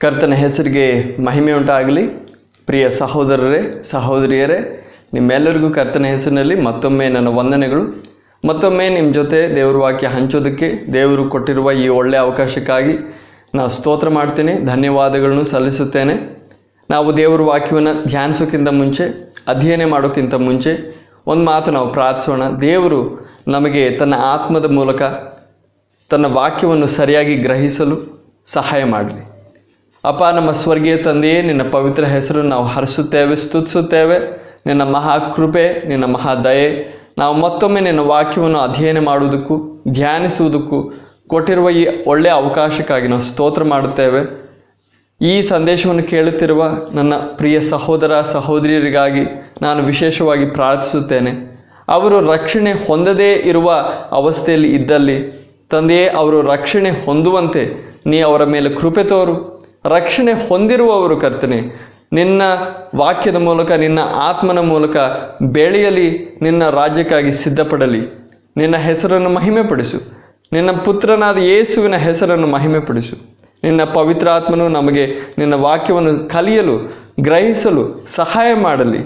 ಕರ್ತನ ಹೆಸರಿಗೆ ಮಹಿಮೆ ಉಂಟಾಗಲಿ. ಪ್ರಿಯ ಸಹೋದರರೇ, ಸಹೋದರಿಯರೇ, ನಿಮ್ಮೆಲ್ಲರಿಗೂ ಕರ್ತನ ಹೆಸರಿನಲ್ಲಿ ಮತ್ತೊಮ್ಮೆ ನನ್ನ ವಂದನೆಗಳು. ಮತ್ತೊಮ್ಮೆ ನಿಮ್ಮ ಜೊತೆ ದೇವರ ವಾಕ್ಯ ಹಂಚೋದಕ್ಕೆ ದೇವರು ಕೊಟ್ಟಿರುವ ಈ ಒಳ್ಳೆಯ ಅವಕಾಶಕ್ಕಾಗಿ ನಾನು ಸ್ತೋತ್ರ ಮಾಡ್ತೇನೆ, ಧನ್ಯವಾದಗಳನ್ನು ಸಲ್ಲಿಸುತ್ತೇನೆ. ನಾವು ದೇವರ ವಾಕ್ಯವನ್ನು ಧ್ಯಾನಿಸೋಕ್ಕಿಂತ ಮುಂಚೆ, ಅಧ್ಯಯನ ಮಾಡೋಕ್ಕಿಂತ ಮುಂಚೆ ಒಂದು ಮಾತು ನಾವು ಪ್ರಾರ್ಥಿಸೋಣ. ದೇವರು ನಮಗೆ ತನ್ನ ಆತ್ಮದ ಮೂಲಕ ತನ್ನ ವಾಕ್ಯವನ್ನು ಸರಿಯಾಗಿ ಗ್ರಹಿಸಲು ಸಹಾಯ ಮಾಡಲಿ. ಅಪ್ಪ, ನಮ್ಮ ಸ್ವರ್ಗೀಯ ತಂದೆಯೇ, ನಿನ್ನ ಪವಿತ್ರ ಹೆಸರು ನಾವು ಹರಿಸುತ್ತೇವೆ, ಸ್ತುತಿಸುತ್ತೇವೆ. ನಿನ್ನ ಮಹಾಕೃಪೆ, ನಿನ್ನ ಮಹಾದಯೆ, ನಾವು ಮತ್ತೊಮ್ಮೆ ನಿನ್ನ ವಾಕ್ಯವನ್ನು ಅಧ್ಯಯನ ಮಾಡುವುದಕ್ಕೂ ಧ್ಯಾನಿಸುವುದಕ್ಕೂ ಕೊಟ್ಟಿರುವ ಈ ಒಳ್ಳೆಯ ಅವಕಾಶಕ್ಕಾಗಿ ನಾವು ಸ್ತೋತ್ರ ಮಾಡುತ್ತೇವೆ. ಈ ಸಂದೇಶವನ್ನು ಕೇಳುತ್ತಿರುವ ನನ್ನ ಪ್ರಿಯ ಸಹೋದರ ಸಹೋದರಿಯರಿಗಾಗಿ ನಾನು ವಿಶೇಷವಾಗಿ ಪ್ರಾರ್ಥಿಸುತ್ತೇನೆ. ಅವರು ರಕ್ಷಣೆ ಹೊಂದದೇ ಇರುವ ಅವಸ್ಥೆಯಲ್ಲಿ ಇದ್ದಲ್ಲಿ ತಂದೆಯೇ, ಅವರು ರಕ್ಷಣೆ ಹೊಂದುವಂತೆ ನೀ ಅವರ ಮೇಲೆ ಕೃಪೆ ತೋರು. ರಕ್ಷಣೆ ಹೊಂದಿರುವವರು ಕರ್ತನೆ, ನಿನ್ನ ವಾಕ್ಯದ ಮೂಲಕ, ನಿನ್ನ ಆತ್ಮನ ಮೂಲಕ ಬೆಳೆಯಲಿ, ನಿನ್ನ ರಾಜ್ಯಕ್ಕಾಗಿ ಸಿದ್ಧಪಡಲಿ. ನಿನ್ನ ಹೆಸರನ್ನು ಮಹಿಮೆಪಡಿಸು. ನಿನ್ನ ಪುತ್ರನಾದ ಯೇಸುವಿನ ಹೆಸರನ್ನು ಮಹಿಮೆಪಡಿಸು. ನಿನ್ನ ಪವಿತ್ರ ಆತ್ಮನು ನಮಗೆ ನಿನ್ನ ವಾಕ್ಯವನ್ನು ಕಲಿಯಲು, ಗ್ರಹಿಸಲು ಸಹಾಯ ಮಾಡಲಿ.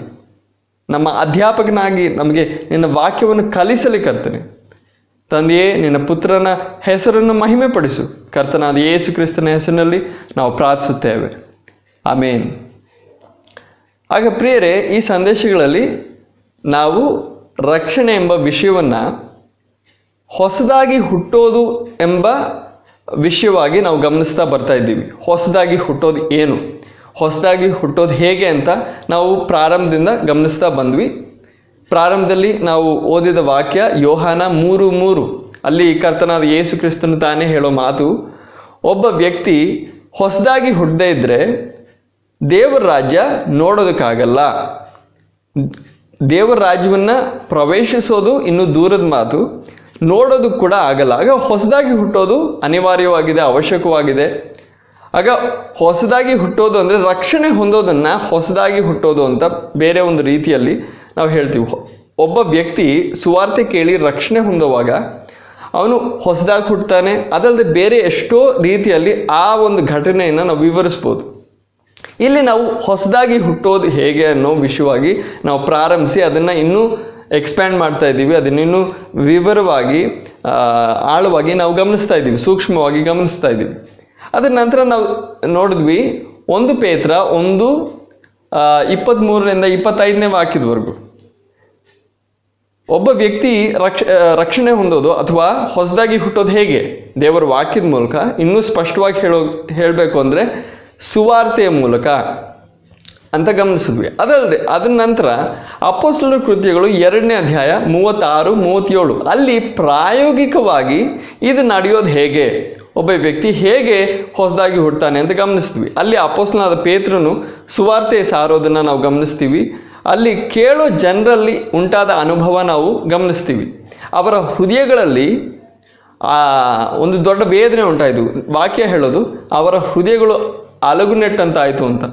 ನಮ್ಮ ಅಧ್ಯಾಪಕನಾಗಿ ನಮಗೆ ನಿನ್ನ ವಾಕ್ಯವನ್ನು ಕಲಿಸಲಿ ಕರ್ತನೆ. ತಂದೆಯೇ, ನಿನ್ನ ಪುತ್ರನ ಹೆಸರನ್ನು ಮಹಿಮೆಪಡಿಸು. ಕರ್ತನಾದ ಯೇಸು ಕ್ರಿಸ್ತನ ಹೆಸರಿನಲ್ಲಿ ನಾವು ಪ್ರಾರ್ಥಿಸುತ್ತೇವೆ, ಆಮೇನ್. ಆಗ ಪ್ರಿಯರೇ, ಈ ಸಂದೇಶಗಳಲ್ಲಿ ನಾವು ರಕ್ಷಣೆ ಎಂಬ ವಿಷಯವನ್ನು ಹೊಸದಾಗಿ ಹುಟ್ಟೋದು ಎಂಬ ವಿಷಯವಾಗಿ ನಾವು ಗಮನಿಸ್ತಾ ಬರ್ತಾ ಇದ್ದೀವಿ. ಹೊಸದಾಗಿ ಹುಟ್ಟೋದು ಏನು, ಹೊಸದಾಗಿ ಹುಟ್ಟೋದು ಹೇಗೆ ಅಂತ ನಾವು ಪ್ರಾರಂಭದಿಂದ ಗಮನಿಸ್ತಾ ಬಂದ್ವಿ. ಪ್ರಾರಂಭದಲ್ಲಿ ನಾವು ಓದಿದ ವಾಕ್ಯ ಯೋಹಾನ 3:3. ಅಲ್ಲಿ ಕರ್ತನಾದ ಯೇಸು ಕ್ರಿಸ್ತನು ತಾನೇ ಹೇಳೋ ಮಾತು, ಒಬ್ಬ ವ್ಯಕ್ತಿ ಹೊಸದಾಗಿ ಹುಟ್ಟದೇ ಇದ್ದರೆ ದೇವರ ರಾಜ್ಯ ನೋಡೋದಕ್ಕಾಗಲ್ಲ. ದೇವರ ರಾಜ್ಯವನ್ನು ಪ್ರವೇಶಿಸೋದು ಇನ್ನೂ ದೂರದ ಮಾತು, ನೋಡೋದು ಕೂಡ ಆಗಲ್ಲ. ಆಗ ಹೊಸದಾಗಿ ಹುಟ್ಟೋದು ಅನಿವಾರ್ಯವಾಗಿದೆ, ಅವಶ್ಯಕವಾಗಿದೆ. ಆಗ ಹೊಸದಾಗಿ ಹುಟ್ಟೋದು ಅಂದರೆ ರಕ್ಷಣೆ ಹೊಂದೋದನ್ನು ಹೊಸದಾಗಿ ಹುಟ್ಟೋದು ಅಂತ ಬೇರೆ ಒಂದು ರೀತಿಯಲ್ಲಿ ನಾವು ಹೇಳ್ತೀವಿ. ಒಬ್ಬ ವ್ಯಕ್ತಿ ಸುವಾರ್ತೆ ಕೇಳಿ ರಕ್ಷಣೆ ಹೊಂದುವಾಗ ಅವನು ಹೊಸದಾಗಿ ಹುಟ್ಟುತ್ತಾನೆ. ಅದಲ್ಲದೆ ಬೇರೆ ಎಷ್ಟೋ ರೀತಿಯಲ್ಲಿ ಆ ಒಂದು ಘಟನೆಯನ್ನು ನಾವು ವಿವರಿಸ್ಬೋದು. ಇಲ್ಲಿ ನಾವು ಹೊಸದಾಗಿ ಹುಟ್ಟೋದು ಹೇಗೆ ಅನ್ನೋ ವಿಷಯವಾಗಿ ನಾವು ಪ್ರಾರಂಭಿಸಿ ಅದನ್ನು ಇನ್ನೂ ಎಕ್ಸ್ಪ್ಯಾಂಡ್ ಮಾಡ್ತಾ ಇದ್ದೀವಿ. ಅದನ್ನಿನ್ನೂ ವಿವರವಾಗಿ, ಆಳವಾಗಿ ನಾವು ಗಮನಿಸ್ತಾ ಇದ್ದೀವಿ, ಸೂಕ್ಷ್ಮವಾಗಿ ಗಮನಿಸ್ತಾ ಇದ್ದೀವಿ. ಅದರ ನಂತರ ನಾವು ನೋಡಿದ್ವಿ 1 ಪೇತ್ರ 1:23-25 ವಾಕ್ಯದವರೆಗೂ ಒಬ್ಬ ವ್ಯಕ್ತಿ ರಕ್ಷಣೆ ಹೊಂದೋದು ಅಥವಾ ಹೊಸದಾಗಿ ಹುಟ್ಟೋದು ಹೇಗೆ ದೇವರ ವಾಕ್ಯದ ಮೂಲಕ, ಇನ್ನೂ ಸ್ಪಷ್ಟವಾಗಿ ಹೇಳಬೇಕು ಅಂದರೆ ಸುವಾರ್ತೆಯ ಮೂಲಕ ಅಂತ ಗಮನಿಸಿದ್ವಿ. ಅದಲ್ಲದೆ ಅದರ ನಂತರ ಅಪೊಸ್ತಲರ ಕೃತ್ಯಗಳು 2ನೇ ಅಧ್ಯಾಯ 36-37 ಅಲ್ಲಿ ಪ್ರಾಯೋಗಿಕವಾಗಿ ಇದು ನಡೆಯೋದು ಹೇಗೆ, ಒಬ್ಬ ವ್ಯಕ್ತಿ ಹೇಗೆ ಹೊಸದಾಗಿ ಹುಡ್ತಾನೆ ಅಂತ ಗಮನಿಸ್ತೀವಿ. ಅಲ್ಲಿ ಅಪೊಸ್ತಲನಾದ ಪೇತ್ರನು ಸುವಾರ್ತೆ ಸಾರೋದನ್ನು ನಾವು ಗಮನಿಸ್ತೀವಿ. ಅಲ್ಲಿ ಕೇಳೋ ಜನರಲ್ಲಿ ಉಂಟಾದ ಅನುಭವ ನಾವು ಗಮನಿಸ್ತೀವಿ. ಅವರ ಹೃದಯಗಳಲ್ಲಿ ಒಂದು ದೊಡ್ಡ ವೇದನೆ ಉಂಟಾಯಿತು. ವಾಕ್ಯ ಹೇಳೋದು ಅವರ ಹೃದಯಗಳು ಅಲಗುನೆಟ್ಟಂತಾಯಿತು ಅಂತ.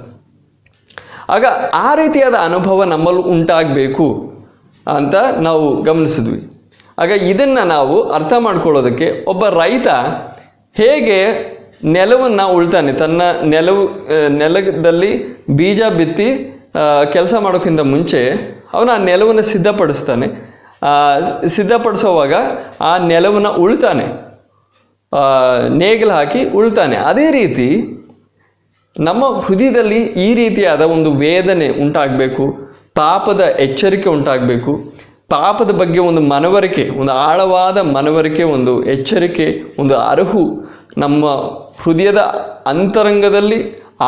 ಆಗ ಆ ರೀತಿಯಾದ ಅನುಭವ ನಮ್ಮಲ್ಲಿ ಉಂಟಾಗಬೇಕು ಅಂತ ನಾವು ಗಮನಿಸಿದ್ವಿ. ಆಗ ಇದನ್ನು ನಾವು ಅರ್ಥ ಮಾಡ್ಕೊಳ್ಳೋದಕ್ಕೆ ಒಬ್ಬ ರೈತ ಹೇಗೆ ನೆಲವನ್ನು ಉಳ್ತಾನೆ, ತನ್ನ ನೆಲದಲ್ಲಿ ಬೀಜ ಬಿತ್ತಿ ಕೆಲಸ ಮಾಡೋಕ್ಕಿಂತ ಮುಂಚೆ ಅವನು ಆ ನೆಲವನ್ನು ಸಿದ್ಧಪಡಿಸ್ತಾನೆ. ಸಿದ್ಧಪಡಿಸೋವಾಗ ಆ ನೆಲವನ್ನು ಉಳ್ತಾನೆ, ನೇಗಿಲು ಹಾಕಿ ಉಳ್ತಾನೆ. ಅದೇ ರೀತಿ ನಮ್ಮ ಹೃದಯದಲ್ಲಿ ಈ ರೀತಿಯಾದ ಒಂದು ವೇದನೆ ಉಂಟಾಗಬೇಕು, ಪಾಪದ ಎಚ್ಚರಿಕೆ ಉಂಟಾಗಬೇಕು, ಪಾಪದ ಬಗ್ಗೆ ಒಂದು ಮನವರಿಕೆ, ಒಂದು ಆಳವಾದ ಮನವರಿಕೆ, ಒಂದು ಎಚ್ಚರಿಕೆ, ಒಂದು ಅರಿವು ನಮ್ಮ ಹೃದಯದ ಅಂತರಂಗದಲ್ಲಿ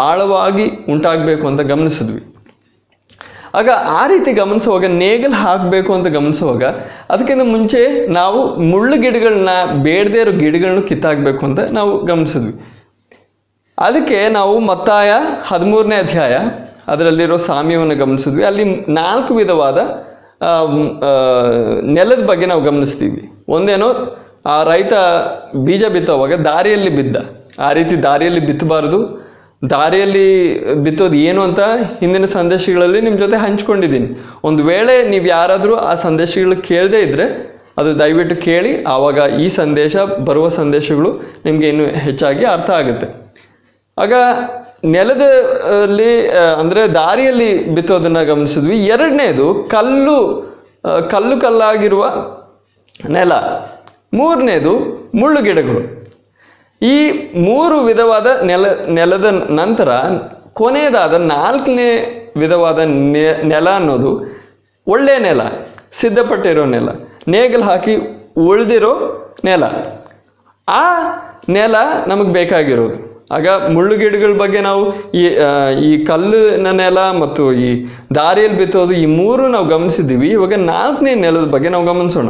ಆಳವಾಗಿ ಉಂಟಾಗಬೇಕು ಅಂತ ಗಮನಿಸಿದ್ವಿ. ಆಗ ಆ ರೀತಿ ಗಮನಿಸುವಾಗ, ನೇಗಿಲು ಹಾಕಬೇಕು ಅಂತ ಗಮನಿಸುವಾಗ ಅದಕ್ಕಿಂತ ಮುಂಚೆ ನಾವು ಮುಳ್ಳು ಗಿಡಗಳನ್ನ, ಬೇಡದೇ ಇರೋ ಗಿಡಗಳನ್ನ ಕಿತ್ತಾಕಬೇಕು ಅಂತ ನಾವು ಗಮನಿಸಿದ್ವಿ. ಅದಕ್ಕೆ ನಾವು ಮತ್ತಾಯ 13ನೇ ಅಧ್ಯಾಯ ಅದರಲ್ಲಿರೋ ಸಾಮ್ಯವನ್ನು ಗಮನಿಸಿದ್ವಿ. ಅಲ್ಲಿ 4 ವಿಧವಾದ ನೆಲದ ಬಗ್ಗೆ ನಾವು ಗಮನಿಸ್ತೀವಿ. ಒಂದೇನೋ ಆ ರೈತ ಬೀಜ ಬಿತ್ತುವಾಗ ದಾರಿಯಲ್ಲಿ ಬಿದ್ದ. ಆ ರೀತಿ ದಾರಿಯಲ್ಲಿ ಬಿತ್ತಬಾರ್ದು. ದಾರಿಯಲ್ಲಿ ಬಿತ್ತೋದು ಏನು ಅಂತ ಹಿಂದಿನ ಸಂದೇಶಗಳಲ್ಲಿ ನಿಮ್ಮ ಜೊತೆ ಹಂಚ್ಕೊಂಡಿದ್ದೀನಿ. ಒಂದು ವೇಳೆ ನೀವು ಯಾರಾದರೂ ಆ ಸಂದೇಶಗಳು ಕೇಳದೇ ಇದ್ದರೆ ಅದು ದಯವಿಟ್ಟು ಕೇಳಿ. ಆವಾಗ ಈ ಸಂದೇಶ, ಬರುವ ಸಂದೇಶಗಳು ನಿಮಗೆ ಇನ್ನೂ ಹೆಚ್ಚಾಗಿ ಅರ್ಥ ಆಗುತ್ತೆ. ಆಗ ನೆಲದಲ್ಲಿ ಅಂದರೆ ದಾರಿಯಲ್ಲಿ ಬಿತ್ತೋದನ್ನು ಗಮನಿಸಿದ್ವಿ. ಎರಡನೇದು ಕಲ್ಲಾಗಿರುವ ನೆಲ. ಮೂರನೇದು ಮುಳ್ಳು ಗಿಡಗಳು. ಈ 3 ವಿಧವಾದ ನೆಲದ ನಂತರ ಕೊನೆಯದಾದ 4ನೇ ವಿಧವಾದ ನೆಲ ಅನ್ನೋದು ಒಳ್ಳೆಯ ನೆಲ, ಸಿದ್ಧಪಟ್ಟಿರೋ ನೆಲ, ನೇಗಿಲು ಹಾಕಿ ಉಳಿದಿರೋ ನೆಲ. ಆ ನೆಲ ನಮಗೆ ಬೇಕಾಗಿರೋದು. ಆಗ ಮುಳ್ಳುಗಿಡಗಳ ಬಗ್ಗೆ ನಾವು ಈ ಕಲ್ಲಿನ ನೆಲ ಮತ್ತು ಈ ದಾರಿಯಲ್ಲಿ ಬಿತ್ತೋದು ಈ 3 ನಾವು ಗಮನಿಸಿದ್ದೀವಿ. ಇವಾಗ 4ನೇ ನೆಲದ ಬಗ್ಗೆ ನಾವು ಗಮನಿಸೋಣ.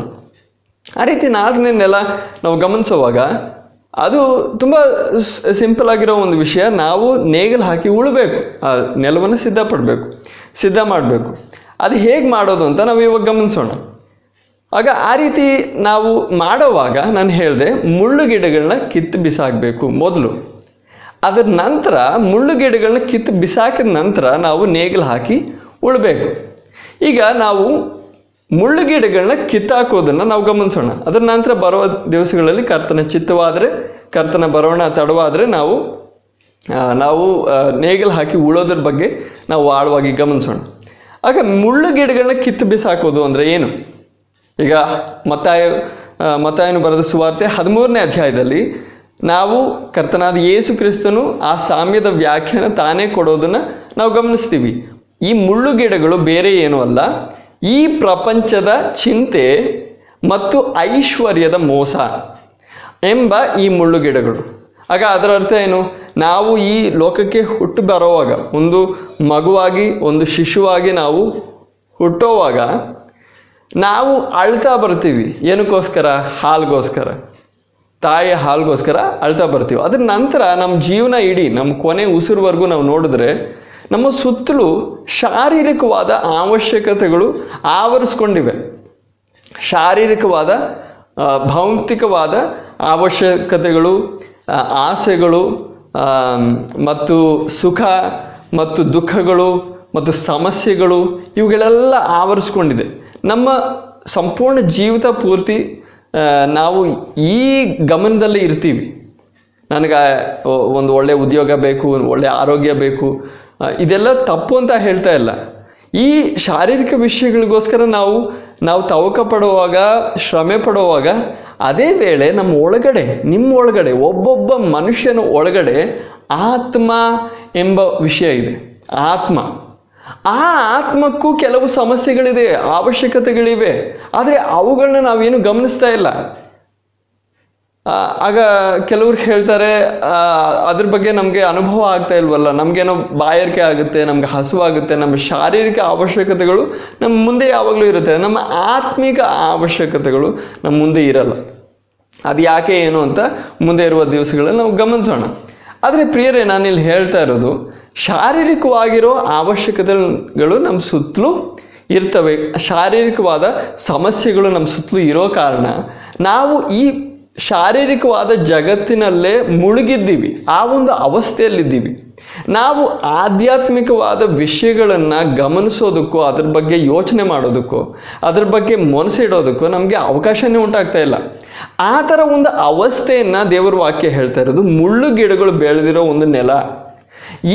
ಆ ರೀತಿ 4ನೇ ನೆಲ ನಾವು ಗಮನಿಸುವಾಗ ಅದು ತುಂಬ ಸಿಂಪಲ್ ಆಗಿರೋ ಒಂದು ವಿಷಯ. ನಾವು ನೇಗಿಲು ಹಾಕಿ ಉಳಬೇಕು, ಆ ನೆಲವನ್ನು ಸಿದ್ಧ ಮಾಡಬೇಕು. ಅದು ಹೇಗೆ ಮಾಡೋದು ಅಂತ ನಾವು ಇವಾಗ ಗಮನಿಸೋಣ. ಆಗ ಆ ರೀತಿ ನಾವು ಮಾಡೋವಾಗ ನಾನು ಹೇಳಿದೆ, ಮುಳ್ಳುಗಿಡಗಳನ್ನ ಕಿತ್ತು ಬಿಸಾಕಬೇಕು ಮೊದಲು. ಅದರ ನಂತರ ಮುಳ್ಳುಗಿಡಗಳನ್ನ ಕಿತ್ತು ಬಿಸಾಕಿದ ನಂತರ ನಾವು ನೇಗಿಲು ಹಾಕಿ ಉಳಬೇಕು. ಈಗ ನಾವು ಮುಳ್ಳುಗಿಡಗಳನ್ನ ಕಿತ್ತಾಕೋದನ್ನು ನಾವು ಗಮನಿಸೋಣ. ಅದರ ನಂತರ ಬರುವ ದಿವಸಗಳಲ್ಲಿ ಕರ್ತನ ಚಿತ್ತವಾದರೆ, ಕರ್ತನ ಬರೋಣ ತಡವಾದರೆ ನಾವು ನೇಗಿಲು ಹಾಕಿ ಉಳೋದ್ರ ಬಗ್ಗೆ ನಾವು ಆಳವಾಗಿ ಗಮನಿಸೋಣ. ಆಗ ಮುಳ್ಳುಗಿಡಗಳನ್ನ ಕಿತ್ತು ಬಿಸಾಕೋದು ಅಂದರೆ ಏನು? ಈಗ ಮತ್ತಾಯನು ಬರೆದ ಸುವಾರ್ತೆ 13ನೇ ಅಧ್ಯಾಯದಲ್ಲಿ ನಾವು ಕರ್ತನಾದ ಯೇಸು ಕ್ರಿಸ್ತನು ಆ ಸಾಮ್ಯದ ವ್ಯಾಖ್ಯಾನ ತಾನೇ ಕೊಡೋದನ್ನು ನಾವು ಗಮನಿಸ್ತೀವಿ. ಈ ಮುಳ್ಳುಗಿಡಗಳು ಬೇರೆ ಏನೂ ಅಲ್ಲ, ಈ ಪ್ರಪಂಚದ ಚಿಂತೆ ಮತ್ತು ಐಶ್ವರ್ಯದ ಮೋಸ ಎಂಬ ಈ ಮುಳ್ಳುಗಿಡಗಳು. ಆಗ ಅದರ ಅರ್ಥ ಏನು? ನಾವು ಈ ಲೋಕಕ್ಕೆ ಹುಟ್ಟು ಬರೋವಾಗ, ಒಂದು ಮಗುವಾಗಿ, ಒಂದು ಶಿಶುವಾಗಿ ನಾವು ಹುಟ್ಟೋವಾಗ ನಾವು ಅಳ್ತಾ ಬರ್ತೀವಿ. ಏನಕ್ಕೋಸ್ಕರ? ಹಾಲ್ಗೋಸ್ಕರ, ತಾಯಿಯ ಹಾಲ್ಗೋಸ್ಕರ ಅಳ್ತಾ ಬರ್ತೀವಿ. ಅದ್ರ ನಂತರ ನಮ್ಮ ಜೀವನ ಇಡೀ, ನಮ್ಮ ಕೊನೆ ಉಸಿರುವರೆಗೂ ನಾವು ನೋಡಿದ್ರೆ ನಮ್ಮ ಸುತ್ತಲೂ ಶಾರೀರಿಕವಾದ ಅವಶ್ಯಕತೆಗಳು ಆವರಿಸ್ಕೊಂಡಿವೆ. ಶಾರೀರಿಕವಾದ ಭೌತಿಕವಾದ ಅವಶ್ಯಕತೆಗಳು, ಆಸೆಗಳು ಮತ್ತು ಸುಖ ಮತ್ತು ದುಃಖಗಳು ಮತ್ತು ಸಮಸ್ಯೆಗಳು ಇವುಗಳೆಲ್ಲ ಆವರಿಸ್ಕೊಂಡಿದೆ. ನಮ್ಮ ಸಂಪೂರ್ಣ ಜೀವಿತ ಪೂರ್ತಿ ನಾವು ಈ ಗಮನದಲ್ಲಿ ಇರ್ತೀವಿ. ನನಗೆ ಒಂದು ಒಳ್ಳೆಯ ಉದ್ಯೋಗ ಬೇಕು, ಒಳ್ಳೆಯ ಆರೋಗ್ಯ ಬೇಕು, ಇದೆಲ್ಲ ತಪ್ಪು ಅಂತ ಹೇಳ್ತಾ ಇಲ್ಲ. ಈ ಶಾರೀರಿಕ ವಿಷಯಗಳಿಗೋಸ್ಕರ ನಾವು ತವಕ ಪಡುವಾಗ, ಶ್ರಮೆ ಪಡುವಾಗ, ಅದೇ ವೇಳೆ ನಮ್ಮ ಒಳಗಡೆ, ನಿಮ್ಮ ಒಳಗಡೆ, ಒಬ್ಬೊಬ್ಬ ಮನುಷ್ಯನ ಒಳಗಡೆ ಆತ್ಮ ಎಂಬ ವಿಷಯ ಇದೆ. ಆ ಆತ್ಮಕ್ಕೂ ಕೆಲವು ಸಮಸ್ಯೆಗಳಿದೆ, ಅವಶ್ಯಕತೆಗಳಿವೆ. ಆದರೆ ಅವುಗಳನ್ನ ನಾವೇನು ಗಮನಿಸ್ತಾ ಇಲ್ಲ. ಆಗ ಕೆಲವ್ರು ಹೇಳ್ತಾರೆ, ಅದ್ರ ಬಗ್ಗೆ ನಮಗೆ ಅನುಭವ ಆಗ್ತಾ ಇಲ್ವಲ್ಲ, ನಮಗೇನೋ ಬಾಯಾರಿಕೆ ಆಗುತ್ತೆ, ನಮ್ಗೆ ಹಸುವಾಗುತ್ತೆ, ನಮ್ಮ ಶಾರೀರಿಕ ಅವಶ್ಯಕತೆಗಳು ನಮ್ಮ ಮುಂದೆ ಯಾವಾಗಲೂ ಇರುತ್ತೆ, ನಮ್ಮ ಆತ್ಮಿಕ ಅವಶ್ಯಕತೆಗಳು ನಮ್ಮ ಮುಂದೆ ಇರಲ್ಲ. ಅದು ಯಾಕೆ ಏನು ಅಂತ ಮುಂದೆ ಇರುವ ದಿವಸಗಳಲ್ಲಿ ನಾವು ಗಮನಿಸೋಣ. ಆದರೆ ಪ್ರಿಯರೇ, ನಾನಿಲ್ಲಿ ಹೇಳ್ತಾ ಇರೋದು, ಶಾರೀರಿಕವಾಗಿರೋ ಅವಶ್ಯಕತೆಗಳು ನಮ್ಮ ಸುತ್ತಲೂ ಇರ್ತವೆ. ಶಾರೀರಿಕವಾದ ಸಮಸ್ಯೆಗಳು ನಮ್ಮ ಸುತ್ತಲೂ ಇರೋ ಕಾರಣ ನಾವು ಈ ಶಾರೀರಿಕವಾದ ಜಗತ್ತಿನಲ್ಲೇ ಮುಳುಗಿದ್ದೀವಿ, ಆ ಒಂದು ಅವಸ್ಥೆಯಲ್ಲಿದ್ದೀವಿ. ನಾವು ಆಧ್ಯಾತ್ಮಿಕವಾದ ವಿಷಯಗಳನ್ನು ಗಮನಿಸೋದಕ್ಕೋ, ಅದ್ರ ಬಗ್ಗೆ ಯೋಚನೆ ಮಾಡೋದಕ್ಕೋ, ಅದ್ರ ಬಗ್ಗೆ ಮನಸ್ಸಿಡೋದಕ್ಕೋ ನಮಗೆ ಅವಕಾಶನೇ ಉಂಟಾಗ್ತಾ ಇಲ್ಲ. ಆ ಥರ ಒಂದು ಅವಸ್ಥೆಯನ್ನು ದೇವರ ವಾಕ್ಯ ಹೇಳ್ತಾ ಇರೋದು. ಮುಳ್ಳು ಗಿಡಗಳು ಬೆಳೆದಿರೋ ಒಂದು ನೆಲ,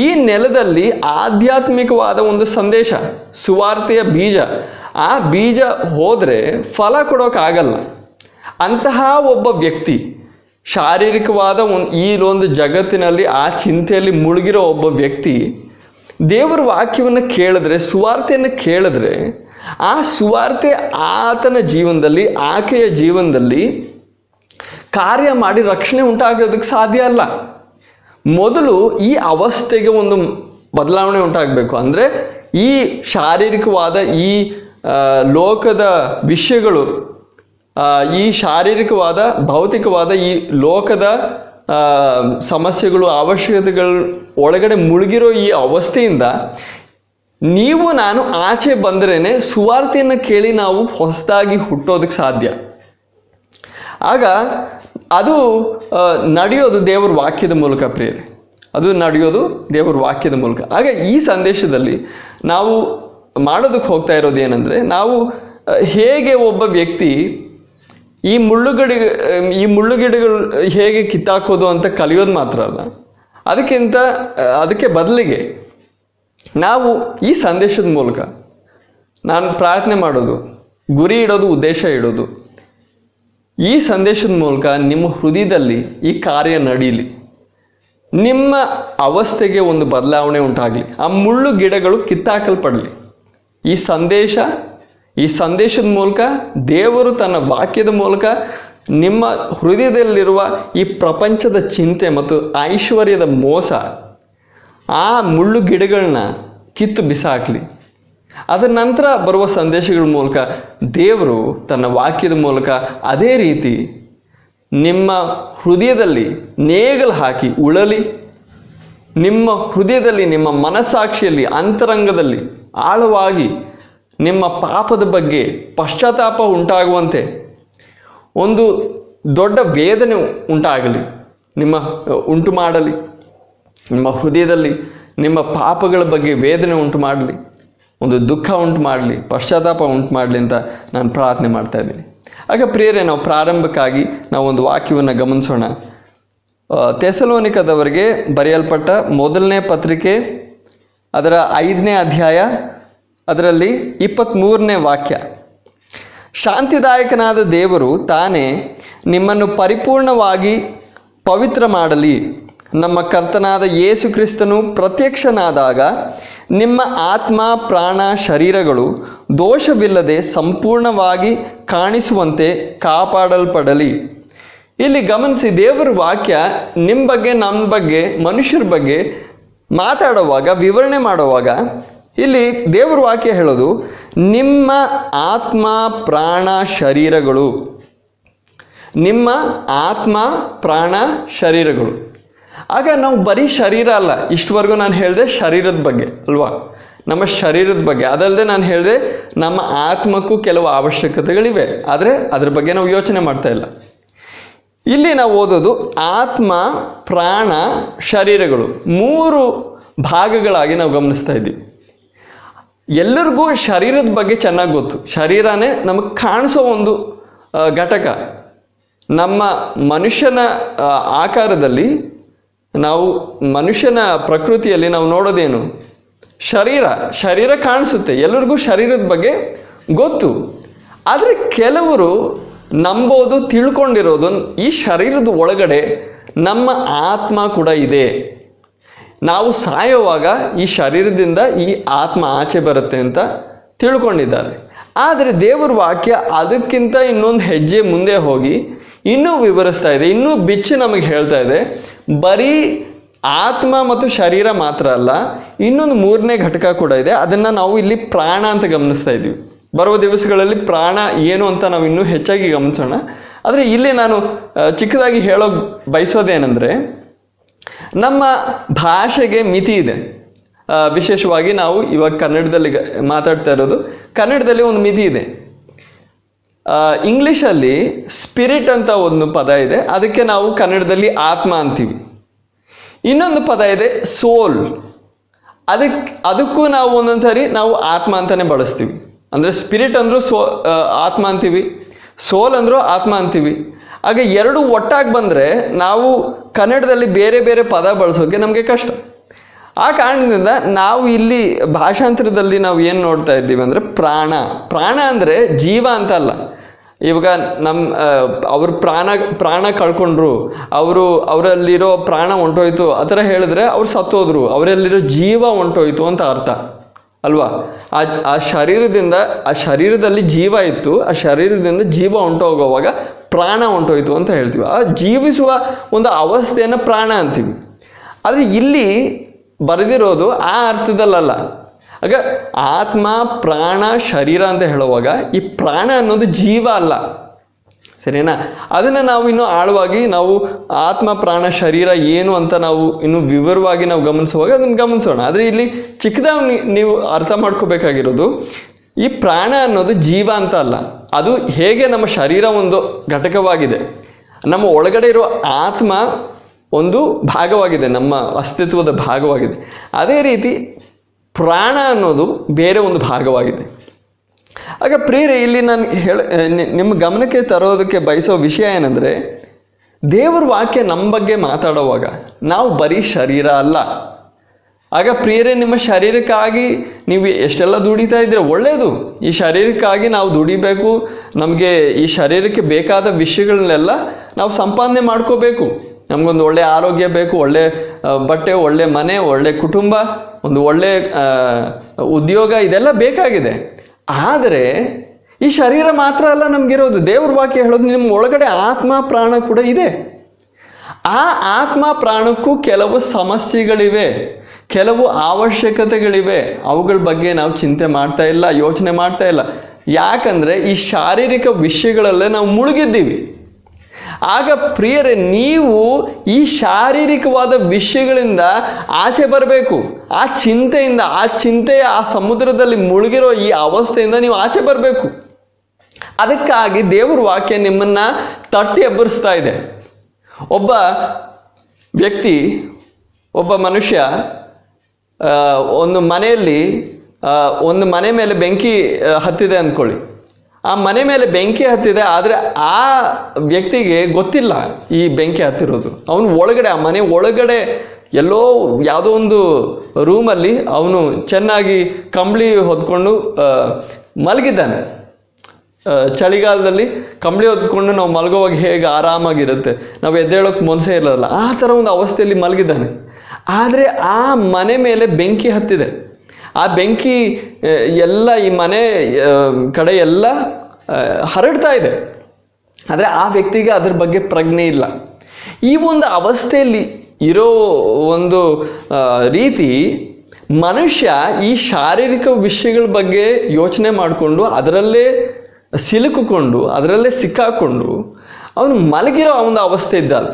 ಈ ನೆಲದಲ್ಲಿ ಆಧ್ಯಾತ್ಮಿಕವಾದ ಒಂದು ಸಂದೇಶ, ಸುವಾರ್ತೆಯ ಬೀಜ, ಆ ಬೀಜ ಹೋದರೆ ಫಲ ಕೊಡೋಕ್ಕಾಗಲ್ಲ. ಅಂತಹ ಒಬ್ಬ ವ್ಯಕ್ತಿ, ಶಾರೀರಿಕವಾದ ಈ ಒಂದು ಜಗತ್ತಿನಲ್ಲಿ ಆ ಚಿಂತೆಯಲ್ಲಿ ಮುಳುಗಿರೋ ಒಬ್ಬ ವ್ಯಕ್ತಿ ದೇವರ ವಾಕ್ಯವನ್ನು ಕೇಳಿದ್ರೆ, ಸುವಾರ್ತೆಯನ್ನು ಕೇಳಿದ್ರೆ, ಆ ಸುವಾರ್ತೆ ಆತನ ಜೀವನದಲ್ಲಿ, ಆಕೆಯ ಜೀವನದಲ್ಲಿ ಕಾರ್ಯ ಮಾಡಿ ರಕ್ಷಣೆ ಉಂಟಾಗೋದಕ್ಕೆ ಸಾಧ್ಯ ಅಲ್ಲ. ಮೊದಲು ಈ ಅವಸ್ಥೆಗೆ ಒಂದು ಬದಲಾವಣೆ ಉಂಟಾಗಬೇಕು. ಅಂದರೆ ಈ ಶಾರೀರಿಕವಾದ ಈ ಲೋಕದ ವಿಷಯಗಳು, ಈ ಶಾರೀರಿಕವಾದ ಭೌತಿಕವಾದ ಈ ಲೋಕದ ಸಮಸ್ಯೆಗಳು, ಅವಶ್ಯಕತೆಗಳ ಒಳಗಡೆ ಮುಳುಗಿರೋ ಈ ಅವಸ್ಥೆಯಿಂದ ನೀವು ನಾನು ಆಚೆ ಬಂದ್ರೇ ಸುವಾರ್ತೆಯನ್ನು ಕೇಳಿ ನಾವು ಹೊಸದಾಗಿ ಹುಟ್ಟೋದಕ್ಕೆ ಸಾಧ್ಯ. ಆಗ ಅದು ನಡೆಯೋದು ದೇವರ ವಾಕ್ಯದ ಮೂಲಕ ಪ್ರಿಯರೇ, ಅದು ನಡೆಯೋದು ದೇವರ ವಾಕ್ಯದ ಮೂಲಕ. ಆಗ ಈ ಸಂದೇಶದಲ್ಲಿ ನಾವು ಮಾಡೋದಕ್ಕೆ ಹೋಗ್ತಾ ಇರೋದು ಏನಂದರೆ, ನಾವು ಹೇಗೆ ಒಬ್ಬ ವ್ಯಕ್ತಿ ಈ ಮುಳ್ಳುಗಿಡಗಳು ಹೇಗೆ ಕಿತ್ತಾಕೋದು ಅಂತ ಕಲಿಯೋದು ಮಾತ್ರ ಅಲ್ಲ, ಅದಕ್ಕೆ ಬದಲಿಗೆ ನಾವು ಈ ಸಂದೇಶದ ಮೂಲಕ ನಾನು ಪ್ರಾರ್ಥನೆ ಮಾಡೋದು, ಗುರಿ ಇಡೋದು, ಉದ್ದೇಶ ಇಡೋದು, ಈ ಸಂದೇಶದ ಮೂಲಕ ನಿಮ್ಮ ಹೃದಯದಲ್ಲಿ ಈ ಕಾರ್ಯ ನಡೀಲಿ, ನಿಮ್ಮ ಅವಸ್ಥೆಗೆ ಒಂದು ಬದಲಾವಣೆ ಉಂಟಾಗಲಿ, ಆ ಮುಳ್ಳು ಗಿಡಗಳು ಕಿತ್ತಾಕಲ್ಪಡಲಿ. ಈ ಸಂದೇಶದ ಮೂಲಕ ದೇವರು ತನ್ನ ವಾಕ್ಯದ ಮೂಲಕ ನಿಮ್ಮ ಹೃದಯದಲ್ಲಿರುವ ಈ ಪ್ರಪಂಚದ ಚಿಂತೆ ಮತ್ತು ಐಶ್ವರ್ಯದ ಮೋಸ, ಆ ಮುಳ್ಳು ಗಿಡಗಳನ್ನ ಕಿತ್ತು ಬಿಸಾಕಲಿ. ಅದರ ನಂತರ ಬರುವ ಸಂದೇಶಗಳ ಮೂಲಕ ದೇವರು ತನ್ನ ವಾಕ್ಯದ ಮೂಲಕ ಅದೇ ರೀತಿ ನಿಮ್ಮ ಹೃದಯದಲ್ಲಿ ನೇಗಲು ಹಾಕಿ ಉಳಲಿ. ನಿಮ್ಮ ಹೃದಯದಲ್ಲಿ, ನಿಮ್ಮ ಮನಸ್ಸಾಕ್ಷಿಯಲ್ಲಿ, ಅಂತರಂಗದಲ್ಲಿ ಆಳವಾಗಿ ನಿಮ್ಮ ಪಾಪದ ಬಗ್ಗೆ ಪಶ್ಚಾತ್ತಾಪ ಉಂಟಾಗುವಂತೆ ಒಂದು ದೊಡ್ಡ ವೇದನೆ ಉಂಟು ಮಾಡಲಿ. ನಿಮ್ಮ ಹೃದಯದಲ್ಲಿ ನಿಮ್ಮ ಪಾಪಗಳ ಬಗ್ಗೆ ವೇದನೆ ಉಂಟು ಮಾಡಲಿ, ಒಂದು ದುಃಖ ಉಂಟು ಮಾಡಲಿ, ಪಶ್ಚಾತ್ತಾಪ ಉಂಟು ಮಾಡಲಿ ಅಂತ ನಾನು ಪ್ರಾರ್ಥನೆ ಮಾಡ್ತಾ ಇದ್ದೀನಿ. ಆಗ ಪ್ರಿಯರೇ, ನಾವು ಪ್ರಾರಂಭಕ್ಕಾಗಿ ನಾವು ಒಂದು ವಾಕ್ಯವನ್ನು ಗಮನಿಸೋಣ. ಥೆಸಲೋನಿಕದವರಿಗೆ ಬರೆಯಲ್ಪಟ್ಟ ಮೊದಲನೇ ಪತ್ರಿಕೆ ಅದರ 5ನೇ ಅಧ್ಯಾಯ ಅದರಲ್ಲಿ 23ನೇ ವಾಕ್ಯ. ಶಾಂತಿದಾಯಕನಾದ ದೇವರು ತಾನೇ ನಿಮ್ಮನ್ನು ಪರಿಪೂರ್ಣವಾಗಿ ಪವಿತ್ರ ಮಾಡಲಿ. ನಮ್ಮ ಕರ್ತನಾದ ಯೇಸು ಕ್ರಿಸ್ತನು ಪ್ರತ್ಯಕ್ಷನಾದಾಗ ನಿಮ್ಮ ಆತ್ಮ, ಪ್ರಾಣ, ಶರೀರಗಳು ದೋಷವಿಲ್ಲದೆ ಸಂಪೂರ್ಣವಾಗಿ ಕಾಣಿಸುವಂತೆ ಕಾಪಾಡಲ್ಪಡಲಿ. ಇಲ್ಲಿ ಗಮನಿಸಿ, ದೇವರ ವಾಕ್ಯ ನಿಮ್ಮ ಬಗ್ಗೆ, ನಮ್ಮ ಬಗ್ಗೆ, ಮನುಷ್ಯರ ಬಗ್ಗೆ ಮಾತಾಡುವಾಗ, ವಿವರಣೆ ಮಾಡುವಾಗ ಇಲ್ಲಿ ದೇವರ ವಾಕ್ಯ ಹೇಳೋದು ನಿಮ್ಮ ಆತ್ಮ, ಪ್ರಾಣ, ಶರೀರಗಳು. ನಿಮ್ಮ ಆತ್ಮ, ಪ್ರಾಣ, ಶರೀರಗಳು. ಆಗ ನಾವು ಬರೀ ಶರೀರ ಅಲ್ಲ, ಇಷ್ಟವರೆಗೂ ನಾನು ಹೇಳಿದೆ ಶರೀರದ ಬಗ್ಗೆ ಅಲ್ವಾ, ನಮ್ಮ ಶರೀರದ ಬಗ್ಗೆ. ಅದಲ್ಲದೆ ನಾನು ಹೇಳಿದೆ ನಮ್ಮ ಆತ್ಮಕ್ಕೂ ಕೆಲವು ಅವಶ್ಯಕತೆಗಳಿವೆ, ಆದರೆ ಅದ್ರ ಬಗ್ಗೆ ನಾವು ಯೋಚನೆ ಮಾಡ್ತಾ ಇಲ್ಲ. ಇಲ್ಲಿ ನಾವು ಓದೋದು ಆತ್ಮ, ಪ್ರಾಣ, ಶರೀರಗಳು 3 ಭಾಗಗಳಾಗಿ ನಾವು ಗಮನಿಸ್ತಾ ಇದ್ದೀವಿ. ಎಲ್ಲರಿಗೂ ಶರೀರದ ಬಗ್ಗೆ ಚೆನ್ನಾಗಿ ಗೊತ್ತು. ಶರೀರನೇ ನಮಗೆ ಕಾಣಿಸೋ ಒಂದು ಘಟಕ. ನಮ್ಮ ಮನುಷ್ಯನ ಆಕಾರದಲ್ಲಿ, ನಾವು ಮನುಷ್ಯನ ಪ್ರಕೃತಿಯಲ್ಲಿ ನಾವು ನೋಡೋದೇನು? ಶರೀರ ಕಾಣಿಸುತ್ತೆ. ಎಲ್ಲರಿಗೂ ಶರೀರದ ಬಗ್ಗೆ ಗೊತ್ತು. ಆದರೆ ಕೆಲವರು ನಂಬೋದು, ತಿಳ್ಕೊಂಡಿರೋದು ಈ ಶರೀರದ ಒಳಗಡೆ ನಮ್ಮ ಆತ್ಮ ಕೂಡ ಇದೆ. ನಾವು ಸಾಯುವಾಗ ಈ ಶರೀರದಿಂದ ಈ ಆತ್ಮ ಆಚೆ ಬರುತ್ತೆ ಅಂತ ತಿಳ್ಕೊಂಡಿದ್ದಾರೆ. ಆದರೆ ದೇವರ ವಾಕ್ಯ ಅದಕ್ಕಿಂತ ಇನ್ನೊಂದು ಹೆಜ್ಜೆ ಮುಂದೆ ಹೋಗಿ ಇನ್ನೂ ವಿವರಿಸ್ತಾ ಇದೆ, ಇನ್ನೂ ಬಿಚ್ಚಿ ನಮಗೆ ಹೇಳ್ತಾ ಇದೆ. ಬರೀ ಆತ್ಮ ಮತ್ತು ಶರೀರ ಮಾತ್ರ ಅಲ್ಲ, ಇನ್ನೊಂದು 3ನೇ ಘಟಕ ಕೂಡ ಇದೆ. ಅದನ್ನು ನಾವು ಇಲ್ಲಿ ಪ್ರಾಣ ಅಂತ ಗಮನಿಸ್ತಾ ಇದ್ದೀವಿ. ಬರುವ ದಿವಸಗಳಲ್ಲಿ ಪ್ರಾಣ ಏನು ಅಂತ ನಾವು ಇನ್ನೂ ಹೆಚ್ಚಾಗಿ ಗಮನಿಸೋಣ. ಆದರೆ ಇಲ್ಲಿ ನಾನು ಚಿಕ್ಕದಾಗಿ ಹೇಳೋಕೆ ಬಯಸೋದೇನೆಂದರೆ, ನಮ್ಮ ಭಾಷೆಗೆ ಮಿತಿ ಇದೆ. ವಿಶೇಷವಾಗಿ ನಾವು ಇವಾಗ ಕನ್ನಡದಲ್ಲಿ ಮಾತಾಡ್ತಾ ಇರೋದು, ಕನ್ನಡದಲ್ಲಿ ಒಂದು ಮಿತಿ ಇದೆ. ಇಂಗ್ಲೀಷಲ್ಲಿ ಸ್ಪಿರಿಟ್ ಅಂತ ಒಂದು ಪದ ಇದೆ, ಅದಕ್ಕೆ ನಾವು ಕನ್ನಡದಲ್ಲಿ ಆತ್ಮ ಅಂತೀವಿ. ಇನ್ನೊಂದು ಪದ ಇದೆ ಸೋಲ್, ಅದಕ್ಕೂ ನಾವು ಒಂದೊಂದು ಸಾರಿ ನಾವು ಆತ್ಮ ಅಂತಲೇ ಬಳಸ್ತೀವಿ. ಅಂದರೆ ಸ್ಪಿರಿಟ್ ಅಂದರೂ ಆತ್ಮ ಅಂತೀವಿ, ಸೋಲ್ ಅಂದರೂ ಆತ್ಮ ಅಂತೀವಿ. ಆಗ 2 ಒಟ್ಟಾಗಿ ಬಂದರೆ ನಾವು ಕನ್ನಡದಲ್ಲಿ ಬೇರೆ ಬೇರೆ ಪದ ಬಳಸೋಕ್ಕೆ ನಮಗೆ ಕಷ್ಟ. ಆ ಕಾರಣದಿಂದ ನಾವು ಇಲ್ಲಿ ಭಾಷಾಂತರದಲ್ಲಿ ನಾವು ಏನು ನೋಡ್ತಾ ಇದ್ದೀವಿ ಅಂದರೆ ಪ್ರಾಣ ಅಂದರೆ ಜೀವ ಅಂತ ಅಲ್ಲ. ಇವಾಗ ಅವರು ಪ್ರಾಣ ಕಳ್ಕೊಂಡ್ರು, ಅವರಲ್ಲಿರೋ ಪ್ರಾಣ ಹೊಂಟೋಯ್ತು ಆ ಥರ ಹೇಳಿದ್ರೆ ಅವ್ರು ಸತ್ತೋದ್ರು, ಅವರಲ್ಲಿರೋ ಜೀವ ಹೊಂಟೋಯ್ತು ಅಂತ ಅರ್ಥ ಅಲ್ವಾ. ಆ ಶರೀರದಲ್ಲಿ ಜೀವ ಇತ್ತು, ಆ ಶರೀರದಿಂದ ಜೀವ ಹೊಂಟೋಗೋವಾಗ ಪ್ರಾಣ ಹೊಂಟೋಯ್ತು ಅಂತ ಹೇಳ್ತೀವಿ. ಆ ಜೀವಿಸುವ ಒಂದು ಅವಸ್ಥೆಯನ್ನು ಪ್ರಾಣ ಅಂತೀವಿ. ಆದರೆ ಇಲ್ಲಿ ಬರೆದಿರೋದು ಆ ಅರ್ಥದಲ್ಲಲ್ಲ. ಆಗ ಆತ್ಮ, ಪ್ರಾಣ, ಶರೀರ ಅಂತ ಹೇಳುವಾಗ ಈ ಪ್ರಾಣ ಅನ್ನೋದು ಜೀವ ಅಲ್ಲ, ಸರಿನಾ? ಅದನ್ನು ನಾವು ಇನ್ನೂ ಆಳವಾಗಿ ನಾವು ಆತ್ಮ, ಪ್ರಾಣ, ಶರೀರ ಏನು ಅಂತ ನಾವು ಇನ್ನೂ ವಿವರವಾಗಿ ನಾವು ಗಮನಿಸುವಾಗ ಅದನ್ನು ಗಮನಿಸೋಣ. ಆದರೆ ಇಲ್ಲಿ ಚಿಕ್ಕದಾಗಿ ನೀವು ಅರ್ಥ ಮಾಡ್ಕೋಬೇಕಾಗಿರೋದು, ಈ ಪ್ರಾಣ ಅನ್ನೋದು ಜೀವ ಅಂತ ಅಲ್ಲ. ಅದು ಹೇಗೆ ನಮ್ಮ ಶರೀರ ಒಂದು ಘಟಕವಾಗಿದೆ, ನಮ್ಮ ಒಳಗಡೆ ಇರೋ ಆತ್ಮ ಒಂದು ಭಾಗವಾಗಿದೆ, ನಮ್ಮ ಅಸ್ತಿತ್ವದ ಭಾಗವಾಗಿದೆ. ಅದೇ ರೀತಿ ಪ್ರಾಣ ಅನ್ನೋದು ಬೇರೆ ಒಂದು ಭಾಗವಾಗಿದೆ. ಆಗ ಪ್ರಿಯರೇ, ಇಲ್ಲಿ ನಾನು ನಿಮ್ಮ ಗಮನಕ್ಕೆ ತರೋದಕ್ಕೆ ಬಯಸೋ ವಿಷಯ ಏನಂದರೆ, ದೇವರ ವಾಕ್ಯ ನಮ್ಮ ಬಗ್ಗೆ ಮಾತಾಡುವಾಗ ನಾವು ಬರೀ ಶರೀರ ಅಲ್ಲ. ಆಗ ಪ್ರಿಯರೇ, ನಿಮ್ಮ ಶರೀರಕ್ಕಾಗಿ ನೀವು ಎಷ್ಟೆಲ್ಲ ದುಡಿತಾ ಇದ್ದೀರ ಒಳ್ಳೆಯದು. ಈ ಶರೀರಕ್ಕಾಗಿ ನಾವು ದುಡಿಬೇಕು. ನಮಗೆ ಈ ಶರೀರಕ್ಕೆ ಬೇಕಾದ ವಿಷಯಗಳನ್ನೆಲ್ಲ ನಾವು ಸಂಪಾದನೆ ಮಾಡ್ಕೋಬೇಕು. ನಮಗೊಂದು ಒಳ್ಳೆಯ ಆರೋಗ್ಯ ಬೇಕು, ಒಳ್ಳೆ ಬಟ್ಟೆ, ಒಳ್ಳೆ ಮನೆ, ಒಳ್ಳೆ ಕುಟುಂಬ, ಒಂದು ಒಳ್ಳೆ ಉದ್ಯೋಗ, ಇದೆಲ್ಲ ಬೇಕಾಗಿದೆ. ಆದರೆ ಈ ಶರೀರ ಮಾತ್ರ ಅಲ್ಲ ನಮಗಿರೋದು. ದೇವ್ರ ವಾಕ್ಯ ಹೇಳೋದು ನಿಮ್ಮ ಒಳಗಡೆ ಆತ್ಮ ಪ್ರಾಣ ಕೂಡ ಇದೆ. ಆ ಆತ್ಮ ಪ್ರಾಣಕ್ಕೂ ಕೆಲವು ಸಮಸ್ಯೆಗಳಿವೆ, ಕೆಲವು ಅವಶ್ಯಕತೆಗಳಿವೆ. ಅವುಗಳ ಬಗ್ಗೆ ನಾವು ಚಿಂತೆ ಮಾಡ್ತಾ ಇಲ್ಲ, ಯೋಚನೆ ಮಾಡ್ತಾ ಇಲ್ಲ. ಯಾಕಂದರೆ ಈ ಶಾರೀರಿಕ ವಿಷಯಗಳಲ್ಲೇ ನಾವು ಮುಳುಗಿದ್ದೀವಿ. ಆಗ ಪ್ರಿಯರೇ, ನೀವು ಈ ಶಾರೀರಿಕವಾದ ವಿಷಯಗಳಿಂದ ಆಚೆ ಬರಬೇಕು. ಆ ಚಿಂತೆಯ ಆ ಸಮುದ್ರದಲ್ಲಿ ಮುಳುಗಿರೋ ಈ ಅವಸ್ಥೆಯಿಂದ ನೀವು ಆಚೆ ಬರಬೇಕು. ಅದಕ್ಕಾಗಿ ದೇವ್ರ ವಾಕ್ಯ ನಿಮ್ಮನ್ನು ತಟ್ಟಿ ಎಬ್ಬರಿಸ್ತಾ ಇದೆ. ಒಬ್ಬ ವ್ಯಕ್ತಿ, ಒಬ್ಬ ಮನುಷ್ಯ ಒಂದು ಮನೆಯಲ್ಲಿ ಒಂದು ಮನೆ ಮೇಲೆ ಬೆಂಕಿ ಹತ್ತಿದೆ ಅಂದ್ಕೊಳ್ಳಿ. ಆ ಮನೆ ಮೇಲೆ ಬೆಂಕಿ ಹತ್ತಿದೆ, ಆದರೆ ಆ ವ್ಯಕ್ತಿಗೆ ಗೊತ್ತಿಲ್ಲ ಈ ಬೆಂಕಿ ಹತ್ತಿರೋದು. ಅವನು ಒಳಗಡೆ, ಆ ಮನೆ ಒಳಗಡೆ ಎಲ್ಲೋ ಯಾವುದೋ ಒಂದು ರೂಮಲ್ಲಿ ಅವನು ಚೆನ್ನಾಗಿ ಕಂಬಳಿ ಹೊದ್ಕೊಂಡು ಮಲಗಿದ್ದಾನೆ. ಚಳಿಗಾಲದಲ್ಲಿ ಕಂಬಳಿ ಹೊದ್ಕೊಂಡು ನಾವು ಮಲಗೋವಾಗ ಹೇಗೆ ಆರಾಮಾಗಿರುತ್ತೆ, ನಾವು ಎದ್ದೇಳೋಕ್ಕೆ ಮನಸ್ಸೇ ಇರಲ್ಲ, ಆ ಥರ ಒಂದು ಅವಸ್ಥೆಯಲ್ಲಿ ಮಲಗಿದ್ದಾನೆ. ಆದರೆ ಆ ಮನೆ ಮೇಲೆ ಬೆಂಕಿ ಹತ್ತಿದೆ. ಆ ಬೆಂಕಿ ಎಲ್ಲ ಈ ಮನೆ ಕಡೆ ಎಲ್ಲ ಹರಡ್ತಾ ಇದೆ. ಆದರೆ ಆ ವ್ಯಕ್ತಿಗೆ ಅದ್ರ ಬಗ್ಗೆ ಪ್ರಜ್ಞೆ ಇಲ್ಲ. ಈ ಒಂದು ಅವಸ್ಥೆಯಲ್ಲಿ ಇರೋ ಒಂದು ರೀತಿ ಮನುಷ್ಯ ಈ ಶಾರೀರಿಕ ವಿಷಯಗಳ ಬಗ್ಗೆ ಯೋಚನೆ ಮಾಡಿಕೊಂಡು ಅದರಲ್ಲೇ ಸಿಲುಕಿಕೊಂಡು ಅದರಲ್ಲೇ ಸಿಕ್ಕಾಕೊಂಡು ಅವನು ಮಲಗಿರೋ ಒಂದು ಅವಸ್ಥೆ ಇದ್ದಾನೆ.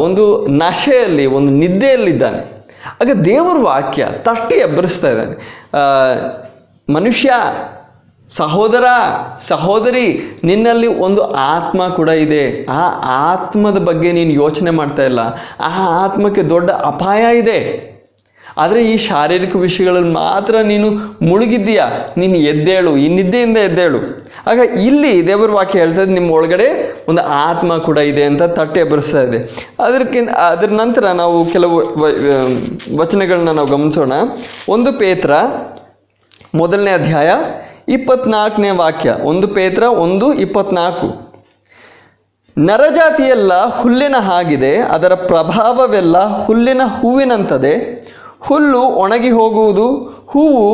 ಒಂದು ನಶೆಯಲ್ಲಿ, ಒಂದು ನಿದ್ದೆಯಲ್ಲಿದ್ದಾನೆ. ಆಗ ದೇವರ ವಾಕ್ಯ ತಟ್ಟಿ ಎಬ್ಬರಿಸ್ತಾ ಇದ್ದಾನೆ. ಮನುಷ್ಯ, ಸಹೋದರ, ಸಹೋದರಿ, ನಿನ್ನಲ್ಲಿ ಒಂದು ಆತ್ಮ ಕೂಡ ಇದೆ. ಆ ಆತ್ಮದ ಬಗ್ಗೆ ನೀನು ಯೋಚನೆ ಮಾಡ್ತಾ ಇಲ್ಲ. ಆ ಆತ್ಮಕ್ಕೆ ದೊಡ್ಡ ಅಪಾಯ ಇದೆ. ಆದರೆ ಈ ಶಾರೀರಿಕ ವಿಷಯಗಳಲ್ಲಿ ಮಾತ್ರ ನೀನು ಮುಳುಗಿದ್ದೀಯಾ. ನೀನು ಎದ್ದೇಳು, ಈ ನಿದ್ದೆಯಿಂದ ಎದ್ದೇಳು. ಆಗ ಇಲ್ಲಿ ದೇವರ ವಾಕ್ಯ ಹೇಳ್ತದೆ, ನಿಮ್ಮ ಒಳಗಡೆ ಒಂದು ಆತ್ಮ ಕೂಡ ಇದೆ ಅಂತ ತಟ್ಟೆ ಎಬ್ಬರಿಸ್ತಾ ಇದೆ. ಅದರ ನಂತರ ನಾವು ಕೆಲವು ವಚನಗಳನ್ನ ನಾವು ಗಮನಿಸೋಣ. 1 ಪೇತ್ರ 1ನೇ ಅಧ್ಯಾಯ 24ನೇ ವಾಕ್ಯ. 1 ಪೇತ್ರ 1:24. ನರಜಾತಿಯೆಲ್ಲ ಹುಲ್ಲಿನ ಹಾಗಿದೆ, ಅದರ ಪ್ರಭಾವವೆಲ್ಲ ಹುಲ್ಲಿನ ಹೂವಿನಂತದೆ. ಹುಲ್ಲು ಒಣಗಿ ಹೋಗುವುದು, ಹೂವು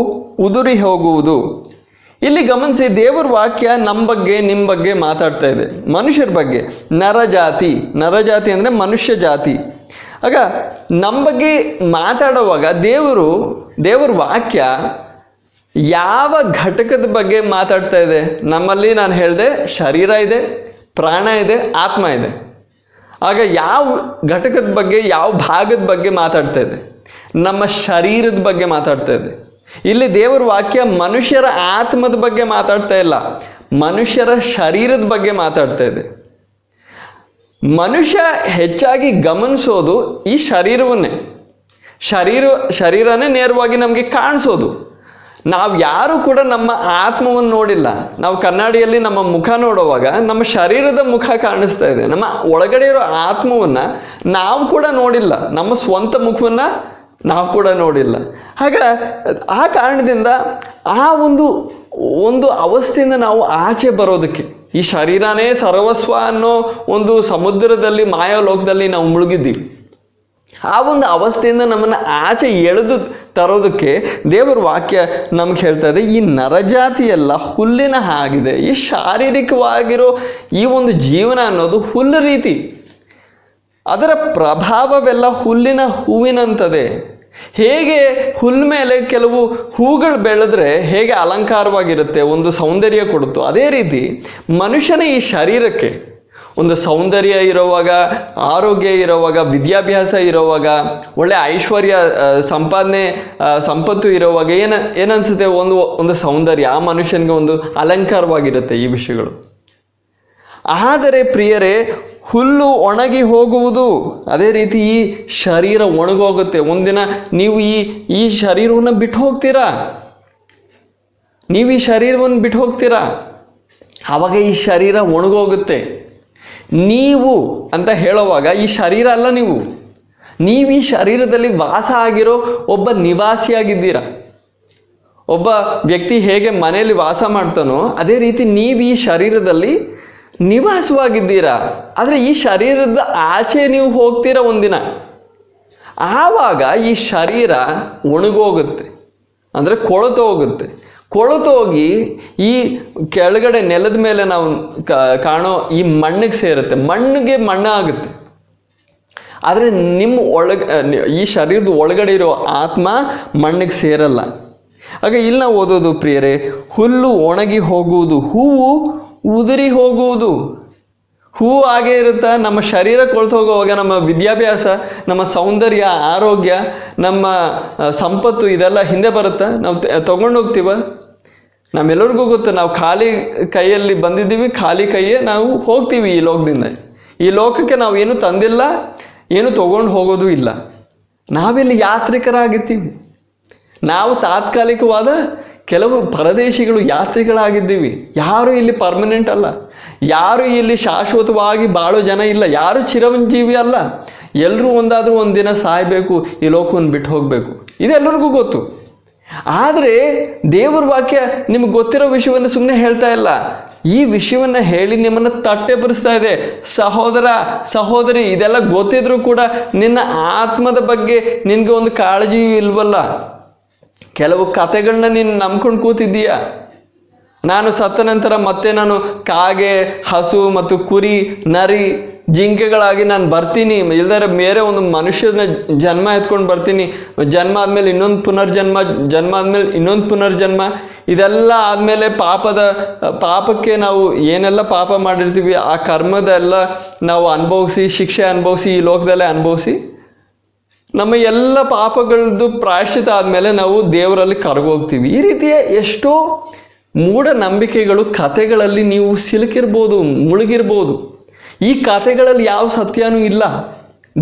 ಉದುರಿ ಹೋಗುವುದು. ಇಲ್ಲಿ ಗಮನಿಸಿ, ದೇವರ ವಾಕ್ಯ ನಮ್ಮ ಬಗ್ಗೆ, ನಿಮ್ಮ ಬಗ್ಗೆ ಮಾತಾಡ್ತಾ ಇದೆ, ಮನುಷ್ಯರ ಬಗ್ಗೆ. ನರಜಾತಿ ಅಂದರೆ ಮನುಷ್ಯ ಜಾತಿ. ಆಗ ನಮ್ಮ ಬಗ್ಗೆ ಮಾತಾಡುವಾಗ ದೇವರ ವಾಕ್ಯ ಯಾವ ಘಟಕದ ಬಗ್ಗೆ ಮಾತಾಡ್ತಾ ಇದೆ? ನಮ್ಮಲ್ಲಿ ನಾನು ಹೇಳಿದೆ, ಶರೀರ ಇದೆ, ಪ್ರಾಣ ಇದೆ, ಆತ್ಮ ಇದೆ. ಆಗ ಯಾವ ಘಟಕದ ಬಗ್ಗೆ, ಯಾವ ಭಾಗದ ಬಗ್ಗೆ ಮಾತಾಡ್ತಾ ಇದೆ? ನಮ್ಮ ಶರೀರದ ಬಗ್ಗೆ ಮಾತಾಡ್ತಾ ಇದೆ. ಇಲ್ಲಿ ದೇವರ ವಾಕ್ಯ ಮನುಷ್ಯರ ಆತ್ಮದ ಬಗ್ಗೆ ಮಾತಾಡ್ತಾ ಇಲ್ಲ, ಮನುಷ್ಯರ ಶರೀರದ ಬಗ್ಗೆ ಮಾತಾಡ್ತಾ ಇದೆ. ಮನುಷ್ಯ ಹೆಚ್ಚಾಗಿ ಗಮನಿಸೋದು ಈ ಶರೀರವನ್ನೇ. ಶರೀರನೇ ನೇರವಾಗಿ ನಮಗೆ ಕಾಣಿಸೋದು. ನಾವು ಯಾರು ಕೂಡ ನಮ್ಮ ಆತ್ಮವನ್ನು ನೋಡಿಲ್ಲ. ನಾವು ಕನ್ನಡಿಯಲ್ಲಿ ನಮ್ಮ ಮುಖ ನೋಡುವಾಗ ನಮ್ಮ ಶರೀರದ ಮುಖ ಕಾಣಿಸ್ತಾ ಇದೆ, ನಮ್ಮ ಒಳಗಡೆ ಇರೋ ಆತ್ಮವನ್ನು ನಾವು ಕೂಡ ನೋಡಿಲ್ಲ, ನಮ್ಮ ಸ್ವಂತ ಮುಖವನ್ನು ನಾವು ಕೂಡ ನೋಡಿಲ್ಲ. ಆ ಕಾರಣದಿಂದ ಆ ಒಂದು ಅವಸ್ಥೆಯಿಂದ ನಾವು ಆಚೆ ಬರೋದಕ್ಕೆ, ಈ ಶರೀರನೇ ಸರ್ವಸ್ವ ಅನ್ನೋ ಒಂದು ಸಮುದ್ರದಲ್ಲಿ, ಮಾಯಾಲೋಕದಲ್ಲಿ ನಾವು ಮುಳುಗಿದ್ದೀವಿ. ಆ ಒಂದು ಅವಸ್ಥೆಯಿಂದ ನಮ್ಮನ್ನು ಆಚೆ ಎಳೆದು ತರೋದಕ್ಕೆ ದೇವರ ವಾಕ್ಯ ನಮ್ಗೆ ಹೇಳ್ತಾ ಇದೆ, ಈ ನರಜಾತಿಯೆಲ್ಲ ಹುಲ್ಲಿನ ಹಾಗಿದೆ. ಈ ಶಾರೀರಿಕವಾಗಿರೋ ಈ ಒಂದು ಜೀವನ ಅನ್ನೋದು ಹುಲ್ಲು ರೀತಿ. ಅದರ ಪ್ರಭಾವವೆಲ್ಲ ಹುಲ್ಲಿನ ಹೂವಿನಂತದೆ. ಹೇಗೆ ಹುಲ್ಲ ಮೇಲೆ ಕೆಲವು ಹೂಗಳು ಬೆಳೆದ್ರೆ ಹೇಗೆ ಅಲಂಕಾರವಾಗಿರುತ್ತೆ, ಒಂದು ಸೌಂದರ್ಯ ಕೊಡುತ್ತೋ, ಅದೇ ರೀತಿ ಮನುಷ್ಯನ ಈ ಶರೀರಕ್ಕೆ ಒಂದು ಸೌಂದರ್ಯ ಇರೋವಾಗ, ಆರೋಗ್ಯ ಇರೋವಾಗ, ವಿದ್ಯಾಭ್ಯಾಸ ಇರೋವಾಗ, ಒಳ್ಳೆ ಐಶ್ವರ್ಯ, ಸಂಪತ್ತು ಇರೋವಾಗ ಏನನ್ಸುತ್ತೆ? ಒಂದು ಸೌಂದರ್ಯ, ಆ ಮನುಷ್ಯನಿಗೆ ಒಂದು ಅಲಂಕಾರವಾಗಿರುತ್ತೆ ಈ ವಿಷಯಗಳು. ಆದರೆ ಪ್ರಿಯರೇ, ಹುಲ್ಲು ಒಣಗಿ ಹೋಗುವುದು, ಅದೇ ರೀತಿ ಈ ಶರೀರ ಒಣಗೋಗುತ್ತೆ. ಒಂದಿನ ನೀವು ಈ ಶರೀರವನ್ನು ಬಿಟ್ಟು ಹೋಗ್ತೀರಾ. ನೀವು ಈ ಶರೀರವನ್ನು ಬಿಟ್ಟು ಹೋಗ್ತೀರಾ, ಆವಾಗ ಈ ಶರೀರ ಒಣಗೋಗುತ್ತೆ. ನೀವು ಅಂತ ಹೇಳುವಾಗ ಈ ಶರೀರ ಅಲ್ಲ, ನೀವು ಈ ಶರೀರದಲ್ಲಿ ವಾಸ ಆಗಿರೋ ಒಬ್ಬ ನಿವಾಸಿಯಾಗಿದ್ದೀರಾ. ಒಬ್ಬ ವ್ಯಕ್ತಿ ಹೇಗೆ ಮನೆಯಲ್ಲಿ ವಾಸ ಮಾಡ್ತಾನೋ ಅದೇ ರೀತಿ ನೀವು ಈ ಶರೀರದಲ್ಲಿ ನಿವಾಸವಾಗಿದ್ದೀರಾ. ಆದರೆ ಈ ಶರೀರದ ಆಚೆ ನೀವು ಹೋಗ್ತೀರಾ ಒಂದಿನ, ಆವಾಗ ಈ ಶರೀರ ಒಣಗೋಗುತ್ತೆ, ಅಂದರೆ ಕೊಳೆತು ಹೋಗುತ್ತೆ. ಕೊಳೆತು ಹೋಗಿ ಈ ಕೆಳಗಡೆ ನೆಲದ ಮೇಲೆ ನಾವು ಕಾಣೋ ಈ ಮಣ್ಣಿಗೆ ಸೇರುತ್ತೆ, ಮಣ್ಣಿಗೆ ಮಣ್ಣಾಗುತ್ತೆ. ಆದರೆ ನಿಮ್ಮ ಈ ಶರೀರದ ಒಳಗಡೆ ಇರೋ ಆತ್ಮ ಮಣ್ಣಿಗೆ ಸೇರಲ್ಲ. ಆಗ ಇಲ್ಲಿ ನಾವು ಓದೋದು ಪ್ರಿಯರೇ, ಹುಲ್ಲು ಒಣಗಿ ಹೋಗುವುದು, ಹೂವು ಉದುರಿ ಹೋಗುವುದು. ಹೂವು ಹಾಗೆ ಇರುತ್ತಾ? ನಮ್ಮ ಶರೀರ ಕೊಳ್ತು ಹೋಗುವಾಗ ನಮ್ಮ ವಿದ್ಯಾಭ್ಯಾಸ, ನಮ್ಮ ಸೌಂದರ್ಯ, ಆರೋಗ್ಯ, ನಮ್ಮ ಸಂಪತ್ತು ಇದೆಲ್ಲ ಹಿಂದೆ ಬರುತ್ತಾ? ನಾವು ತಗೊಂಡು ಹೋಗ್ತೀವ? ನಮ್ಮೆಲ್ಲರಿಗೂ ಗೊತ್ತು, ನಾವು ಖಾಲಿ ಕೈಯಲ್ಲಿ ಬಂದಿದ್ದೀವಿ, ಖಾಲಿ ಕೈಯೇ ನಾವು ಹೋಗ್ತೀವಿ ಈ ಲೋಕದಿಂದ. ಈ ಲೋಕಕ್ಕೆ ನಾವು ಏನು ತಂದಿಲ್ಲ, ಏನು ತಗೊಂಡು ಹೋಗೋದು ಇಲ್ಲ. ನಾವಿಲ್ಲಿ ಯಾತ್ರಿಕರಾಗಿದ್ದೀವಿ. ನಾವು ತಾತ್ಕಾಲಿಕವಾದ ಕೆಲವು ಪರದೇಶಿಗಳು, ಯಾತ್ರಿಗಳಾಗಿದ್ದೀವಿ. ಯಾರು ಇಲ್ಲಿ ಪರ್ಮನೆಂಟ್ ಅಲ್ಲ, ಯಾರು ಇಲ್ಲಿ ಶಾಶ್ವತವಾಗಿ ಬಾಳೋ ಜನ ಇಲ್ಲ, ಯಾರು ಚಿರಂಜೀವಿ ಅಲ್ಲ. ಎಲ್ಲರೂ ಒಂದಾದರೂ ಒಂದಿನ ಸಾಯಬೇಕು, ಈ ಲೋಕವನ್ನು ಬಿಟ್ಟು ಹೋಗಬೇಕು, ಇದೆಲ್ಲರಿಗೂ ಗೊತ್ತು. ಆದರೆ ದೇವರ ವಾಕ್ಯ ನಿಮಗೆ ಗೊತ್ತಿರೋ ವಿಷಯವನ್ನು ಸುಮ್ಮನೆ ಹೇಳ್ತಾ ಇಲ್ಲ, ಈ ವಿಷಯವನ್ನು ಹೇಳಿ ನಿಮ್ಮನ್ನು ತಟ್ಟೆಬರಿಸ್ತಾ ಇದೆ. ಸಹೋದರ ಸಹೋದರಿ, ಇದೆಲ್ಲ ಗೊತ್ತಿದ್ರೂ ಕೂಡ ನಿನ್ನ ಆತ್ಮದ ಬಗ್ಗೆ ನಿನಗೆ ಒಂದು ಕಾಳಜಿ ಇಲ್ವಲ್ಲ. ಕೆಲವು ಕತೆಗಳನ್ನ ನೀನು ನಂಬ್ಕೊಂಡು ಕೂತಿದ್ದೀಯ. ನಾನು ಸತ್ತ ನಂತರ ಮತ್ತೆ ನಾನು ಕಾಗೆ, ಹಸು ಮತ್ತು ಕುರಿ, ನರಿ, ಜಿಂಕೆಗಳಾಗಿ ನಾನು ಬರ್ತೀನಿ, ಇಲ್ದಾರೆ ಬೇರೆ ಒಂದು ಮನುಷ್ಯನ ಜನ್ಮ ಎತ್ಕೊಂಡು ಬರ್ತೀನಿ. ಜನ್ಮ ಆದಮೇಲೆ ಇನ್ನೊಂದು ಪುನರ್ಜನ್ಮ, ಜನ್ಮ ಆದಮೇಲೆ ಇನ್ನೊಂದು ಪುನರ್ಜನ್ಮ. ಇದೆಲ್ಲ ಆದಮೇಲೆ ಪಾಪಕ್ಕೆ ನಾವು ಏನೆಲ್ಲ ಪಾಪ ಮಾಡಿರ್ತೀವಿ ಆ ಕರ್ಮದೆಲ್ಲ ನಾವು ಅನುಭವಿಸಿ, ಶಿಕ್ಷೆ ಅನುಭವಿಸಿ, ಈ ಲೋಕದಲ್ಲೇ ಅನುಭವಿಸಿ, ನಮ್ಮ ಎಲ್ಲ ಪಾಪಗಳದ್ದು ಪ್ರಾಯಶ್ಚಿತ ಆದಮೇಲೆ ನಾವು ದೇವರಲ್ಲಿ ಕರಗೋಗ್ತೀವಿ. ಈ ರೀತಿಯ ಎಷ್ಟೋ ಮೂಢನಂಬಿಕೆಗಳು, ಕಥೆಗಳಲ್ಲಿ ನೀವು ಸಿಲುಕಿರ್ಬೋದು, ಮುಳುಗಿರ್ಬೋದು. ಈ ಕಥೆಗಳಲ್ಲಿ ಯಾವ ಸತ್ಯನೂ ಇಲ್ಲ,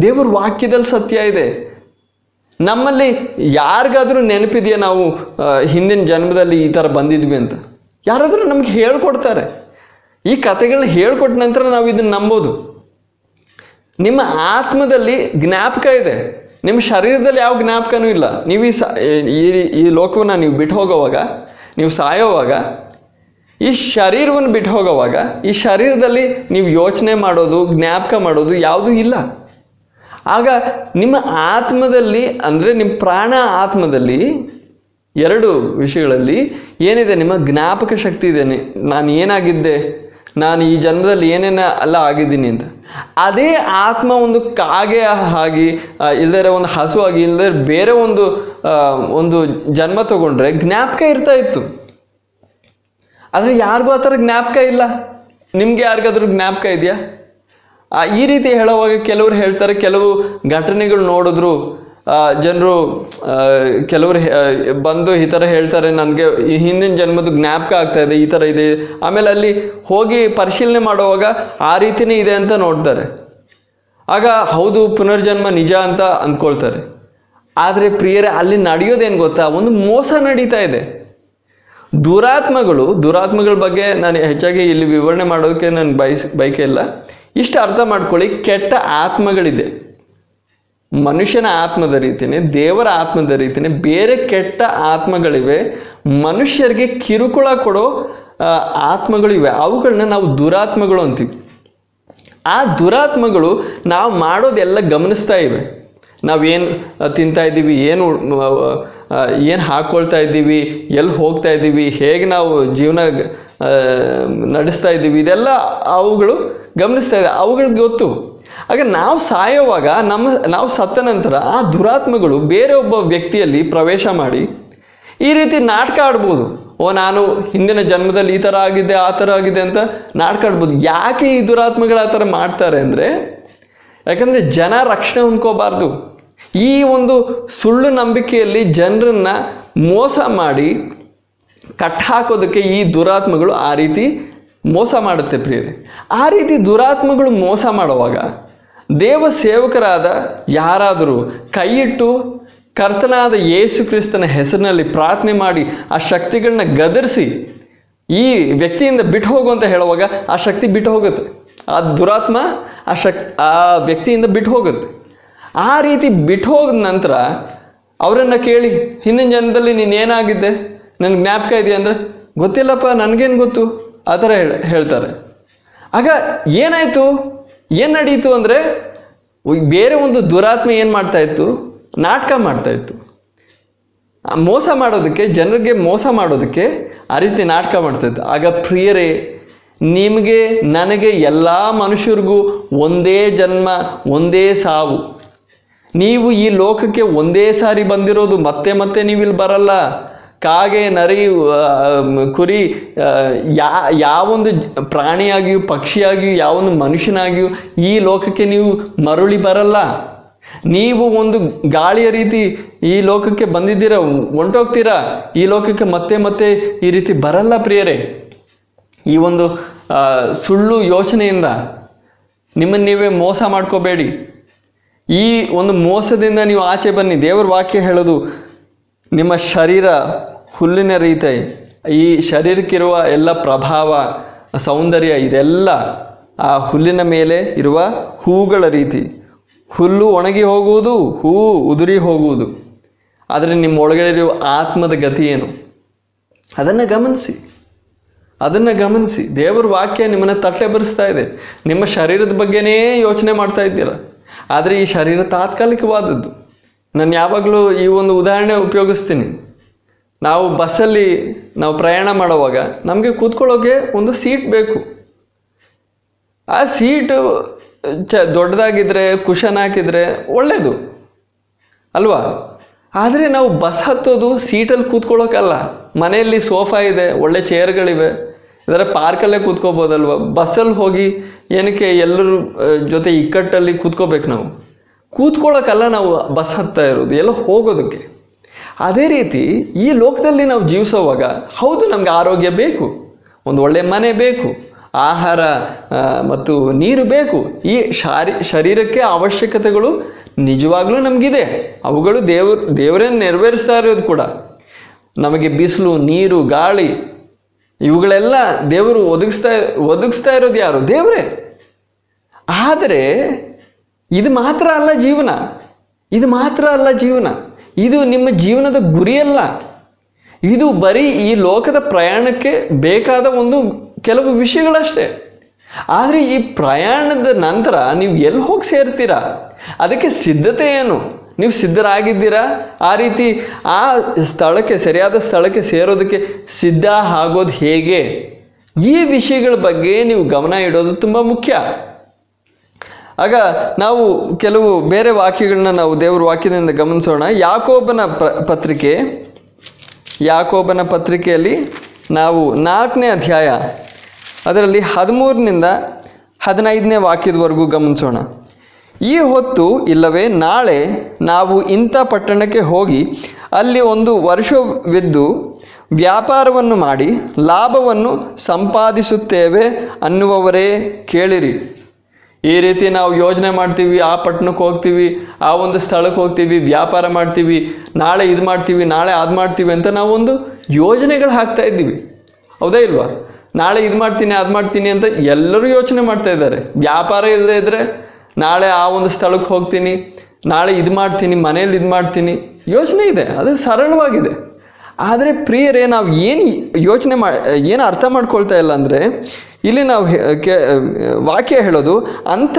ದೇವರ ವಾಕ್ಯದಲ್ಲಿ ಸತ್ಯ ಇದೆ. ನಮ್ಮಲ್ಲಿ ಯಾರಿಗಾದರೂ ನೆನಪಿದೆಯಾ ನಾವು ಹಿಂದಿನ ಜನ್ಮದಲ್ಲಿ ಈ ಥರ ಬಂದಿದ್ವಿ ಅಂತ? ಯಾರಾದರೂ ನಮ್ಗೆ ಹೇಳ್ಕೊಡ್ತಾರೆ. ಈ ಕಥೆಗಳನ್ನ ಹೇಳ್ಕೊಟ್ಟ ನಂತರ ನಾವು ಇದನ್ನು ನಂಬೋದು. ನಿಮ್ಮ ಆತ್ಮದಲ್ಲಿ ಜ್ಞಾಪಕ ಇದೆ, ನಿಮ್ಮ ಶರೀರದಲ್ಲಿ ಯಾವ ಜ್ಞಾಪಕನೂ ಇಲ್ಲ. ನೀವು ಈ ಲೋಕವನ್ನು ನೀವು ಬಿಟ್ಟು ಹೋಗೋವಾಗ, ನೀವು ಸಾಯೋವಾಗ, ಈ ಶರೀರವನ್ನು ಬಿಟ್ಟು ಹೋಗೋವಾಗ ಈ ಶರೀರದಲ್ಲಿ ನೀವು ಯೋಚನೆ ಮಾಡೋದು, ಜ್ಞಾಪಕ ಮಾಡೋದು ಯಾವುದೂ ಇಲ್ಲ. ಆಗ ನಿಮ್ಮ ಆತ್ಮದಲ್ಲಿ, ಅಂದರೆ ನಿಮ್ಮ ಪ್ರಾಣ ಆತ್ಮದಲ್ಲಿ ಎರಡು ವಿಷಯಗಳಲ್ಲಿ ಏನಿದೆ, ನಿಮ್ಮ ಜ್ಞಾಪಕ ಶಕ್ತಿ ಇದೆ. ನಾನು ಏನಾಗಿದ್ದೆ, ನಾನು ಈ ಜನ್ಮದಲ್ಲಿ ಏನೇನ ಎಲ್ಲ ಆಗಿದ್ದೀನಿ ಅಂತ. ಅದೇ ಆತ್ಮ ಒಂದು ಕಾಗೆ ಆಗಿ, ಇಲ್ಲದೇ ಒಂದು ಹಸು ಆಗಿ, ಇಲ್ಲದೇ ಬೇರೆ ಒಂದು ಜನ್ಮ ತಗೊಂಡ್ರೆ ಜ್ಞಾಪಕ ಇರ್ತಾ ಇತ್ತು. ಆದರೆ ಯಾರಿಗೂ ಆ ಥರ ಜ್ಞಾಪಕ ಇಲ್ಲ. ನಿಮಗೆ ಯಾರಿಗಾದ್ರೂ ಜ್ಞಾಪಕ ಇದೆಯಾ? ಈ ರೀತಿ ಹೇಳುವಾಗ ಕೆಲವರು ಹೇಳ್ತಾರೆ, ಕೆಲವು ಘಟನೆಗಳು ನೋಡಿದ್ರು ಜನರು, ಕೆಲವರು ಬಂದು ಈ ಥರ ಹೇಳ್ತಾರೆ, ನನಗೆ ಈ ಹಿಂದಿನ ಜನ್ಮದ ಜ್ಞಾಪಕ ಆಗ್ತಾ ಇದೆ, ಈ ಥರ ಇದೆ. ಆಮೇಲೆ ಅಲ್ಲಿ ಹೋಗಿ ಪರಿಶೀಲನೆ ಮಾಡುವಾಗ ಆ ರೀತಿಯೇ ಇದೆ ಅಂತ ನೋಡ್ತಾರೆ. ಆಗ ಹೌದು, ಪುನರ್ಜನ್ಮ ನಿಜ ಅಂತ ಅಂದ್ಕೊಳ್ತಾರೆ. ಆದರೆ ಪ್ರಿಯರೇ, ಅಲ್ಲಿ ನಡೆಯೋದೇನು ಗೊತ್ತಾ? ಒಂದು ಮೋಸ ನಡೀತಾ ಇದೆ. ದುರಾತ್ಮಗಳ ಬಗ್ಗೆ ನಾನು ಹೆಚ್ಚಾಗಿ ಇಲ್ಲಿ ವಿವರಣೆ ಮಾಡೋದಕ್ಕೆ ನಾನು ಬಯಕೆ ಇಲ್ಲ. ಇಷ್ಟು ಅರ್ಥ ಮಾಡ್ಕೊಳ್ಳಿ, ಕೆಟ್ಟ ಆತ್ಮಗಳಿದೆ. ಮನುಷ್ಯನ ಆತ್ಮದ ರೀತಿಯೇ, ದೇವರ ಆತ್ಮದ ರೀತಿಯೇ ಬೇರೆ ಕೆಟ್ಟ ಆತ್ಮಗಳಿವೆ. ಮನುಷ್ಯರಿಗೆ ಕಿರುಕುಳ ಕೊಡೋ ಆತ್ಮಗಳಿವೆ. ಅವುಗಳನ್ನ ನಾವು ದುರಾತ್ಮಗಳು ಅಂತೀವಿ. ಆ ದುರಾತ್ಮಗಳು ನಾವು ಮಾಡೋದೆಲ್ಲ ಗಮನಿಸ್ತಾ ಇವೆ. ನಾವೇನು ತಿಂತಾ ಇದ್ದೀವಿ, ಏನು ಹಾಕ್ಕೊಳ್ತಾ ಇದ್ದೀವಿ, ಎಲ್ಲಿ ಹೋಗ್ತಾ ಇದ್ದೀವಿ, ಹೇಗೆ ನಾವು ಜೀವನ ನಡೆಸ್ತಾ ಇದ್ದೀವಿ, ಇದೆಲ್ಲ ಅವುಗಳು ಗಮನಿಸ್ತಾ ಇದೆ. ಅವುಗಳಿಗೆ ಗೊತ್ತು. ಆಗ ನಾವು ಸಾಯೋವಾಗ, ನಾವು ಸತ್ತ ನಂತರ ಆ ದುರಾತ್ಮಗಳು ಬೇರೆ ಒಬ್ಬ ವ್ಯಕ್ತಿಯಲ್ಲಿ ಪ್ರವೇಶ ಮಾಡಿ ಈ ರೀತಿ ನಾಟಕ ಆಡ್ಬೋದು. ನಾನು ಹಿಂದಿನ ಜನ್ಮದಲ್ಲಿ ಈ ಥರ ಆಗಿದ್ದೆ, ಆ ಥರ ಆಗಿದೆ ಅಂತ ನಾಟಕ ಆಡ್ಬೋದು. ಯಾಕೆ ಈ ದುರಾತ್ಮಗಳು ಆ ಥರ ಮಾಡ್ತಾರೆ ಅಂದರೆ, ಯಾಕಂದರೆ ಜನ ರಕ್ಷಣೆ ಹೊಂದ್ಕೋಬಾರ್ದು. ಈ ಒಂದು ಸುಳ್ಳು ನಂಬಿಕೆಯಲ್ಲಿ ಜನರನ್ನು ಮೋಸ ಮಾಡಿ ಕಟ್ಟಾಕೋದಕ್ಕೆ ಈ ದುರಾತ್ಮಗಳು ಆ ರೀತಿ ಮೋಸ ಮಾಡುತ್ತೆ ಪ್ರಿಯರೇ. ಆ ರೀತಿ ದುರಾತ್ಮಗಳು ಮೋಸ ಮಾಡುವಾಗ ದೇವ ಸೇವಕರಾದ ಯಾರಾದರೂ ಕೈಯಿಟ್ಟು ಕರ್ತನಾದ ಯೇಸು ಕ್ರಿಸ್ತನ ಹೆಸರಿನಲ್ಲಿ ಪ್ರಾರ್ಥನೆ ಮಾಡಿ ಆ ಶಕ್ತಿಗಳನ್ನ ಗದರಿಸಿ ಈ ವ್ಯಕ್ತಿಯಿಂದ ಬಿಟ್ಟು ಹೋಗು ಅಂತ ಹೇಳುವಾಗ ಆ ಶಕ್ತಿ ಬಿಟ್ಟು ಹೋಗುತ್ತೆ. ಆ ದುರಾತ್ಮ ಆ ವ್ಯಕ್ತಿಯಿಂದ ಬಿಟ್ಟು ಹೋಗುತ್ತೆ. ಆ ರೀತಿ ಬಿಟ್ಟು ಹೋದ ನಂತರ ಅವರನ್ನು ಕೇಳಿ, ಹಿಂದಿನ ಜನ್ಮದಲ್ಲಿ ನೀನು ಏನಾಗಿದ್ದೆ, ನನಗೆ ಜ್ಞಾಪಕ ಇದೆಯಾ ಅಂದರೆ, ಗೊತ್ತಿಲ್ಲಪ್ಪ, ನನಗೇನು ಗೊತ್ತು, ಆ ಥರ ಹೇಳ್ತಾರೆ. ಆಗ ಏನಾಯಿತು, ಏನು ನಡೀತು ಅಂದರೆ, ಬೇರೆ ಒಂದು ದುರಾತ್ಮ ಏನು ಮಾಡ್ತಾಯಿತ್ತು, ನಾಟಕ ಮಾಡ್ತಾಯಿತ್ತು. ಮೋಸ ಮಾಡೋದಕ್ಕೆ, ಜನರಿಗೆ ಮೋಸ ಮಾಡೋದಕ್ಕೆ ಆ ರೀತಿ ನಾಟಕ ಮಾಡ್ತಾಯಿತ್ತು. ಆಗ ಪ್ರಿಯರೇ, ನಿಮಗೆ ನನಗೆ ಎಲ್ಲ ಮನುಷ್ಯರಿಗೂ ಒಂದೇ ಜನ್ಮ, ಒಂದೇ ಸಾವು. ನೀವು ಈ ಲೋಕಕ್ಕೆ ಒಂದೇ ಸಾರಿ ಬಂದಿರೋದು, ಮತ್ತೆ ಮತ್ತೆ ನೀವಿಲ್ಲಿ ಬರಲ್ಲ. ಕಾಗೆ, ನರಿ, ಕುರಿ, ಯಾವೊಂದು ಪ್ರಾಣಿಯಾಗಿಯೂ ಪಕ್ಷಿಯಾಗಿಯೂ ಯಾವೊಂದು ಮನುಷ್ಯನಾಗಿಯೂ ಈ ಲೋಕಕ್ಕೆ ನೀವು ಮರಳಿ ಬರಲ್ಲ. ನೀವು ಒಂದು ಗಾಳಿಯ ರೀತಿ ಈ ಲೋಕಕ್ಕೆ ಬಂದಿದ್ದೀರ, ಹೊಂಟೋಗ್ತೀರಾ. ಈ ಲೋಕಕ್ಕೆ ಮತ್ತೆ ಮತ್ತೆ ಈ ರೀತಿ ಬರಲ್ಲ ಪ್ರಿಯರೇ. ಈ ಒಂದು ಸುಳ್ಳು ಯೋಚನೆಯಿಂದ ನಿಮ್ಮನ್ನು ನೀವೇ ಮೋಸ ಮಾಡ್ಕೋಬೇಡಿ. ಈ ಒಂದು ಮೋಸದಿಂದ ನೀವು ಆಚೆ ಬನ್ನಿ. ದೇವರ ವಾಕ್ಯ ಹೇಳೋದು, ನಿಮ್ಮ ಶರೀರ ಹುಲ್ಲಿನ ರೀತಿ, ಈ ಶರೀರಕ್ಕಿರುವ ಎಲ್ಲ ಪ್ರಭಾವ, ಸೌಂದರ್ಯ ಇದೆಲ್ಲ ಆ ಹುಲ್ಲಿನ ಮೇಲೆ ಇರುವ ಹೂಗಳ ರೀತಿ. ಹುಲ್ಲು ಒಣಗಿ ಹೋಗುವುದು, ಹೂವು ಉದುರಿ ಹೋಗುವುದು. ಆದರೆ ನಿಮ್ಮ ಒಳಗಡೆ ಇರುವ ಆತ್ಮದ ಗತಿ ಏನು, ಅದನ್ನು ಗಮನಿಸಿ. ದೇವರ ವಾಕ್ಯ ನಿಮ್ಮನ್ನು ತಟ್ಟೆ ಬರೆಸ್ತಾ ಇದೆ. ನಿಮ್ಮ ಶರೀರದ ಬಗ್ಗೆನೇ ಯೋಚನೆ ಮಾಡ್ತಾ ಇದ್ದೀರ, ಆದರೆ ಈ ಶರೀರ ತಾತ್ಕಾಲಿಕವಾದದ್ದು. ನಾನು ಯಾವಾಗಲೂ ಈ ಒಂದು ಉದಾಹರಣೆ ಉಪಯೋಗಿಸ್ತೀನಿ. ನಾವು ಬಸ್ಸಲ್ಲಿ ಪ್ರಯಾಣ ಮಾಡುವಾಗ ನಮಗೆ ಕೂತ್ಕೊಳ್ಳೋಕೆ ಒಂದು ಸೀಟ್ ಬೇಕು. ಆ ಸೀಟು ದೊಡ್ಡದಾಗಿದ್ದರೆ, ಕುಷನ್ ಹಾಕಿದರೆ ಒಳ್ಳೆಯದು ಅಲ್ವಾ. ಆದರೆ ನಾವು ಬಸ್ ಹತ್ತೋದು ಸೀಟಲ್ಲಿ ಕೂತ್ಕೊಳ್ಳೋಕ್ಕಲ್ಲ. ಮನೆಯಲ್ಲಿ ಸೋಫಾ ಇದೆ, ಒಳ್ಳೆ ಚೇರ್ಗಳಿವೆ, ಇದರ ಪಾರ್ಕಲ್ಲೇ ಕೂತ್ಕೋಬೋದಲ್ವ. ಬಸ್ಸಲ್ಲಿ ಹೋಗಿ ಏನಕ್ಕೆ ಎಲ್ಲರ ಜೊತೆ ಇಕ್ಕಟ್ಟಲ್ಲಿ ಕೂತ್ಕೋಬೇಕು? ನಾವು ಕೂತ್ಕೊಳ್ಳೋಕ್ಕಲ್ಲ ನಾವು ಬಸ್ ಹತ್ತಾ ಇರೋದು, ಎಲ್ಲ ಹೋಗೋದಕ್ಕೆ. ಅದೇ ರೀತಿ ಈ ಲೋಕದಲ್ಲಿ ನಾವು ಜೀವಿಸೋವಾಗ, ಹೌದು ನಮಗೆ ಆರೋಗ್ಯ ಬೇಕು, ಒಂದು ಒಳ್ಳೆಯ ಮನೆ ಬೇಕು, ಆಹಾರ ಮತ್ತು ನೀರು ಬೇಕು. ಈ ಶರೀರಕ್ಕೆ ಅವಶ್ಯಕತೆಗಳು ನಿಜವಾಗ್ಲೂ ನಮಗಿದೆ. ಅವುಗಳು ದೇವರೇ ನೆರವೇರಿಸ್ತಾ ಇರೋದು ಕೂಡ. ನಮಗೆ ಬಿಸಿಲು, ನೀರು, ಗಾಳಿ ಇವುಗಳೆಲ್ಲ ದೇವರು ಒದಗಿಸ್ತಾ ಇರೋದು ಯಾರು? ದೇವರೇ. ಆದರೆ ಇದು ಮಾತ್ರ ಅಲ್ಲ ಜೀವನ. ಇದು ನಿಮ್ಮ ಜೀವನದ ಗುರಿಯಲ್ಲ. ಇದು ಬರೀ ಈ ಲೋಕದ ಪ್ರಯಾಣಕ್ಕೆ ಬೇಕಾದ ಕೆಲವು ವಿಷಯಗಳಷ್ಟೇ. ಆದರೆ ಈ ಪ್ರಯಾಣದ ನಂತರ ನೀವು ಎಲ್ಲಿ ಹೋಗಿ ಸೇರ್ತೀರಾ, ಅದಕ್ಕೆ ಸಿದ್ಧತೆ ಏನು? ನೀವು ಸಿದ್ಧರಾಗಿದ್ದೀರಾ? ಆ ರೀತಿ ಆ ಸ್ಥಳಕ್ಕೆ, ಸರಿಯಾದ ಸ್ಥಳಕ್ಕೆ ಸೇರೋದಕ್ಕೆ ಸಿದ್ಧ ಆಗೋದು ಹೇಗೆ? ಈ ವಿಷಯಗಳ ಬಗ್ಗೆ ನೀವು ಗಮನ ಇಡೋದು ತುಂಬ ಮುಖ್ಯ. ಆಗ ನಾವು ಕೆಲವು ಬೇರೆ ವಾಕ್ಯಗಳನ್ನ ನಾವು ದೇವರ ವಾಕ್ಯದಿಂದ ಗಮನಿಸೋಣ. ಯಾಕೋಬನ ಪತ್ರಿಕೆಯಲ್ಲಿ ನಾವು 4ನೇ ಅಧ್ಯಾಯ, ಅದರಲ್ಲಿ 13ನಿಂದ 15ನೇ ವಾಕ್ಯದವರೆಗೂ ಗಮನಿಸೋಣ. ಈ ಹೊತ್ತು ಇಲ್ಲವೇ ನಾಳೆ ನಾವು ಇಂಥ ಪಟ್ಟಣಕ್ಕೆ ಹೋಗಿ ಅಲ್ಲಿ 1 ವರ್ಷವಿದ್ದು ವ್ಯಾಪಾರವನ್ನು ಮಾಡಿ ಲಾಭವನ್ನು ಸಂಪಾದಿಸುತ್ತೇವೆ ಅನ್ನುವವರೇ ಕೇಳಿರಿ. ಈ ರೀತಿ ನಾವು ಯೋಜನೆ ಮಾಡ್ತೀವಿ, ಆ ಪಟ್ಟಣಕ್ಕೆ ಹೋಗ್ತೀವಿ, ಆ ಒಂದು ಸ್ಥಳಕ್ಕೆ ಹೋಗ್ತೀವಿ, ವ್ಯಾಪಾರ ಮಾಡ್ತೀವಿ, ನಾಳೆ ಇದು ಮಾಡ್ತೀವಿ, ನಾಳೆ ಅದು ಮಾಡ್ತೀವಿ ಅಂತ ನಾವು ಒಂದು ಯೋಜನೆಗಳು ಹಾಕ್ತಾ ಇದ್ದೀವಿ, ಹೌದಾ ಇಲ್ವಾ? ನಾಳೆ ಇದು ಮಾಡ್ತೀನಿ, ಅದು ಮಾಡ್ತೀನಿ ಅಂತ ಎಲ್ಲರೂ ಯೋಚನೆ ಮಾಡ್ತಾ ಇದ್ದಾರೆ. ವ್ಯಾಪಾರ ಇಲ್ಲದೆ ಇದ್ದರೆ ನಾಳೆ ಆ ಒಂದು ಸ್ಥಳಕ್ಕೆ ಹೋಗ್ತೀನಿ, ನಾಳೆ ಇದು ಮಾಡ್ತೀನಿ, ಮನೇಲಿ ಇದು ಮಾಡ್ತೀನಿ, ಯೋಚನೆ ಇದೆ, ಅದು ಸರಳವಾಗಿದೆ. ಆದರೆ ಪ್ರಿಯರೇ, ನಾವು ಏನು ಅರ್ಥ ಮಾಡ್ಕೊಳ್ತಾ ಇಲ್ಲ ಅಂದರೆ, ಇಲ್ಲಿ ನಾವು ವಾಕ್ಯ ಹೇಳೋದು ಅಂಥ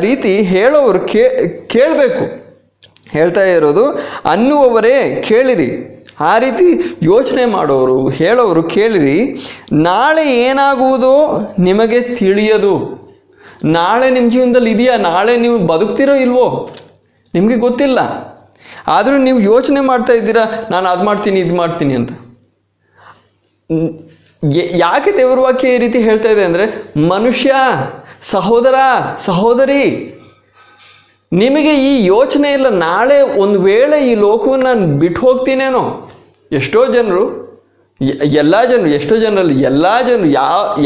ರೀತಿ ಹೇಳೋರು ಕೇಳಬೇಕು. ಹೇಳ್ತಾ ಇರೋದು ಅನ್ನುವವರೇ ಕೇಳಿರಿ. ಆ ರೀತಿ ಯೋಚನೆ ಮಾಡೋರು, ಹೇಳೋರು ಕೇಳಿರಿ. ನಾಳೆ ಏನಾಗುವುದೋ ನಿಮಗೆ ತಿಳಿಯದು. ನಾಳೆ ನಿಮ್ಮ ಜೀವನದಲ್ಲಿ ಇದೆಯಾ? ನಾಳೆ ನೀವು ಬದುಕ್ತಿರೋ ಇಲ್ವೋ ನಿಮಗೆ ಗೊತ್ತಿಲ್ಲ. ಆದರೂ ನೀವು ಯೋಚನೆ ಮಾಡ್ತಾ ಇದ್ದೀರಾ, ನಾನು ಅದು ಮಾಡ್ತೀನಿ, ಇದು ಮಾಡ್ತೀನಿ ಅಂತ. ಯಾಕೆ ದೇವರ ವಾಕ್ಯ ಈ ರೀತಿ ಹೇಳ್ತಾ ಇದೆ ಅಂದರೆ, ಮನುಷ್ಯ, ಸಹೋದರ, ಸಹೋದರಿ, ನಿಮಗೆ ಈ ಯೋಚನೆ ಇಲ್ಲ. ನಾಳೆ ಒಂದು ವೇಳೆ ಈ ಲೋಕವನ್ನು ನಾನು ಬಿಟ್ಟು ಹೋಗ್ತೀನೇನೋ. ಎಷ್ಟೋ ಜನರು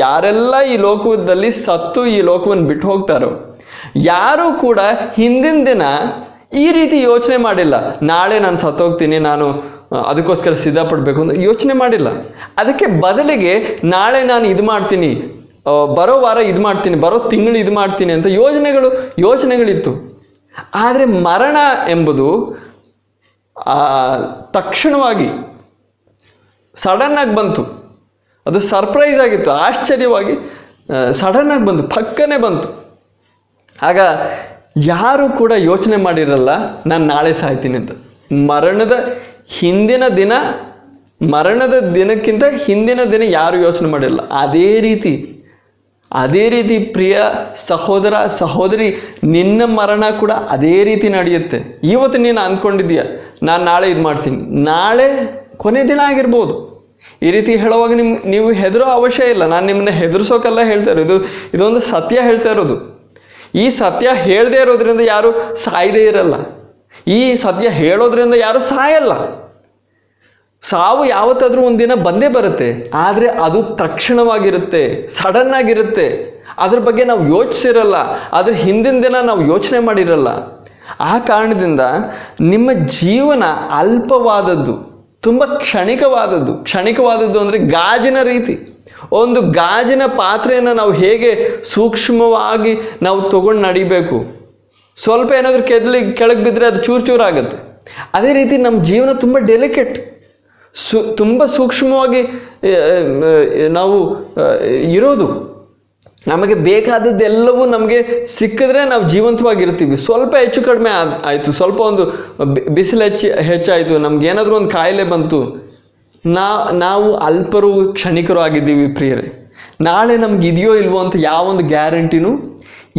ಯಾರೆಲ್ಲ ಈ ಲೋಕದಲ್ಲಿ ಸತ್ತು ಈ ಲೋಕವನ್ನು ಬಿಟ್ಟು ಹೋಗ್ತಾರೋ, ಯಾರೂ ಕೂಡ ಹಿಂದಿನ ದಿನ ಈ ರೀತಿ ಯೋಚನೆ ಮಾಡಿಲ್ಲ. ನಾಳೆ ನಾನು ಸತ್ತೋಗ್ತೀನಿ, ನಾನು ಅದಕ್ಕೋಸ್ಕರ ಸಿದ್ಧಪಡಬೇಕು ಅಂತ ಯೋಚನೆ ಮಾಡಿಲ್ಲ. ಅದಕ್ಕೆ ಬದಲಿಗೆ ನಾಳೆ ನಾನು ಇದು ಮಾಡ್ತೀನಿ, ಬರೋ ವಾರ ಇದು ಮಾಡ್ತೀನಿ, ಬರೋ ತಿಂಗಳು ಇದು ಮಾಡ್ತೀನಿ ಅಂತ ಯೋಚನೆಗಳಿತ್ತು. ಆದರೆ ಮರಣ ಎಂಬುದು ತಕ್ಷಣವಾಗಿ ಸಡನ್ನಾಗಿ ಬಂತು. ಅದು ಸರ್ಪ್ರೈಸ್ ಆಗಿತ್ತು, ಆಶ್ಚರ್ಯವಾಗಿ ಸಡನ್ನಾಗಿ ಬಂತು, ಪಕ್ಕನೆ ಬಂತು. ಆಗ ಯಾರು ಕೂಡ ಯೋಚನೆ ಮಾಡಿರಲ್ಲ ನಾನು ನಾಳೆ ಸಾಯ್ತೀನಿ ಅಂತ. ಮರಣದ ದಿನಕ್ಕಿಂತ ಹಿಂದಿನ ದಿನ ಯಾರು ಯೋಚನೆ ಮಾಡಿರಲ್ಲ. ಅದೇ ರೀತಿ ಪ್ರಿಯ ಸಹೋದರ ಸಹೋದರಿ, ನಿನ್ನ ಮರಣ ಕೂಡ ಅದೇ ರೀತಿ ನಡೆಯುತ್ತೆ. ಇವತ್ತು ನೀನು ಅಂದ್ಕೊಂಡಿದ್ದೀಯ ನಾನು ನಾಳೆ ಇದು ಮಾಡ್ತೀನಿ, ನಾಳೆ ಕೊನೆ ದಿನ ಆಗಿರ್ಬೋದು. ಈ ರೀತಿ ಹೇಳುವಾಗ ನೀವು ಹೆದರೋ ಅವಶ್ಯ ಇಲ್ಲ. ನಾನು ನಿಮ್ಮನ್ನ ಹೆದರ್ಸೋಕೆಲ್ಲ ಹೇಳ್ತಾ ಇರೋದು, ಇದೊಂದು ಸತ್ಯ ಹೇಳ್ತಾ ಇರೋದು. ಈ ಸತ್ಯ ಹೇಳದೇ ಇರೋದ್ರಿಂದ ಯಾರು ಸಾಯದೇ ಇರಲ್ಲ. ಈ ಸತ್ಯ ಹೇಳೋದ್ರಿಂದ ಯಾರು ಸಾಯಲ್ಲ. ಸಾವು ಯಾವತ್ತಾದ್ರೂ ಒಂದಿನ ಬಂದೇ ಬರುತ್ತೆ, ಆದರೆ ಅದು ತಕ್ಷಣವಾಗಿರುತ್ತೆ, ಸಡನ್ ಆಗಿರುತ್ತೆ. ಅದ್ರ ಬಗ್ಗೆ ನಾವು ಯೋಚಿಸಿರಲ್ಲ, ಅದ್ರ ಹಿಂದಿನ ದಿನ ನಾವು ಯೋಚನೆ ಮಾಡಿರಲ್ಲ. ಆ ಕಾರಣದಿಂದ ನಿಮ್ಮ ಜೀವನ ಅಲ್ಪವಾದದ್ದು, ತುಂಬ ಕ್ಷಣಿಕವಾದದ್ದು ಅಂದರೆ ಗಾಜಿನ ರೀತಿ. ಒಂದು ಗಾಜಿನ ಪಾತ್ರೆಯನ್ನು ನಾವು ಹೇಗೆ ಸೂಕ್ಷ್ಮವಾಗಿ ನಾವು ತಗೊಂಡು ನಡಿಬೇಕು, ಸ್ವಲ್ಪ ಏನಾದರೂ ಕೆಳಗೆ ಬಿದ್ದರೆ ಅದು ಚೂರಾಗುತ್ತೆ. ಅದೇ ರೀತಿ ನಮ್ಮ ಜೀವನ ತುಂಬ ಡೆಲಿಕೇಟ್, ತುಂಬ ಸೂಕ್ಷ್ಮವಾಗಿ ನಾವು ಇರೋದು. ನಮಗೆ ಬೇಕಾದದ್ದೆಲ್ಲವೂ ನಮಗೆ ಸಿಕ್ಕಿದ್ರೆ ನಾವು ಜೀವಂತವಾಗಿರ್ತೀವಿ. ಸ್ವಲ್ಪ ಹೆಚ್ಚು ಕಡಿಮೆ ಆಯಿತು, ಸ್ವಲ್ಪ ಒಂದು ಬಿಸಿಲು ಹೆಚ್ಚಾಯಿತು, ನಮಗೇನಾದರೂ ಒಂದು ಕಾಯಿಲೆ ಬಂತು, ನಾವು ಅಲ್ಪರು ಕ್ಷಣಿಕರು ಆಗಿದ್ದೀವಿ ಪ್ರಿಯರೇ. ನಾಳೆ ನಮ್ಗೆ ಇದೆಯೋ ಇಲ್ವೋ ಅಂತ ಯಾವೊಂದು ಗ್ಯಾರಂಟಿನೂ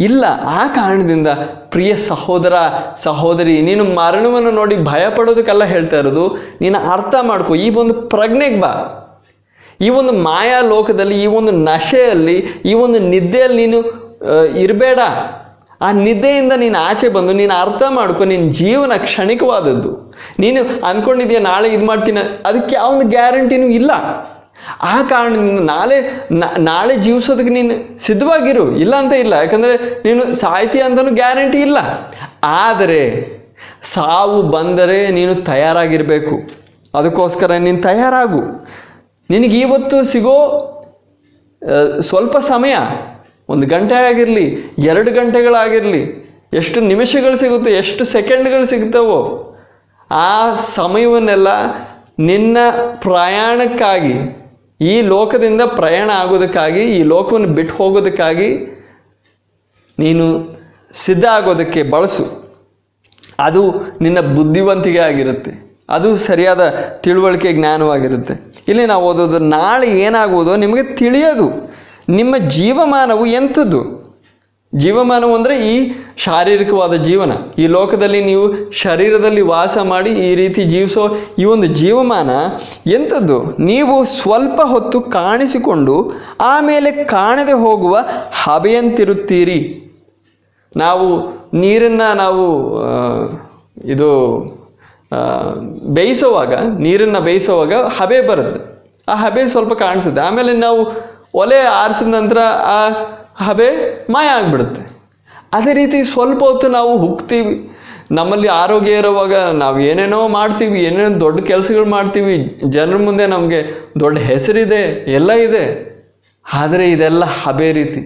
ಇಲ್ಲ. ಆ ಕಾರಣದಿಂದ ಪ್ರಿಯ ಸಹೋದರ ಸಹೋದರಿ, ನೀನು ಮರಣವನ್ನು ನೋಡಿ ಭಯ ಪಡೋದಕ್ಕೆಲ್ಲ ಹೇಳ್ತಾ ಇರೋದು. ನೀನು ಅರ್ಥ ಮಾಡ್ಕೊ, ಈ ಒಂದು ಪ್ರಜ್ಞೆಗೆ ಬಾ. ಈ ಒಂದು ಮಾಯಾ ಲೋಕದಲ್ಲಿ, ಈ ಒಂದು ನಶೆಯಲ್ಲಿ, ಈ ಒಂದು ನಿದ್ದೆಯಲ್ಲಿ ನೀನು ಇರಬೇಡ. ಆ ನಿದ್ದೆಯಿಂದ ನೀನು ಆಚೆ ಬಂದು ನೀನು ಅರ್ಥ ಮಾಡ್ಕೊ, ನಿನ್ನ ಜೀವನ ಕ್ಷಣಿಕವಾದದ್ದು. ನೀನು ಅಂದ್ಕೊಂಡಿದ್ದೀಯ ನಾಳೆ ಇದು ಮಾಡ್ತೀನಿ, ಅದಕ್ಕೆ ಯಾವೊಂದು ಗ್ಯಾರಂಟಿನೂ ಇಲ್ಲ. ಆ ಕಾರಣದಿಂದ ನಾಳೆ ಜೀವಿಸೋದಕ್ಕೆ ನೀನು ಸಿದ್ಧವಾಗಿರು, ಇಲ್ಲ ಅಂತ ಇಲ್ಲ. ಯಾಕಂದರೆ ನೀನು ಸಾಯ್ತೀಯ ಅಂತಲೂ ಗ್ಯಾರಂಟಿ ಇಲ್ಲ. ಆದರೆ ಸಾವು ಬಂದರೆ ನೀನು ತಯಾರಾಗಿರಬೇಕು. ಅದಕ್ಕೋಸ್ಕರ ನೀನು ತಯಾರಾಗು. ನಿನಗೆ ಇವತ್ತು ಸಿಗೋ ಸ್ವಲ್ಪ ಸಮಯ, 1 ಗಂಟೆ ಆಗಿರಲಿ, 2 ಗಂಟೆಗಳಾಗಿರಲಿ, ಎಷ್ಟು ನಿಮಿಷಗಳು ಸಿಗುತ್ತೋ, ಎಷ್ಟು ಸೆಕೆಂಡ್ಗಳು ಸಿಗ್ತಾವೋ, ಆ ಸಮಯವನ್ನೆಲ್ಲ ನಿನ್ನ ಪ್ರಯಾಣಕ್ಕಾಗಿ, ಈ ಲೋಕದಿಂದ ಪ್ರಯಾಣ ಆಗೋದಕ್ಕಾಗಿ, ಈ ಲೋಕವನ್ನು ಬಿಟ್ಟು ಹೋಗೋದಕ್ಕಾಗಿ ನೀನು ಸಿದ್ಧ ಆಗೋದಕ್ಕೆ ಬಳಸು. ಅದು ನಿನ್ನ ಬುದ್ಧಿವಂತಿಕೆ ಆಗಿರುತ್ತೆ, ಅದು ಸರಿಯಾದ ತಿಳುವಳಿಕೆ ಜ್ಞಾನವಾಗಿರುತ್ತೆ. ಇಲ್ಲಿ ನಾವು ಓದೋದು, ನಾಳೆ ಏನಾಗುವುದೋ ನಿಮಗೆ ತಿಳಿಯೋದು. ನಿಮ್ಮ ಜೀವಮಾನವು ಎಂಥದ್ದು? ಜೀವಮಾನವು ಅಂದರೆ ಈ ಶಾರೀರಿಕವಾದ ಜೀವನ. ಈ ಲೋಕದಲ್ಲಿ ನೀವು ಶರೀರದಲ್ಲಿ ವಾಸ ಮಾಡಿ ಈ ರೀತಿ ಜೀವಿಸೋ ಈ ಒಂದು ಜೀವಮಾನ ಎಂಥದ್ದು? ನೀವು ಸ್ವಲ್ಪ ಹೊತ್ತು ಕಾಣಿಸಿಕೊಂಡು ಆಮೇಲೆ ಕಾಣದೆ ಹೋಗುವ ಹಬೆಯಂತಿರುತ್ತೀರಿ. ನೀರನ್ನು ನೀರನ್ನು ಬೇಯಿಸುವಾಗ ಹಬೆ ಬರುತ್ತೆ. ಆ ಹಬೆ ಸ್ವಲ್ಪ ಕಾಣಿಸುತ್ತೆ, ಆಮೇಲೆ ನಾವು ಒಲೆ ಆರಿಸಿದ ನಂತರ ಆ ಹಬೆ ಮಾಯ ಆಗಿಬಿಡುತ್ತೆ. ಅದೇ ರೀತಿ ಸ್ವಲ್ಪ ಹೊತ್ತು ನಾವು ಹುಗ್ತೀವಿ. ನಮ್ಮಲ್ಲಿ ಆರೋಗ್ಯ ಇರುವಾಗ ನಾವು ಏನೇನೋ ಮಾಡ್ತೀವಿ, ಏನೇನೋ ದೊಡ್ಡ ಕೆಲಸಗಳು ಮಾಡ್ತೀವಿ, ಜನರ ಮುಂದೆ ನಮಗೆ ದೊಡ್ಡ ಹೆಸರಿದೆ, ಎಲ್ಲ ಇದೆ. ಆದರೆ ಇದೆಲ್ಲ ಹಬೆ ರೀತಿ,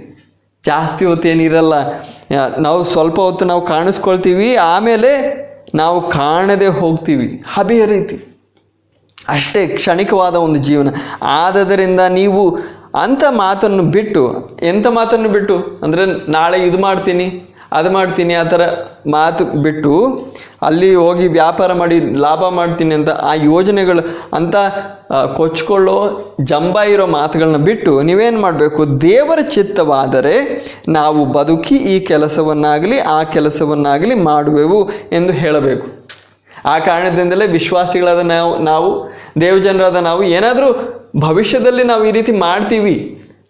ಜಾಸ್ತಿ ಹೊತ್ತೇನಿರಲ್ಲ. ನಾವು ಸ್ವಲ್ಪ ಹೊತ್ತು ನಾವು ಕಾಣಿಸ್ಕೊಳ್ತೀವಿ, ಆಮೇಲೆ ನಾವು ಕಾಣದೆ ಹೋಗ್ತೀವಿ. ಹಬೆಯ ರೀತಿ ಅಷ್ಟೇ, ಕ್ಷಣಿಕವಾದ ಒಂದು ಜೀವನ. ಆದ್ದರಿಂದ ನೀವು ಅಂಥ ಮಾತನ್ನು ಬಿಟ್ಟು, ಎಂಥ ಮಾತನ್ನು ಬಿಟ್ಟು ಅಂದರೆ ನಾಳೆ ಇದು ಮಾಡ್ತೀನಿ ಅದು ಮಾಡ್ತೀನಿ ಆ ಥರ ಮಾತು ಬಿಟ್ಟು, ಅಲ್ಲಿ ಹೋಗಿ ವ್ಯಾಪಾರ ಮಾಡಿ ಲಾಭ ಮಾಡ್ತೀನಿ ಅಂತ ಆ ಯೋಜನೆಗಳು ಅಂತ ಕೊಚ್ಕೊಳ್ಳೋ ಜಂಬ ಇರೋ ಮಾತುಗಳನ್ನ ಬಿಟ್ಟು ನೀವೇನು ಮಾಡಬೇಕು? ದೇವರ ಚಿತ್ತವಾದರೆ ನಾವು ಬದುಕಿ ಈ ಕೆಲಸವನ್ನಾಗಲಿ ಆ ಕೆಲಸವನ್ನಾಗಲಿ ಮಾಡುವೆವು ಎಂದು ಹೇಳಬೇಕು. ಆ ಕಾರಣದಿಂದಲೇ ವಿಶ್ವಾಸಿಗಳಾದ ನಾವು ದೇವಜನರಾದ ನಾವು ಏನಾದರೂ ಭವಿಷ್ಯದಲ್ಲಿ ನಾವು ಈ ರೀತಿ ಮಾಡ್ತೀವಿ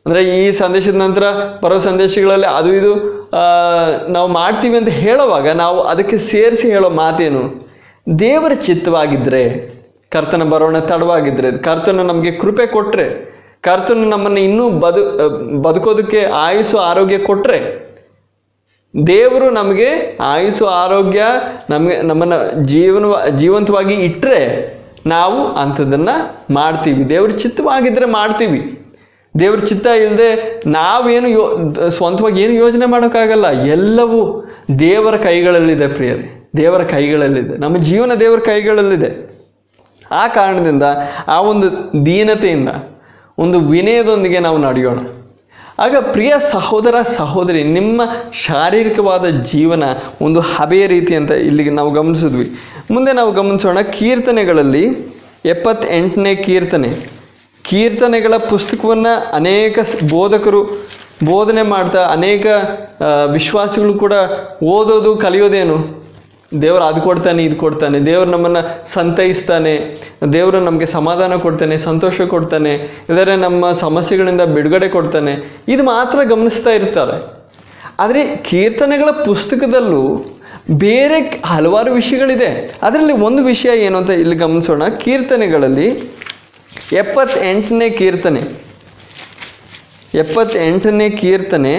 ಅಂದರೆ, ಈ ಸಂದೇಶದ ನಂತರ ಬರೋ ಸಂದೇಶಗಳಲ್ಲಿ ಅದು ಇದು ನಾವು ಮಾಡ್ತೀವಿ ಅಂತ ಹೇಳುವಾಗ ನಾವು ಅದಕ್ಕೆ ಸೇರಿಸಿ ಹೇಳೋ ಮಾತೇನು? ದೇವರ ಚಿತ್ತವಾಗಿದ್ದರೆ, ಕರ್ತನ ಬರೋಣ ತಡವಾಗಿದ್ದರೆ, ಕರ್ತನು ನಮಗೆ ಕೃಪೆ ಕೊಟ್ಟರೆ, ಕರ್ತನು ನಮ್ಮನ್ನು ಇನ್ನೂ ಬದುಕೋದಕ್ಕೆ ಆಯುಸ್ಸು ಆರೋಗ್ಯ ಕೊಟ್ಟರೆ, ದೇವರು ನಮಗೆ ಆಯುಸ್ಸು ಆರೋಗ್ಯ ನಮ್ಮನ್ನು ಜೀವಂತವಾಗಿ ಇಟ್ಟರೆ ನಾವು ಅಂಥದ್ದನ್ನು ಮಾಡ್ತೀವಿ. ದೇವ್ರ ಚಿತ್ತವಾಗಿದ್ದರೆ ಮಾಡ್ತೀವಿ. ದೇವ್ರ ಚಿತ್ತ ಇಲ್ಲದೆ ನಾವೇನು ಸ್ವಂತವಾಗಿ ಏನು ಯೋಚನೆ ಮಾಡೋಕ್ಕಾಗಲ್ಲ. ಎಲ್ಲವೂ ದೇವರ ಕೈಗಳಲ್ಲಿದೆ ಪ್ರಿಯರೇ, ದೇವರ ಕೈಗಳಲ್ಲಿದೆ. ನಮ್ಮ ಜೀವನ ದೇವರ ಕೈಗಳಲ್ಲಿದೆ. ಆ ಕಾರಣದಿಂದ ಆ ಒಂದು ದೀನತೆಯಿಂದ, ಒಂದು ವಿನಯದೊಂದಿಗೆ ನಾವು ನಡೆಯೋಣ. ಆಗ ಪ್ರಿಯ ಸಹೋದರ ಸಹೋದರಿ, ನಿಮ್ಮ ಶಾರೀರಿಕವಾದ ಜೀವನ ಒಂದು ಹಬೆಯ ರೀತಿ ಅಂತ ಇಲ್ಲಿಗೆ ನಾವು ಗಮನಿಸಿದ್ವಿ. ಮುಂದೆ ನಾವು ಗಮನಿಸೋಣ ಕೀರ್ತನೆಗಳಲ್ಲಿ 78ನೇ ಕೀರ್ತನೆ. ಕೀರ್ತನೆಗಳ ಪುಸ್ತಕವನ್ನು ಅನೇಕ ಬೋಧಕರು ಬೋಧನೆ ಮಾಡ್ತಾ, ಅನೇಕ ವಿಶ್ವಾಸಿಗಳು ಕೂಡ ಓದೋದು ಕಲಿಯೋದೇನು, ದೇವರು ಅದು ಕೊಡ್ತಾನೆ, ಇದು ಕೊಡ್ತಾನೆ, ದೇವರು ನಮ್ಮನ್ನು ಸಂತೈಸ್ತಾನೆ, ದೇವರು ನಮಗೆ ಸಮಾಧಾನ ಕೊಡ್ತಾನೆ, ಸಂತೋಷ ಕೊಡ್ತಾನೆ, ಇದರ ನಮ್ಮ ಸಮಸ್ಯೆಗಳಿಂದ ಬಿಡುಗಡೆ ಕೊಡ್ತಾನೆ, ಇದು ಮಾತ್ರ ಗಮನಿಸ್ತಾ ಇರ್ತಾರೆ. ಆದರೆ ಕೀರ್ತನೆಗಳ ಪುಸ್ತಕದಲ್ಲೂ ಬೇರೆ ಹಲವಾರು ವಿಷಯಗಳಿದೆ. ಅದರಲ್ಲಿ ಒಂದು ವಿಷಯ ಏನು ಅಂತ ಇಲ್ಲಿ ಗಮನಿಸೋಣ. ಕೀರ್ತನೆಗಳಲ್ಲಿ 78ನೇ ಕೀರ್ತನೆ, 78ನೇ ಕೀರ್ತನೆ,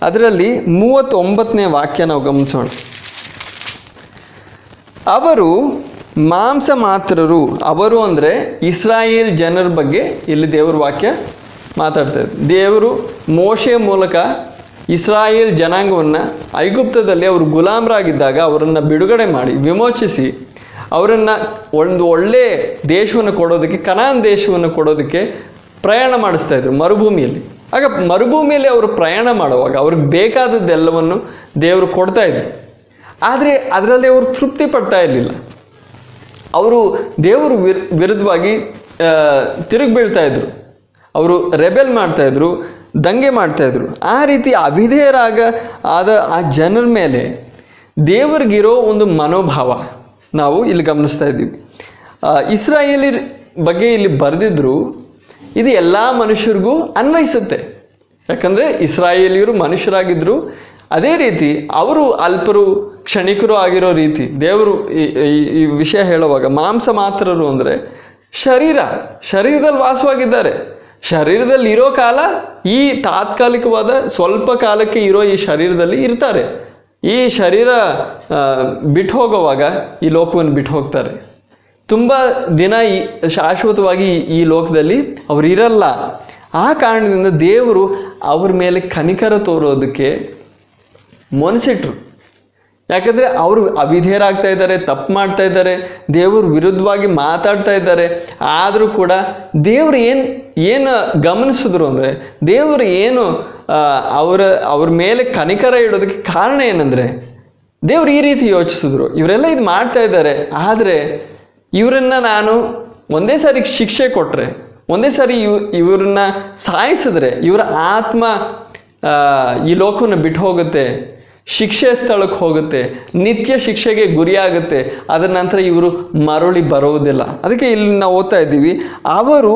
ಅದರಲ್ಲಿ 39ನೇ ವಾಕ್ಯ ನಾವು ಗಮನಿಸೋಣ. ಅವರು ಮಾಂಸ ಮಾತ್ರರು. ಅವರು ಅಂದರೆ ಇಸ್ರಾಯೇಲ್ ಜನರ ಬಗ್ಗೆ ಇಲ್ಲಿ ದೇವರ ವಾಕ್ಯ ಮಾತಾಡ್ತಾ ಇದೆ. ದೇವರು ಮೋಶೆಯ ಮೂಲಕ ಇಸ್ರಾಯೇಲ್ ಜನಾಂಗವನ್ನು ಐಗುಪ್ತದಲ್ಲಿ ಅವರು ಗುಲಾಮರಾಗಿದ್ದಾಗ ಅವರನ್ನು ಬಿಡುಗಡೆ ಮಾಡಿ ವಿಮೋಚಿಸಿ ಅವರನ್ನು ಒಂದು ಒಳ್ಳೆಯ ದೇಶವನ್ನು ಕೊಡೋದಕ್ಕೆ, ಕನಾನ್ ದೇಶವನ್ನು ಕೊಡೋದಕ್ಕೆ ಪ್ರಯಾಣ ಮಾಡಿಸ್ತಾಯಿದ್ರು ಮರುಭೂಮಿಯಲ್ಲಿ. ಆಗ ಮರುಭೂಮಿಯಲ್ಲಿ ಅವರು ಪ್ರಯಾಣ ಮಾಡುವಾಗ ಅವ್ರಿಗೆ ಬೇಕಾದದ್ದೆಲ್ಲವನ್ನು ದೇವರು ಕೊಡ್ತಾಯಿದ್ರು. ಆದರೆ ಅದರಲ್ಲಿ ಅವರು ತೃಪ್ತಿ ಪಡ್ತಾ ಇರಲಿಲ್ಲ. ಅವರು ದೇವರು ವಿರುದ್ಧವಾಗಿ ತಿರುಗಿ ಬೀಳ್ತಾಯಿದ್ರು. ಅವರು ರೆಬೆಲ್ ಮಾಡ್ತಾಯಿದ್ರು, ದಂಗೆ ಮಾಡ್ತಾಯಿದ್ರು. ಆ ರೀತಿ ಆದ ಆ ಜನರ ಮೇಲೆ ದೇವರಿಗಿರೋ ಒಂದು ಮನೋಭಾವ ನಾವು ಇಲ್ಲಿ ಗಮನಿಸ್ತಾ ಇದ್ದೀವಿ. ಇಸ್ರಾಯೇಲಿ ಬಗ್ಗೆ ಇಲ್ಲಿ ಬರೆದಿದ್ರು, ಇದು ಎಲ್ಲ ಮನುಷ್ಯರಿಗೂ ಅನ್ವಯಿಸುತ್ತೆ. ಯಾಕಂದರೆ ಇಸ್ರಾಯೇಲಿಯರು ಮನುಷ್ಯರಾಗಿದ್ದರು. ಅದೇ ರೀತಿ ಅವರು ಅಲ್ಪರು ಕ್ಷಣಿಕರು ಆಗಿರೋ ರೀತಿ ದೇವರು ಈ ವಿಷಯ ಹೇಳುವಾಗ ಮಾಂಸ ಮಾತ್ರರು ಅಂದರೆ ಶರೀರದಲ್ಲಿ ವಾಸವಾಗಿದ್ದಾರೆ. ಶರೀರದಲ್ಲಿ ಇರೋ ಕಾಲ ಈ ತಾತ್ಕಾಲಿಕವಾದ ಸ್ವಲ್ಪ ಕಾಲಕ್ಕೆ ಇರೋ ಈ ಶರೀರದಲ್ಲಿ ಇರ್ತಾರೆ. ಈ ಶರೀರ ಬಿಟ್ಟು ಹೋಗುವಾಗ ಈ ಲೋಕವನ್ನು ಬಿಟ್ಟು ಹೋಗ್ತಾರೆ. ತುಂಬ ದಿನ ಶಾಶ್ವತವಾಗಿ ಈ ಲೋಕದಲ್ಲಿ ಅವರು ಇರಲ್ಲ. ಆ ಕಾರಣದಿಂದ ದೇವರು ಅವ್ರ ಮೇಲೆ ಕನಿಕರ ತೋರೋದಕ್ಕೆ ಮನಸ್ಸಿಟ್ರು. ಯಾಕಂದರೆ ಅವರು ಅವಿಧೇಯರಾಗ್ತಾ ಇದ್ದಾರೆ, ತಪ್ಪು ಮಾಡ್ತಾ ಇದ್ದಾರೆ, ದೇವರು ವಿರುದ್ಧವಾಗಿ ಮಾತಾಡ್ತಾ ಇದ್ದಾರೆ. ಆದರೂ ಕೂಡ ದೇವರು ಏನು ಗಮನಿಸಿದ್ರು ಅಂದರೆ, ದೇವರು ಏನು ಅವ್ರ ಮೇಲೆ ಕನಿಕರ ಇಡೋದಕ್ಕೆ ಕಾರಣ ಏನಂದರೆ, ದೇವರು ಈ ರೀತಿ ಯೋಚಿಸಿದ್ರು, ಇವರೆಲ್ಲ ಇದು ಮಾಡ್ತಾ ಇದ್ದಾರೆ, ಆದರೆ ಇವರನ್ನು ನಾನು ಒಂದೇ ಸಾರಿ ಶಿಕ್ಷೆ ಕೊಟ್ಟರೆ, ಒಂದೇ ಸಾರಿ ಇವ್ರನ್ನ ಸಾಯಿಸಿದ್ರೆ ಇವರ ಆತ್ಮ ಈ ಲೋಕವನ್ನು ಬಿಟ್ಟು ಹೋಗುತ್ತೆ, ಶಿಕ್ಷೆ ಸ್ಥಳಕ್ಕೆ ಹೋಗುತ್ತೆ, ನಿತ್ಯ ಶಿಕ್ಷೆಗೆ ಗುರಿಯಾಗುತ್ತೆ. ಅದರ ನಂತರ ಇವರು ಮರಳಿ ಬರುವುದಿಲ್ಲ. ಅದಕ್ಕೆ ಇಲ್ಲಿ ನಾವು ಓದ್ತಾ ಇದ್ದೀವಿ, ಅವರು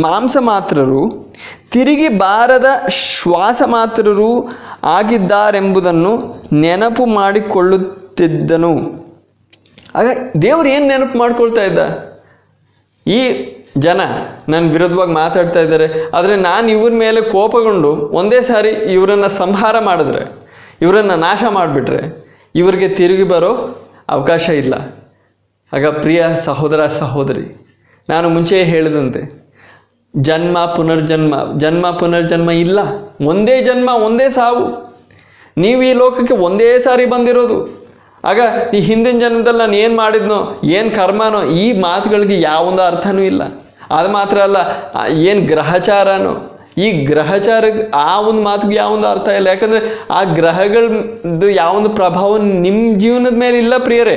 ಮಾಂಸ ಮಾತ್ರರು, ತಿರುಗಿ ಬಾರದ ಶ್ವಾಸ ಮಾತ್ರರು ಆಗಿದ್ದಾರೆಂಬುದನ್ನು ನೆನಪು ಮಾಡಿಕೊಳ್ಳುತ್ತಿದ್ದನು. ಆಗ ದೇವರು ಏನು ನೆನಪು ಮಾಡ್ಕೊಳ್ತಾ ಇದ್ದ? ಈ ಜನ ನನ್ನ ವಿರುದ್ಧವಾಗಿ ಮಾತಾಡ್ತಾ ಇದ್ದಾರೆ, ಆದರೆ ನಾನು ಇವ್ರ ಮೇಲೆ ಕೋಪಗೊಂಡು ಒಂದೇ ಸಾರಿ ಇವರನ್ನು ಸಂಹಾರ ಮಾಡಿದ್ರೆ, ಇವರನ್ನು ನಾಶ ಮಾಡಿಬಿಟ್ರೆ ಇವರಿಗೆ ತಿರುಗಿ ಬರೋ ಅವಕಾಶ ಇಲ್ಲ. ಆಗ ಪ್ರಿಯ ಸಹೋದರ ಸಹೋದರಿ, ನಾನು ಮುಂಚೆ ಹೇಳಿದಂತೆ ಜನ್ಮ ಪುನರ್ಜನ್ಮ ಇಲ್ಲ. ಒಂದೇ ಜನ್ಮ, ಒಂದೇ ಸಾವು. ನೀವು ಈ ಲೋಕಕ್ಕೆ ಒಂದೇ ಸಾರಿ ಬಂದಿರೋದು. ಆಗ ಈ ಹಿಂದಿನ ಜನ್ಮದಲ್ಲಿ ನಾನು ಏನು ಮಾಡಿದ್ನೋ, ಏನು ಕರ್ಮನೋ, ಈ ಮಾತುಗಳಿಗೆ ಯಾವೊಂದು ಅರ್ಥನೂ ಇಲ್ಲ. ಅದು ಮಾತ್ರ ಅಲ್ಲ, ಏನು ಗ್ರಹಚಾರನೋ, ಈ ಗ್ರಹಚಾರಕ್ಕೆ ಆ ಒಂದು ಮಾತಿಗೆ ಯಾವೊಂದು ಅರ್ಥ ಇಲ್ಲ. ಯಾಕಂದರೆ ಆ ಗ್ರಹಗಳದ್ದು ಯಾವೊಂದು ಪ್ರಭಾವ ನಿಮ್ಮ ಜೀವನದ ಮೇಲೆ ಇಲ್ಲ ಪ್ರಿಯರೇ.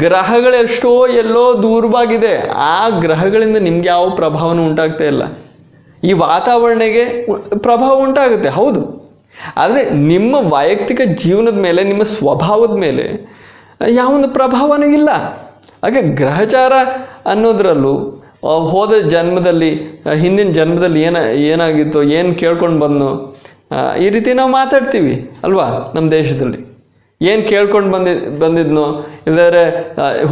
ಗ್ರಹಗಳೆಷ್ಟೋ ಎಲ್ಲೋ ದೂರವಾಗಿದೆ. ಆ ಗ್ರಹಗಳಿಂದ ನಿಮ್ಗೆ ಯಾವ ಪ್ರಭಾವನೂ ಉಂಟಾಗ್ತಾ ಇಲ್ಲ. ಈ ವಾತಾವರಣಕ್ಕೆ ಪ್ರಭಾವ ಉಂಟಾಗುತ್ತೆ, ಹೌದು. ಆದರೆ ನಿಮ್ಮ ವೈಯಕ್ತಿಕ ಜೀವನದ ಮೇಲೆ, ನಿಮ್ಮ ಸ್ವಭಾವದ ಮೇಲೆ ಯಾವೊಂದು ಪ್ರಭಾವನೂ ಇಲ್ಲ. ಹಾಗೆ ಗ್ರಹಚಾರ ಅನ್ನೋದ್ರಲ್ಲೂ ಹೋದ ಜನ್ಮದಲ್ಲಿ, ಹಿಂದಿನ ಜನ್ಮದಲ್ಲಿ ಏನಾಗಿತ್ತೋ, ಏನು ಕೇಳ್ಕೊಂಡು ಬಂದನೋ, ಈ ರೀತಿ ನಾವು ಮಾತಾಡ್ತೀವಿ ಅಲ್ವಾ. ನಮ್ಮ ದೇಶದಲ್ಲಿ ಏನು ಕೇಳ್ಕೊಂಡು ಬಂದಿದ್ನೋ, ಇಲ್ಲದ್ರೆ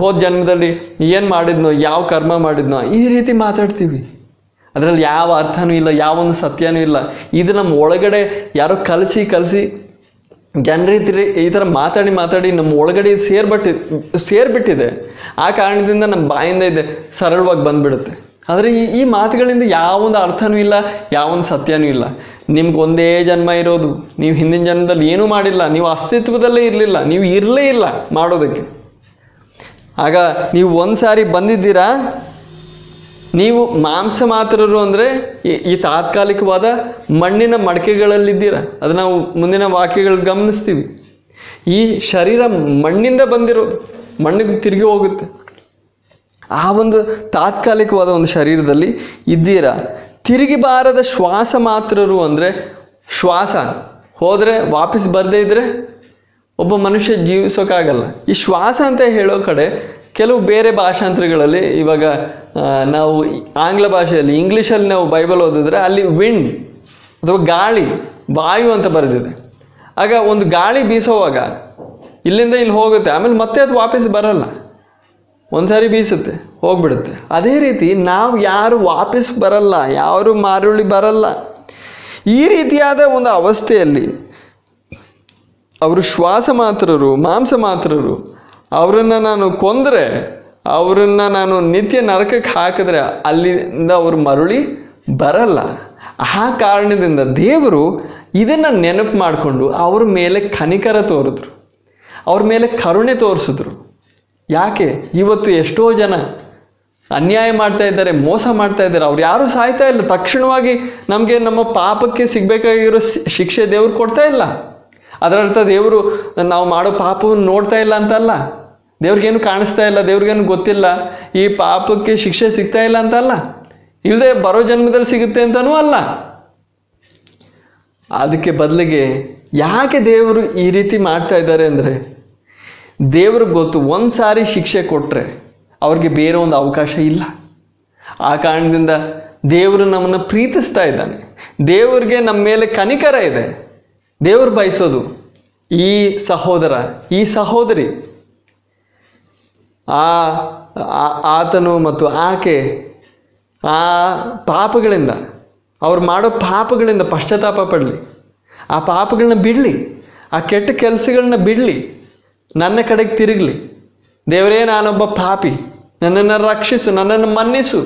ಹೋದ ಜನ್ಮದಲ್ಲಿ ಏನು ಮಾಡಿದ್ನೋ, ಯಾವ ಕರ್ಮ ಮಾಡಿದ್ನೋ, ಈ ರೀತಿ ಮಾತಾಡ್ತೀವಿ. ಅದರಲ್ಲಿ ಯಾವ ಅರ್ಥನೂ ಇಲ್ಲ, ಯಾವೊಂದು ಸತ್ಯನೂ ಇಲ್ಲ. ಇದು ನಮ್ಮ ಒಳಗಡೆ ಯಾರೋ ಕಲಿಸಿ ಜನರ ಈ ಥರ ಮಾತಾಡಿ ನಮ್ಮ ಒಳಗಡೆ ಸೇರ್ಬಿಟ್ಟಿದೆ. ಆ ಕಾರಣದಿಂದ ನಮ್ಮ ಬಾಯಿಂದ ಇದೆ ಸರಳವಾಗಿ ಬಂದುಬಿಡುತ್ತೆ. ಆದರೆ ಈ ಮಾತುಗಳಿಂದ ಯಾವೊಂದು ಅರ್ಥನೂ ಇಲ್ಲ, ಯಾವೊಂದು ಸತ್ಯನೂ ಇಲ್ಲ. ನಿಮ್ಗೊಂದೇ ಜನ್ಮ ಇರೋದು, ನೀವು ಹಿಂದಿನ ಜನ್ಮದಲ್ಲಿ ಏನೂ ಮಾಡಿಲ್ಲ, ನೀವು ಅಸ್ತಿತ್ವದಲ್ಲೇ ಇರಲಿಲ್ಲ, ನೀವು ಇರಲೇ ಇಲ್ಲ ಮಾಡೋದಕ್ಕೆ. ಆಗ ನೀವು ಒಂದು ಸಾರಿ ಬಂದಿದ್ದೀರಾ, ನೀವು ಮಾಂಸ ಮಾತ್ರರು ಅಂದರೆ ಈ ತಾತ್ಕಾಲಿಕವಾದ ಮಣ್ಣಿನ ಮಡಕೆಗಳಲ್ಲಿದ್ದೀರ. ಅದು ನಾವು ಮುಂದಿನ ವಾಕ್ಯಗಳು ಗಮನಿಸ್ತೀವಿ. ಈ ಶರೀರ ಮಣ್ಣಿಂದ ಬಂದಿರೋದು, ಮಣ್ಣಿಗೆ ತಿರುಗಿ ಹೋಗುತ್ತೆ. ಆ ಒಂದು ತಾತ್ಕಾಲಿಕವಾದ ಒಂದು ಶರೀರದಲ್ಲಿ ಇದ್ದೀರಾ. ತಿರುಗಿ ಬಾರದ ಶ್ವಾಸ ಮಾತ್ರರು ಅಂದರೆ ಶ್ವಾಸ ಹೋದರೆ ವಾಪಸ್ ಬರದೇ ಇದ್ದರೆ ಒಬ್ಬ ಮನುಷ್ಯ ಜೀವಿಸೋಕ್ಕಾಗಲ್ಲ. ಈ ಶ್ವಾಸ ಅಂತ ಹೇಳೋ ಕಡೆ ಕೆಲವು ಬೇರೆ ಭಾಷಾಂತರಗಳಲ್ಲಿ, ಇವಾಗ ನಾವು ಆಂಗ್ಲ ಭಾಷೆಯಲ್ಲಿ, ಇಂಗ್ಲೀಷಲ್ಲಿ ನಾವು ಬೈಬಲ್ ಓದಿದ್ರೆ ಅಲ್ಲಿ ವಿಂಡ್ ಅಥವಾ ಗಾಳಿ, ವಾಯು ಅಂತ ಬರೆದಿದೆ. ಆಗ ಒಂದು ಗಾಳಿ ಬೀಸೋವಾಗ ಇಲ್ಲಿಂದ ಇಲ್ಲಿ ಹೋಗುತ್ತೆ, ಆಮೇಲೆ ಮತ್ತೆ ಅದು ವಾಪಸ್ ಬರಲ್ಲ. ಒಂದು ಸಾರಿ ಬೀಸುತ್ತೆ, ಹೋಗ್ಬಿಡುತ್ತೆ. ಅದೇ ರೀತಿ ನಾವು ಯಾರು ವಾಪಸ್ ಬರಲ್ಲ, ಯಾರು ಮಾರುಳಿ ಬರಲ್ಲ. ಈ ರೀತಿಯಾದ ಒಂದು ಅವಸ್ಥೆಯಲ್ಲಿ ಅವರು ಶ್ವಾಸ ಮಾತ್ರರು, ಮಾಂಸ ಮಾತ್ರರು. ಅವರನ್ನು ನಾನು ಕೊಂದರೆ, ಅವರನ್ನು ನಾನು ನಿತ್ಯ ನರಕಕ್ಕೆ ಹಾಕಿದ್ರೆ ಅಲ್ಲಿಂದ ಅವರು ಮರಳಿ ಬರಲ್ಲ. ಆ ಕಾರಣದಿಂದ ದೇವರು ಇದನ್ನು ನೆನಪು ಮಾಡಿಕೊಂಡು ಅವ್ರ ಮೇಲೆ ಕನಿಕರ ತೋರಿದ್ರು, ಅವ್ರ ಮೇಲೆ ಕರುಣೆ ತೋರಿಸಿದ್ರು. ಯಾಕೆ ಇವತ್ತು ಎಷ್ಟೋ ಜನ ಅನ್ಯಾಯ ಮಾಡ್ತಾ ಇದ್ದಾರೆ, ಮೋಸ ಮಾಡ್ತಾ ಇದ್ದಾರೆ, ಅವ್ರು ಯಾರೂ ಸಾಯ್ತಾ ಇಲ್ಲ. ತಕ್ಷಣವಾಗಿ ನಮಗೆ ನಮ್ಮ ಪಾಪಕ್ಕೆ ಸಿಗಬೇಕಾಗಿರೋ ಶಿಕ್ಷೆ ದೇವ್ರು ಕೊಡ್ತಾ ಇಲ್ಲ. ಅದರರ್ಥ ದೇವರು ನಾವು ಮಾಡೋ ಪಾಪವನ್ನು ನೋಡ್ತಾ ಇಲ್ಲ ಅಂತಲ್ಲ, ದೇವ್ರಿಗೇನು ಕಾಣಿಸ್ತಾ ಇಲ್ಲ, ದೇವ್ರಿಗೇನು ಗೊತ್ತಿಲ್ಲ, ಈ ಪಾಪಕ್ಕೆ ಶಿಕ್ಷೆ ಸಿಗ್ತಾ ಇಲ್ಲ ಅಂತಲ್ಲ, ಇಲ್ಲದೆ ಬರೋ ಜನ್ಮದಲ್ಲಿ ಸಿಗುತ್ತೆ ಅಂತನೂ ಅಲ್ಲ. ಅದಕ್ಕೆ ಬದಲಿಗೆ ಯಾಕೆ ದೇವರು ಈ ರೀತಿ ಮಾಡ್ತಾ ಇದ್ದಾರೆ ಅಂದರೆ, ದೇವ್ರಿಗೆ ಗೊತ್ತು ಒಂದು ಸಾರಿ ಶಿಕ್ಷೆ ಕೊಟ್ಟರೆ ಅವ್ರಿಗೆ ಬೇರೆ ಒಂದು ಅವಕಾಶ ಇಲ್ಲ. ಆ ಕಾರಣದಿಂದ ದೇವರು ನಮ್ಮನ್ನು ಪ್ರೀತಿಸ್ತಾ ಇದ್ದಾನೆ, ದೇವ್ರಿಗೆ ನಮ್ಮ ಮೇಲೆ ಕನಿಕರ ಇದೆ. ದೇವರು ಬಯಸೋದು ಈ ಸಹೋದರ, ಈ ಸಹೋದರಿ, ಆತನು ಮತ್ತು ಆಕೆ ಆ ಪಾಪಗಳಿಂದ, ಅವ್ರು ಮಾಡೋ ಪಾಪಗಳಿಂದ ಪಶ್ಚಾತ್ತಾಪ ಪಡಲಿ, ಆ ಪಾಪಗಳನ್ನ ಬಿಡಲಿ, ಆ ಕೆಟ್ಟ ಕೆಲಸಗಳನ್ನ ಬಿಡಲಿ, ನನ್ನ ಕಡೆಗೆ ತಿರುಗಲಿ. ದೇವರೇ, ನಾನೊಬ್ಬ ಪಾಪಿ, ನನ್ನನ್ನು ರಕ್ಷಿಸು, ನನ್ನನ್ನು ಮನ್ನಿಸು,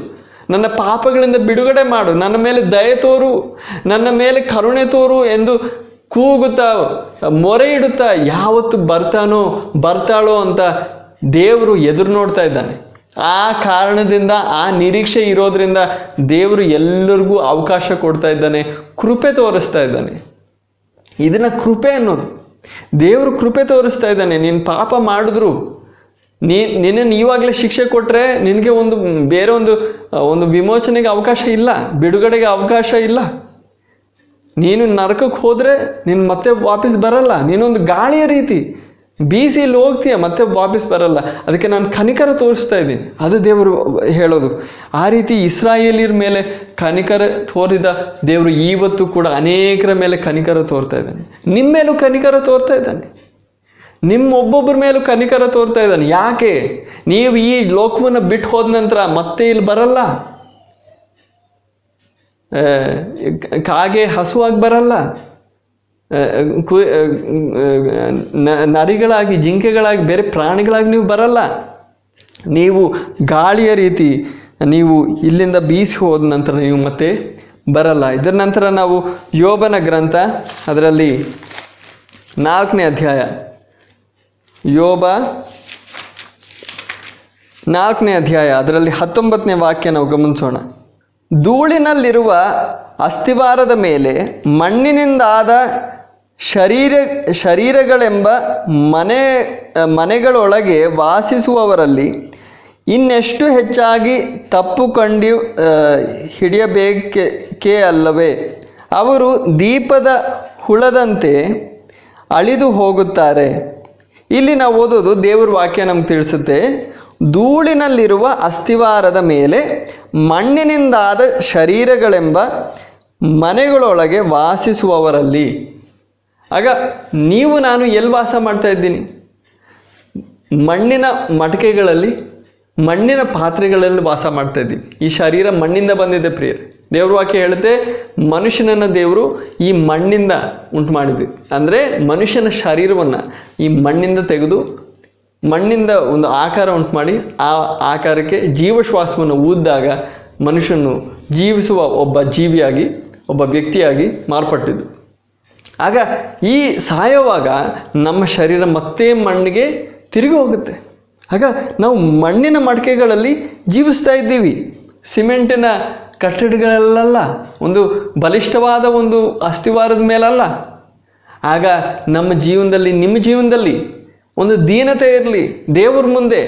ನನ್ನ ಪಾಪಗಳಿಂದ ಬಿಡುಗಡೆ ಮಾಡು, ನನ್ನ ಮೇಲೆ ದಯೆ ತೋರು, ನನ್ನ ಮೇಲೆ ಕರುಣೆ ತೋರು ಎಂದು ಕೂಗುತ್ತಾ, ಮೊರೆ ಇಡುತ್ತಾ ಯಾವತ್ತು ಬರ್ತಾಳೋ ಅಂತ ದೇವರು ಎದುರು ನೋಡ್ತಾ ಇದ್ದಾನೆ. ಆ ಕಾರಣದಿಂದ, ಆ ನಿರೀಕ್ಷೆ ಇರೋದ್ರಿಂದ ದೇವರು ಎಲ್ಲರಿಗೂ ಅವಕಾಶ ಕೊಡ್ತಾ ಇದ್ದಾನೆ, ಕೃಪೆ ತೋರಿಸ್ತಾ ಇದ್ದಾನೆ. ಇದನ್ನು ಅನ್ನೋದು, ದೇವರು ಕೃಪೆ ತೋರಿಸ್ತಾ ಇದ್ದಾನೆ. ನೀನು ಪಾಪ ಮಾಡಿದ್ರು, ನಿನ್ನನ್ನು ಇವಾಗಲೇ ಶಿಕ್ಷೆ ಕೊಟ್ಟರೆ ನಿನಗೆ ಬೇರೆ ಒಂದು ವಿಮೋಚನೆಗೆ ಅವಕಾಶ ಇಲ್ಲ, ಬಿಡುಗಡೆಗೆ ಅವಕಾಶ ಇಲ್ಲ. ನೀನು ನರಕಕ್ಕೆ ಹೋದರೆ ನೀನು ಮತ್ತೆ ವಾಪಸ್ ಬರಲ್ಲ. ನೀನೊಂದು ಗಾಳಿಯ ರೀತಿ ಬೀಸಿ ಇಲ್ಲಿ ಹೋಗ್ತೀಯ, ಮತ್ತೆ ವಾಪಸ್ ಬರಲ್ಲ. ಅದಕ್ಕೆ ನಾನು ಕನಿಕರ ತೋರಿಸ್ತಾ ಇದ್ದೀನಿ, ಅದು ದೇವರು ಹೇಳೋದು. ಆ ರೀತಿ ಇಸ್ರಾಯೇಲಿಯರ ಮೇಲೆ ಕನಿಕರ ತೋರಿದ ದೇವರು ಇವತ್ತು ಕೂಡ ಅನೇಕರ ಮೇಲೆ ಕನಿಕರ ತೋರ್ತಾ ಇದ್ದಾನೆ. ನಿಮ್ಮ ಮೇಲೂ ಕನಿಕರ ತೋರ್ತಾ ಇದ್ದಾನೆ, ನಿಮ್ಮೊಬ್ಬೊಬ್ಬರ ಮೇಲೂ ಕನಿಕರ ತೋರ್ತಾ ಇದ್ದಾನೆ. ಯಾಕೆ? ನೀವು ಈ ಲೋಕವನ್ನು ಬಿಟ್ಟು ಹೋದ ನಂತರ ಮತ್ತೆ ಇಲ್ಲಿ ಬರಲ್ಲ. ಕಾಗೆ ಹಸುವಾಗಿ ಬರಲ್ಲ, ನರಿಗಳಾಗಿ, ಜಿಂಕೆಗಳಾಗಿ, ಬೇರೆ ಪ್ರಾಣಿಗಳಾಗಿ ನೀವು ಬರಲ್ಲ. ನೀವು ಗಾಳಿಯ ರೀತಿ ನೀವು ಇಲ್ಲಿಂದ ಬೀಸಿ ಹೋದ ನಂತರ ನೀವು ಮತ್ತೆ ಬರಲ್ಲ. ಇದರ ನಂತರ ನಾವು ಯೋಬನ ಗ್ರಂಥ, ಅದರಲ್ಲಿ 4ನೇ ಅಧ್ಯಾಯ, ಯೋಬ 4ನೇ ಅಧ್ಯಾಯ, ಅದರಲ್ಲಿ 19ನೇ ವಾಕ್ಯ ನಾವು ಗಮನಿಸೋಣ. ಧೂಳಿನಲ್ಲಿರುವ ಅಸ್ಥಿವಾರದ ಮೇಲೆ ಮಣ್ಣಿನಿಂದಾದ ಶರೀರಗಳೆಂಬ ಮನೆಗಳೊಳಗೆ ವಾಸಿಸುವವರಲ್ಲಿ ಇನ್ನೆಷ್ಟು ಹೆಚ್ಚಾಗಿ ತಪ್ಪು ಕಂಡು ಹಿಡಿಯಬೇಕೇ ಅಲ್ಲವೇ? ಅವರು ದೀಪದ ಹುಳದಂತೆ ಅಳಿದು ಹೋಗುತ್ತಾರೆ. ಇಲ್ಲಿ ನಾವು ಓದೋದು ದೇವರ ವಾಕ್ಯ ನಮ್ಗೆ ತಿಳಿಸುತ್ತೆ, ಧೂಳಿನಲ್ಲಿರುವ ಅಸ್ಥಿವಾರದ ಮೇಲೆ ಮಣ್ಣಿನಿಂದಾದ ಶರೀರಗಳೆಂಬ ಮನೆಗಳೊಳಗೆ ವಾಸಿಸುವವರಲ್ಲಿ. ಆಗ ನೀವು ನಾನು ಎಲ್ಲಿ ವಾಸ ಮಾಡ್ತಾ ಇದ್ದೀನಿ? ಮಣ್ಣಿನ ಮಡಕೆಗಳಲ್ಲಿ, ಮಣ್ಣಿನ ಪಾತ್ರೆಗಳಲ್ಲಿ ವಾಸ ಮಾಡ್ತಾ ಇದ್ದೀವಿ. ಈ ಶರೀರ ಮಣ್ಣಿಂದ ಬಂದಿದೆ ಪ್ರಿಯರೇ. ದೇವ್ರ ವಾಕ್ಯ ಹೇಳುತ್ತೆ, ಮನುಷ್ಯನನ್ನು ದೇವರು ಈ ಮಣ್ಣಿಂದ ಉಂಟು ಮಾಡಿದ್ವಿ. ಅಂದರೆ ಮನುಷ್ಯನ ಶರೀರವನ್ನು ಈ ಮಣ್ಣಿಂದ ತೆಗೆದು, ಮಣ್ಣಿಂದ ಒಂದು ಆಕಾರ ಉಂಟು ಮಾಡಿ, ಆ ಆಕಾರಕ್ಕೆ ಜೀವಶ್ವಾಸವನ್ನು ಊದಿದಾಗ ಮನುಷ್ಯನು ಜೀವಿಸುವ ಒಬ್ಬ ಜೀವಿಯಾಗಿ, ಒಬ್ಬ ವ್ಯಕ್ತಿಯಾಗಿ ಮಾರ್ಪಟ್ಟಿದ್ದು. ಆಗ ಈ ಸಾಯುವಾಗ ನಮ್ಮ ಶರೀರ ಮತ್ತೆ ಮಣ್ಣಿಗೆ ತಿರುಗಿ ಹೋಗುತ್ತೆ. ಆಗ ನಾವು ಮಣ್ಣಿನ ಮಡಿಕೆಗಳಲ್ಲಿ ಜೀವಿಸ್ತಾ ಇದ್ದೀವಿ, ಸಿಮೆಂಟಿನ ಕಟ್ಟಡಗಳಲ್ಲ, ಒಂದು ಬಲಿಷ್ಠವಾದ ಒಂದು ಅಸ್ಥಿವಾರದ ಮೇಲಲ್ಲ. ಆಗ ನಮ್ಮ ಜೀವನದಲ್ಲಿ, ನಿಮ್ಮ ಜೀವನದಲ್ಲಿ ಒಂದು ದೀನತೆ ಇರಲಿ. ದೇವರ ಮುಂದೆ,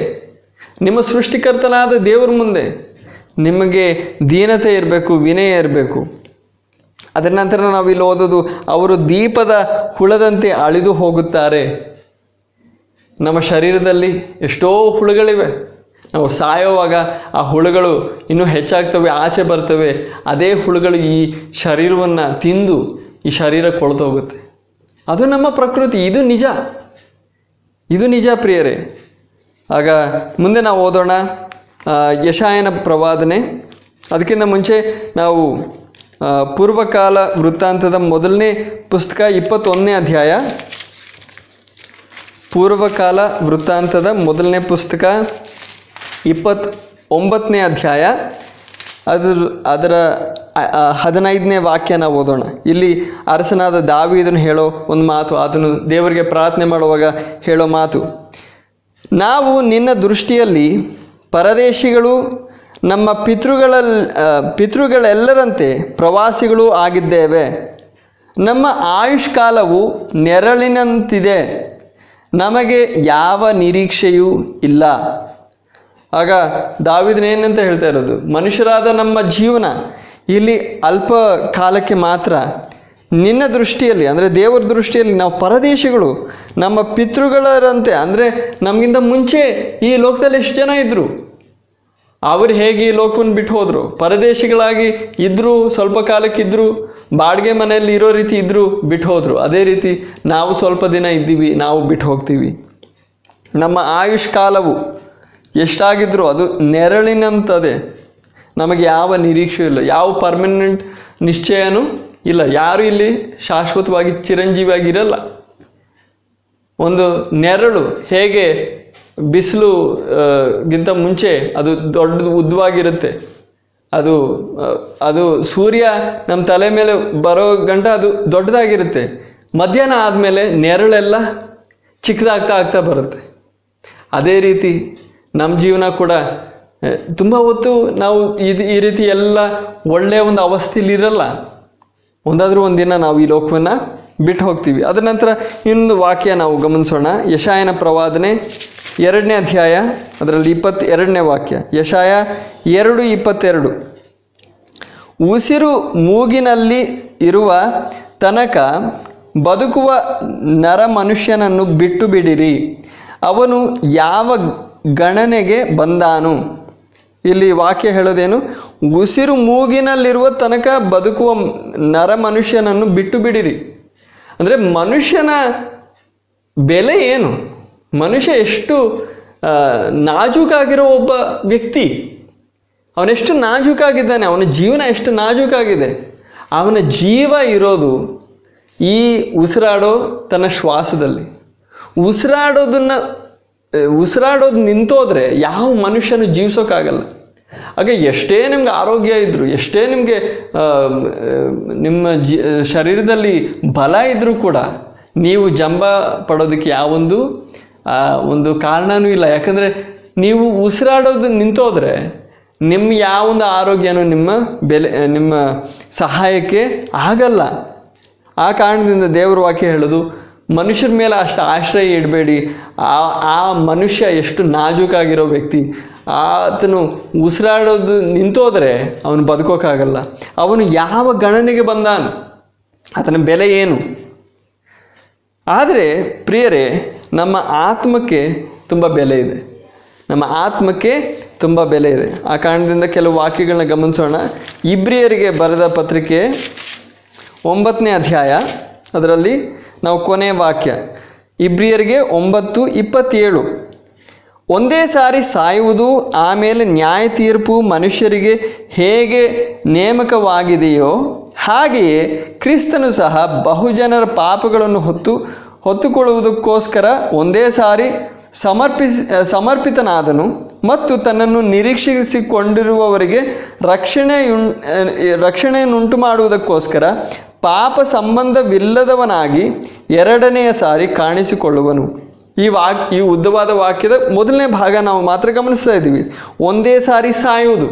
ನಿಮ್ಮ ಸೃಷ್ಟಿಕರ್ತನಾದ ದೇವರ ಮುಂದೆ ನಿಮಗೆ ದೀನತೆ ಇರಬೇಕು, ವಿನಯ ಇರಬೇಕು. ಅದರ ನಂತರ ನಾವು ಇಲ್ಲಿ ಓದೋದು, ಅವರು ದೀಪದ ಹುಳದಂತೆ ಅಳಿದು ಹೋಗುತ್ತಾರೆ. ನಮ್ಮ ಶರೀರದಲ್ಲಿ ಎಷ್ಟೋ ಹುಳುಗಳಿವೆ. ನಾವು ಸಾಯುವಾಗ ಆ ಹುಳುಗಳು ಇನ್ನೂ ಹೆಚ್ಚಾಗ್ತವೆ, ಆಚೆ ಬರ್ತವೆ. ಅದೇ ಹುಳುಗಳು ಈ ಶರೀರವನ್ನು ತಿಂದು ಈ ಶರೀರ ಕೊಳ್ತೋಗುತ್ತೆ. ಅದು ನಮ್ಮ ಪ್ರಕೃತಿ. ಇದು ನಿಜ ಪ್ರಿಯರೇ. ಆಗ ಮುಂದೆ ನಾವು ಓದೋಣ ಯೆಶಾಯನ ಪ್ರವಾದನೆ. ಅದಕ್ಕಿಂತ ಮುಂಚೆ ನಾವು ಪೂರ್ವಕಾಲ ವೃತ್ತಾಂತದ ಮೊದಲನೇ ಪುಸ್ತಕ 21ನೇ ಅಧ್ಯಾಯ, ಪೂರ್ವಕಾಲ ವೃತ್ತಾಂತದ ಮೊದಲನೇ ಪುಸ್ತಕ 29ನೇ ಅಧ್ಯಾಯ, ಅದರ 15ನೇ ವಾಕ್ಯ ನಾವು ಓದೋಣ. ಇಲ್ಲಿ ಅರಸನಾದ ದಾವೀದನು ಹೇಳೋ ಒಂದು ಮಾತು, ಆತನು ದೇವರಿಗೆ ಪ್ರಾರ್ಥನೆ ಮಾಡುವಾಗ ಹೇಳೋ ಮಾತು, ನಾವು ನಿನ್ನ ದೃಷ್ಟಿಯಲ್ಲಿ ಪರದೇಶಿಗಳು, ನಮ್ಮ ಪಿತೃಗಳೆಲ್ಲರಂತೆ ಪ್ರವಾಸಿಗಳು ಆಗಿದ್ದೇವೆ. ನಮ್ಮ ಆಯುಷ್ಕಾಲವು ನೆರಳಿನಂತಿದೆ, ನಮಗೆ ಯಾವ ನಿರೀಕ್ಷೆಯೂ ಇಲ್ಲ. ಆಗ ದಾವೀದನೇನಂತ ಹೇಳ್ತಾ ಇರೋದು, ಮನುಷ್ಯರಾದ ನಮ್ಮ ಜೀವನ ಇಲ್ಲಿ ಅಲ್ಪ ಕಾಲಕ್ಕೆ ಮಾತ್ರ. ನಿನ್ನ ದೃಷ್ಟಿಯಲ್ಲಿ, ಅಂದರೆ ದೇವರ ದೃಷ್ಟಿಯಲ್ಲಿ ನಾವು ಪರದೇಶಿಗಳು, ನಮ್ಮ ಪಿತೃಗಳರಂತೆ, ಅಂದರೆ ನಮಗಿಂತ ಮುಂಚೆ ಈ ಲೋಕದಲ್ಲಿ ಎಷ್ಟು ಜನ ಇದ್ದರು, ಅವರು ಹೇಗೆ ಈ ಲೋಕವನ್ನು ಬಿಟ್ಟು ಹೋದರು, ಪರದೇಶಿಗಳಾಗಿ ಇದ್ದರು, ಸ್ವಲ್ಪ ಕಾಲಕ್ಕಿದ್ದರು, ಬಾಡಿಗೆ ಮನೆಯಲ್ಲಿ ಇರೋ ರೀತಿ ಇದ್ದರು, ಬಿಟ್ಟು ಹೋದರು. ಅದೇ ರೀತಿ ನಾವು ಸ್ವಲ್ಪ ದಿನ ಇದ್ದೀವಿ, ನಾವು ಬಿಟ್ಟು ಹೋಗ್ತೀವಿ. ನಮ್ಮ ಆಯುಷ್ಕಾಲವು ಎಷ್ಟಾಗಿದ್ದರೂ ಅದು ನೆರಳಿನಂತದೆ, ನಮಗೆ ಯಾವ ನಿರೀಕ್ಷೆ ಇಲ್ಲ, ಯಾವ ಪರ್ಮನೆಂಟ್ ನಿಶ್ಚಯನೂ ಇಲ್ಲ. ಯಾರು ಇಲ್ಲಿ ಶಾಶ್ವತವಾಗಿ ಚಿರಂಜೀವಿಯಾಗಿರಲ್ಲ. ಒಂದು ನೆರಳು ಹೇಗೆ ಬಿಸಿಲು ಗಿಂತ ಮುಂಚೆ ಅದು ದೊಡ್ಡದು ಉದ್ದವಾಗಿರುತ್ತೆ, ಅದು ಸೂರ್ಯ ನಮ್ಮ ತಲೆ ಮೇಲೆ ಬರೋ ಗಂಟ ಅದು ದೊಡ್ಡದಾಗಿರುತ್ತೆ. ಮಧ್ಯಾಹ್ನ ಆದಮೇಲೆ ನೆರಳೆಲ್ಲ ಚಿಕ್ಕದಾಗ್ತಾ ಬರುತ್ತೆ. ಅದೇ ರೀತಿ ನಮ್ಮ ಜೀವನ ಕೂಡ ತುಂಬ ಹೊತ್ತು ನಾವು ಈ ರೀತಿ ಎಲ್ಲ ಒಳ್ಳೆಯ ಒಂದು ಅವಸ್ಥೆಯಲ್ಲಿರಲ್ಲ. ಒಂದಾದರೂ ಒಂದಿನ ನಾವು ಈ ಲೋಕವನ್ನು ಬಿಟ್ಟು ಹೋಗ್ತೀವಿ. ಅದರ ನಂತರ ಇನ್ನೊಂದು ವಾಕ್ಯ ನಾವು ಗಮನಿಸೋಣ. ಯೆಶಾಯನ ಪ್ರವಾದನೆ 2ನೇ ಅಧ್ಯಾಯ, ಅದರಲ್ಲಿ 22ನೇ ವಾಕ್ಯ. ಯೆಶಾಯ 2:22, ಉಸಿರು ಮೂಗಿನಲ್ಲಿ ಇರುವ ತನಕ ಬದುಕುವ ನರ ಮನುಷ್ಯನನ್ನು ಬಿಟ್ಟು ಬಿಡಿರಿ, ಅವನು ಯಾವ ಗಣನೆಗೆ ಬಂದಾನು. ಇಲ್ಲಿ ವಾಕ್ಯ ಹೇಳೋದೇನು, ಉಸಿರು ಮೂಗಿನಲ್ಲಿರುವ ತನಕ ಬದುಕುವ ನರ ಮನುಷ್ಯನನ್ನು ಬಿಟ್ಟು ಬಿಡಿರಿ. ಅಂದರೆ ಮನುಷ್ಯನ ಬೆಲೆ ಏನು, ಮನುಷ್ಯ ಎಷ್ಟು ನಾಜೂಕಾಗಿರೋ ಒಬ್ಬ ವ್ಯಕ್ತಿ, ಅವನೆಷ್ಟು ನಾಜೂಕಾಗಿದ್ದಾನೆ, ಅವನ ಜೀವನ ಎಷ್ಟು ನಾಜೂಕಾಗಿದೆ. ಅವನ ಜೀವ ಇರೋದು ಈ ಉಸಿರಾಡೋ ತನ್ನ ಶ್ವಾಸದಲ್ಲಿ. ಉಸಿರಾಡೋದು ನಿಂತೋದ್ರೆ ಯಾವ ಮನುಷ್ಯನು ಜೀವಿಸೋಕ್ಕಾಗಲ್ಲ. ಹಾಗೆ ಎಷ್ಟೇ ನಿಮ್ಗೆ ಆರೋಗ್ಯ ಇದ್ದರೂ, ಎಷ್ಟೇ ನಿಮಗೆ ನಿಮ್ಮ ಶರೀರದಲ್ಲಿ ಬಲ ಇದ್ದರೂ ಕೂಡ ನೀವು ಜಂಬ ಪಡೋದಕ್ಕೆ ಒಂದು ಕಾರಣವೂ ಇಲ್ಲ. ಯಾಕಂದರೆ ನೀವು ಉಸಿರಾಡೋದು ನಿಂತೋದ್ರೆ ನಿಮ್ಮ ಯಾವೊಂದು ಆರೋಗ್ಯನೂ ನಿಮ್ಮ ಸಹಾಯಕ್ಕೆ ಆಗಲ್ಲ. ಆ ಕಾರಣದಿಂದ ದೇವರ ವಾಕ್ಯ ಹೇಳೋದು, ಮನುಷ್ಯರ ಮೇಲೆ ಅಷ್ಟು ಆಶ್ರಯ ಇಡಬೇಡಿ. ಆ ಮನುಷ್ಯ ಎಷ್ಟು ನಾಜೂಕಾಗಿರೋ ವ್ಯಕ್ತಿ, ಆತನು ಉಸಿರಾಡೋದು ನಿಂತೋದ್ರೆ ಅವನು ಬದುಕೋಕ್ಕಾಗಲ್ಲ. ಅವನು ಯಾವ ಗಣನೆಗೆ ಬಂದಾನು, ಆತನ ಬೆಲೆ ಏನು. ಆದರೆ ಪ್ರಿಯರೇ, ನಮ್ಮ ಆತ್ಮಕ್ಕೆ ತುಂಬ ಬೆಲೆ ಇದೆ. ನಮ್ಮ ಆತ್ಮಕ್ಕೆ ತುಂಬ ಬೆಲೆ ಇದೆ. ಆ ಕಾರಣದಿಂದ ಕೆಲವು ವಾಕ್ಯಗಳನ್ನ ಗಮನಿಸೋಣ. ಇಬ್ರಿಯರಿಗೆ ಬರೆದ ಪತ್ರಿಕೆ 9ನೇ ಅಧ್ಯಾಯ, ಅದರಲ್ಲಿ ನಾವು ಕೊನೆಯ ವಾಕ್ಯ, ಇಬ್ರಿಯರಿಗೆ 9:27, ಒಂದೇ ಸಾರಿ ಸಾಯುವುದು, ಆಮೇಲೆ ನ್ಯಾಯ ತೀರ್ಪು ಮನುಷ್ಯರಿಗೆ ಹೇಗೆ ನೇಮಕವಾಗಿದೆಯೋ ಹಾಗೆಯೇ ಕ್ರಿಸ್ತನು ಸಹ ಬಹುಜನರ ಪಾಪಗಳನ್ನು ಹೊತ್ತುಕೊಳ್ಳುವುದಕ್ಕೋಸ್ಕರ ಒಂದೇ ಸಾರಿ ಸಮರ್ಪಿತನಾದನು. ಮತ್ತು ತನ್ನನ್ನು ನಿರೀಕ್ಷಿಸಿಕೊಂಡಿರುವವರಿಗೆ ರಕ್ಷಣೆಯನ್ನುಂಟು ಮಾಡುವುದಕ್ಕೋಸ್ಕರ ಪಾಪ ಸಂಬಂಧವಿಲ್ಲದವನಾಗಿ ಎರಡನೆಯ ಸಾರಿ ಕಾಣಿಸಿಕೊಳ್ಳುವನು. ಈ ಉದ್ದವಾದ ವಾಕ್ಯದ ಮೊದಲನೇ ಭಾಗ ನಾವು ಮಾತ್ರ ಗಮನಿಸ್ತಾ ಇದ್ದೀವಿ. ಒಂದೇ ಸಾರಿ ಸಾಯುವುದು,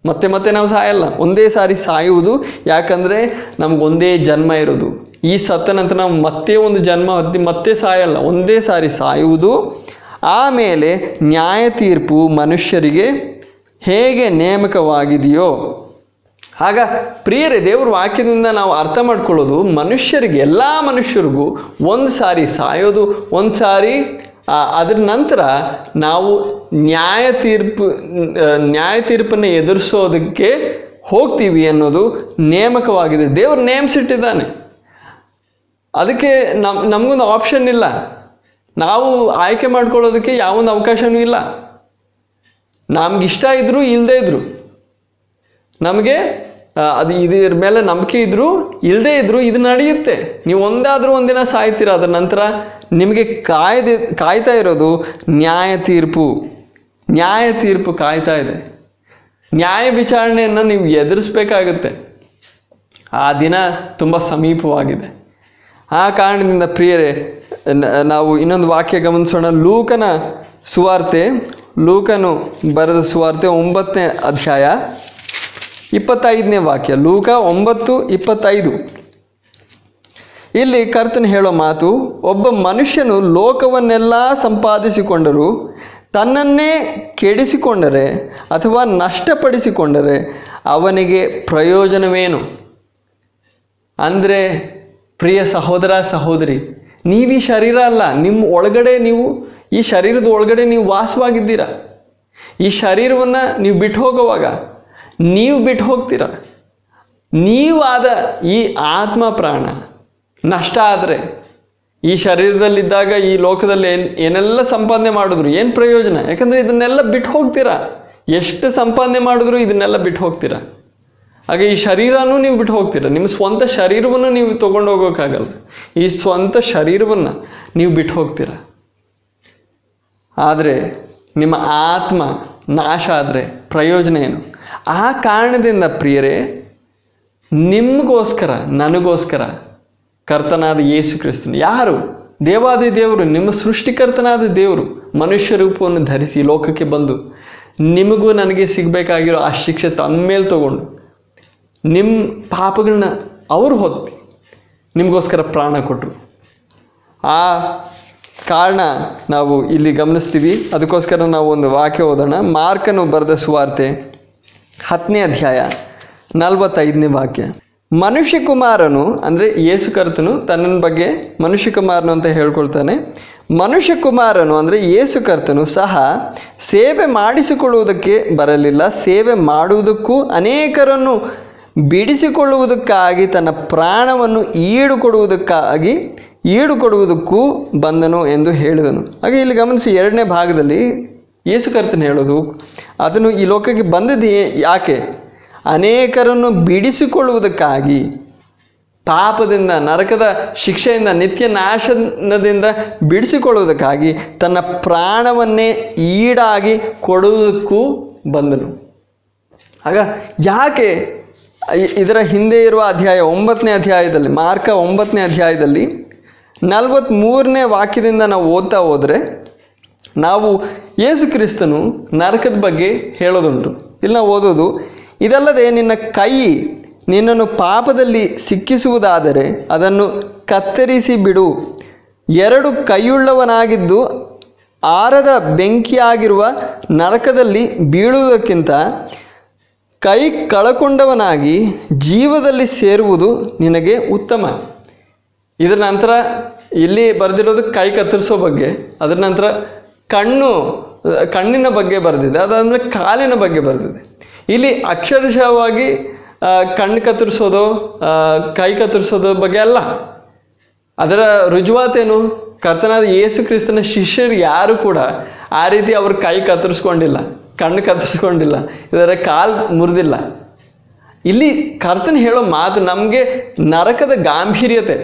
ಮತ್ತೆ ಮತ್ತೆ ನಾವು ಸಾಯಲ್ಲ, ಒಂದೇ ಸಾರಿ ಸಾಯುವುದು. ಯಾಕಂದರೆ ನಮಗೊಂದೇ ಜನ್ಮ ಇರೋದು. ಈ ಸತ್ತ ನಂತರ ನಾವು ಮತ್ತೆ ಒಂದು ಜನ್ಮ ಹೊತ್ತಿ ಮತ್ತೆ ಸಾಯಲ್ಲ, ಒಂದೇ ಸಾರಿ ಸಾಯುವುದು. ಆಮೇಲೆ ನ್ಯಾಯ ತೀರ್ಪು ಮನುಷ್ಯರಿಗೆ ಹೇಗೆ ನೇಮಕವಾಗಿದೆಯೋ. ಆಗ ಪ್ರಿಯರೇ, ದೇವರ ವಾಕ್ಯದಿಂದ ನಾವು ಅರ್ಥ ಮಾಡ್ಕೊಳ್ಳೋದು, ಮನುಷ್ಯರಿಗೆ, ಎಲ್ಲ ಮನುಷ್ಯರಿಗೂ ಒಂದು ಸಾರಿ ಸಾಯೋದು, ಒಂದು ಸಾರಿ ಅದರ ನಂತರ ನಾವು ನ್ಯಾಯ ತೀರ್ಪನ್ನು ಎದುರಿಸೋದಕ್ಕೆ ಹೋಗ್ತೀವಿ ಅನ್ನೋದು ನೇಮಕವಾಗಿದೆ. ದೇವರು ನೇಮಿಸಿಟ್ಟಿದ್ದಾನೆ. ಅದಕ್ಕೆ ನಮಗೊಂದು ಆಪ್ಷನ್ ಇಲ್ಲ, ನಾವು ಆಯ್ಕೆ ಮಾಡ್ಕೊಳ್ಳೋದಕ್ಕೆ ಯಾವೊಂದು ಅವಕಾಶವೂ ಇಲ್ಲ. ನಮಗಿಷ್ಟ ಇದ್ದರೂ ಇಲ್ಲದೇ ಇದ್ರು, ನಮಗೆ ಇದ್ರ ಮೇಲೆ ನಂಬಿಕೆ ಇದ್ದರೂ ಇಲ್ಲದೇ ಇದ್ದರೂ ಇದು ನಡೆಯುತ್ತೆ. ನೀವು ಒಂದಾದರೂ ಒಂದಿನ ಸಾಯ್ತೀರ. ಅದರ ನಂತರ ನಿಮಗೆ ಕಾಯ್ತಾ ಇರೋದು ನ್ಯಾಯ ತೀರ್ಪು ಕಾಯ್ತಾ ಇದೆ. ನ್ಯಾಯ ವಿಚಾರಣೆಯನ್ನು ನೀವು ಎದುರಿಸ್ಬೇಕಾಗುತ್ತೆ. ಆ ದಿನ ತುಂಬ ಸಮೀಪವಾಗಿದೆ. ಆ ಕಾರಣದಿಂದ ಪ್ರಿಯರೇ, ನಾವು ಇನ್ನೊಂದು ವಾಕ್ಯ ಗಮನಿಸೋಣ. ಲೂಕನು ಬರೆದ ಸುವಾರ್ತೆ 9ನೇ ಅಧ್ಯಾಯ 25ನೇ ವಾಕ್ಯ. ಲೂಕ 9:25. ಇಲ್ಲಿ ಕರ್ತನು ಹೇಳೋ ಮಾತು, ಒಬ್ಬ ಮನುಷ್ಯನು ಲೋಕವನ್ನೆಲ್ಲ ಸಂಪಾದಿಸಿಕೊಂಡರೂ ತನ್ನನ್ನೇ ಕೆಡಿಸಿಕೊಂಡರೆ ಅಥವಾ ನಷ್ಟಪಡಿಸಿಕೊಂಡರೆ ಅವನಿಗೆ ಪ್ರಯೋಜನವೇನು? ಅಂದರೆ ಪ್ರಿಯ ಸಹೋದರ ಸಹೋದರಿ, ನೀವು ಈ ಶರೀರ ಅಲ್ಲ, ನಿಮ್ಮ ಒಳಗಡೆ ಈ ಶರೀರದ ಒಳಗಡೆ ನೀವು ವಾಸವಾಗಿದ್ದೀರಾ. ಈ ಶರೀರವನ್ನು ನೀವು ಬಿಟ್ಟು ಹೋಗುವಾಗ ನೀವು ಬಿಟ್ಟು ಹೋಗ್ತೀರ. ನೀವಾದ ಈ ಆತ್ಮ ಪ್ರಾಣ ನಷ್ಟ ಆದರೆ, ಈ ಶರೀರದಲ್ಲಿದ್ದಾಗ ಈ ಲೋಕದಲ್ಲಿ ಏನೆಲ್ಲ ಸಂಪಾದನೆ ಮಾಡಿದ್ರು ಏನು ಪ್ರಯೋಜನ? ಯಾಕಂದರೆ ಇದನ್ನೆಲ್ಲ ಬಿಟ್ಟು ಹೋಗ್ತೀರಾ. ಎಷ್ಟು ಸಂಪಾದನೆ ಮಾಡಿದ್ರು ಇದನ್ನೆಲ್ಲ ಬಿಟ್ಟು ಹೋಗ್ತೀರಾ. ಹಾಗೆ ಈ ಶರೀರನೂ ನೀವು ಬಿಟ್ಟು ಹೋಗ್ತೀರಾ. ನಿಮ್ಮ ಸ್ವಂತ ಶರೀರವನ್ನು ನೀವು ತೊಗೊಂಡು ಹೋಗೋಕ್ಕಾಗಲ್ಲ. ಈ ಸ್ವಂತ ಶರೀರವನ್ನು ನೀವು ಬಿಟ್ಟು ಹೋಗ್ತೀರಾ. ಆದರೆ ನಿಮ್ಮ ಆತ್ಮ ನಾಶ ಆದರೆ ಪ್ರಯೋಜನ ಏನು? ಆ ಕಾರಣದಿಂದ ಪ್ರಿಯರೇ, ನಿಮಗೋಸ್ಕರ, ನನಗೋಸ್ಕರ ಕರ್ತನಾದ ಯೇಸು ಕ್ರಿಸ್ತನು, ಯಾರು? ದೇವಾದಿ ದೇವರು, ನಿಮ್ಮ ಸೃಷ್ಟಿಕರ್ತನಾದ ದೇವರು ಮನುಷ್ಯ ರೂಪವನ್ನು ಧರಿಸಿ ಲೋಕಕ್ಕೆ ಬಂದು ನಿಮಗೂ ನನಗೆ ಸಿಗಬೇಕಾಗಿರೋ ಆ ಶಿಕ್ಷೆ ತನ್ನ ಮೇಲೆ ತಗೊಂಡು ನಿಮ್ಮ ಪಾಪಗಳನ್ನ ಅವರು ಹೊತ್ತಿ ನಿಮಗೋಸ್ಕರ ಪ್ರಾಣ ಕೊಟ್ಟರು. ಆ ಕಾರಣ ನಾವು ಇಲ್ಲಿ ಗಮನಿಸ್ತೀವಿ. ಅದಕ್ಕೋಸ್ಕರ ನಾವು ಒಂದು ವಾಕ್ಯ ಓದೋಣ. ಮಾರ್ಕನು ಬರೆದ ಸುವಾರ್ತೆ 10ನೇ ಅಧ್ಯಾಯ 45ನೇ ವಾಕ್ಯ. ಮನುಷ್ಯ ಕುಮಾರನು, ಅಂದರೆ ಯೇಸು ಕರ್ತನು ತನ್ನ ಬಗ್ಗೆ ಮನುಷ್ಯ ಕುಮಾರನು ಅಂತ ಹೇಳ್ಕೊಳ್ತಾನೆ. ಮನುಷ್ಯ ಕುಮಾರನು ಅಂದರೆ ಯೇಸು ಕರ್ತನು ಸಹ ಸೇವೆ ಮಾಡಿಸಿಕೊಳ್ಳುವುದಕ್ಕೆ ಬರಲಿಲ್ಲ, ಸೇವೆ ಮಾಡುವುದಕ್ಕೂ ಅನೇಕರನ್ನು ಬಿಡಿಸಿಕೊಳ್ಳುವುದಕ್ಕಾಗಿ ತನ್ನ ಪ್ರಾಣವನ್ನು ಈಡುಕೊಡುವುದಕ್ಕೂ ಬಂದನು ಎಂದು ಹೇಳಿದನು. ಹಾಗೆ ಇಲ್ಲಿ ಗಮನಿಸಿ, 2ನೇ ಭಾಗದಲ್ಲಿ ಯೇಸು ಕರ್ತನು ಹೇಳೋದು, ಅದನ್ನು ಈ ಲೋಕಕ್ಕೆ ಬಂದದ್ದು ಯಾಕೆ? ಅನೇಕರನ್ನು ಬಿಡಿಸಿಕೊಳ್ಳುವುದಕ್ಕಾಗಿ, ಪಾಪದಿಂದ, ನರಕದ ಶಿಕ್ಷೆಯಿಂದ, ನಿತ್ಯ ನಾಶನದಿಂದ ಬಿಡಿಸಿಕೊಳ್ಳುವುದಕ್ಕಾಗಿ ತನ್ನ ಪ್ರಾಣವನ್ನೇ ಈಡಾಗಿ ಕೊಡುವುದಕ್ಕೂ ಬಂದನು. ಆಗ ಯಾಕೆ ಇದರ ಹಿಂದೆ ಇರುವ ಅಧ್ಯಾಯ 9ನೇ ಅಧ್ಯಾಯದಲ್ಲಿ, ಮಾರ್ಕ 9ನೇ ಅಧ್ಯಾಯದಲ್ಲಿ 43ನೇ ವಾಕ್ಯದಿಂದ ನಾವು ಓದ್ತಾ ಹೋದರೆ ನಾವು ಯೇಸು ಕ್ರಿಸ್ತನು ನರಕದ ಬಗ್ಗೆ ಹೇಳೋದುಂಟು. ಇಲ್ಲಿ ನಾವು ಓದೋದು, ಇದಲ್ಲದೆ ನಿನ್ನ ಕೈ ನಿನ್ನನ್ನು ಪಾಪದಲ್ಲಿ ಸಿಕ್ಕಿಸುವುದಾದರೆ ಅದನ್ನು ಕತ್ತರಿಸಿ ಬಿಡು. 2 ಕೈಯುಳ್ಳವನಾಗಿದ್ದು ಆರದ ಬೆಂಕಿಯಾಗಿರುವ ನರಕದಲ್ಲಿ ಬೀಳುವುದಕ್ಕಿಂತ ಕೈ ಕಳಕೊಂಡವನಾಗಿ ಜೀವದಲ್ಲಿ ಸೇರುವುದು ನಿನಗೆ ಉತ್ತಮ. ಇದರ ನಂತರ ಇಲ್ಲಿ ಬರೆದಿರೋದು ಕೈ ಕತ್ತರಿಸೋ ಬಗ್ಗೆ, ಅದರ ನಂತರ ಕಣ್ಣಿನ ಬಗ್ಗೆ ಬರೆದಿದೆ, ಅದಾದಮೇಲೆ ಕಾಲಿನ ಬಗ್ಗೆ ಬರೆದಿದೆ. ಇಲ್ಲಿ ಅಕ್ಷರಶಃವಾಗಿ ಕಣ್ಣು ಕತ್ತರಿಸೋದು, ಕೈ ಕತ್ತರಿಸೋದ್ರ ಬಗ್ಗೆ ಅಲ್ಲ. ಅದರ ರುಜುವಾತೇನು? ಕರ್ತನಾದ ಯೇಸು ಕ್ರಿಸ್ತನ ಶಿಷ್ಯರು ಯಾರು ಕೂಡ ಆ ರೀತಿ ಅವ್ರ ಕೈ ಕತ್ತರಿಸ್ಕೊಂಡಿಲ್ಲ, ಕಣ್ಣು ಕತ್ತರಿಸ್ಕೊಂಡಿಲ್ಲ, ಇದರ ಕಾಲು ಮುರಿದಿಲ್ಲ. ಇಲ್ಲಿ ಕರ್ತನ ಹೇಳೋ ಮಾತು ನಮಗೆ ನರಕದ ಗಾಂಭೀರ್ಯತೆ,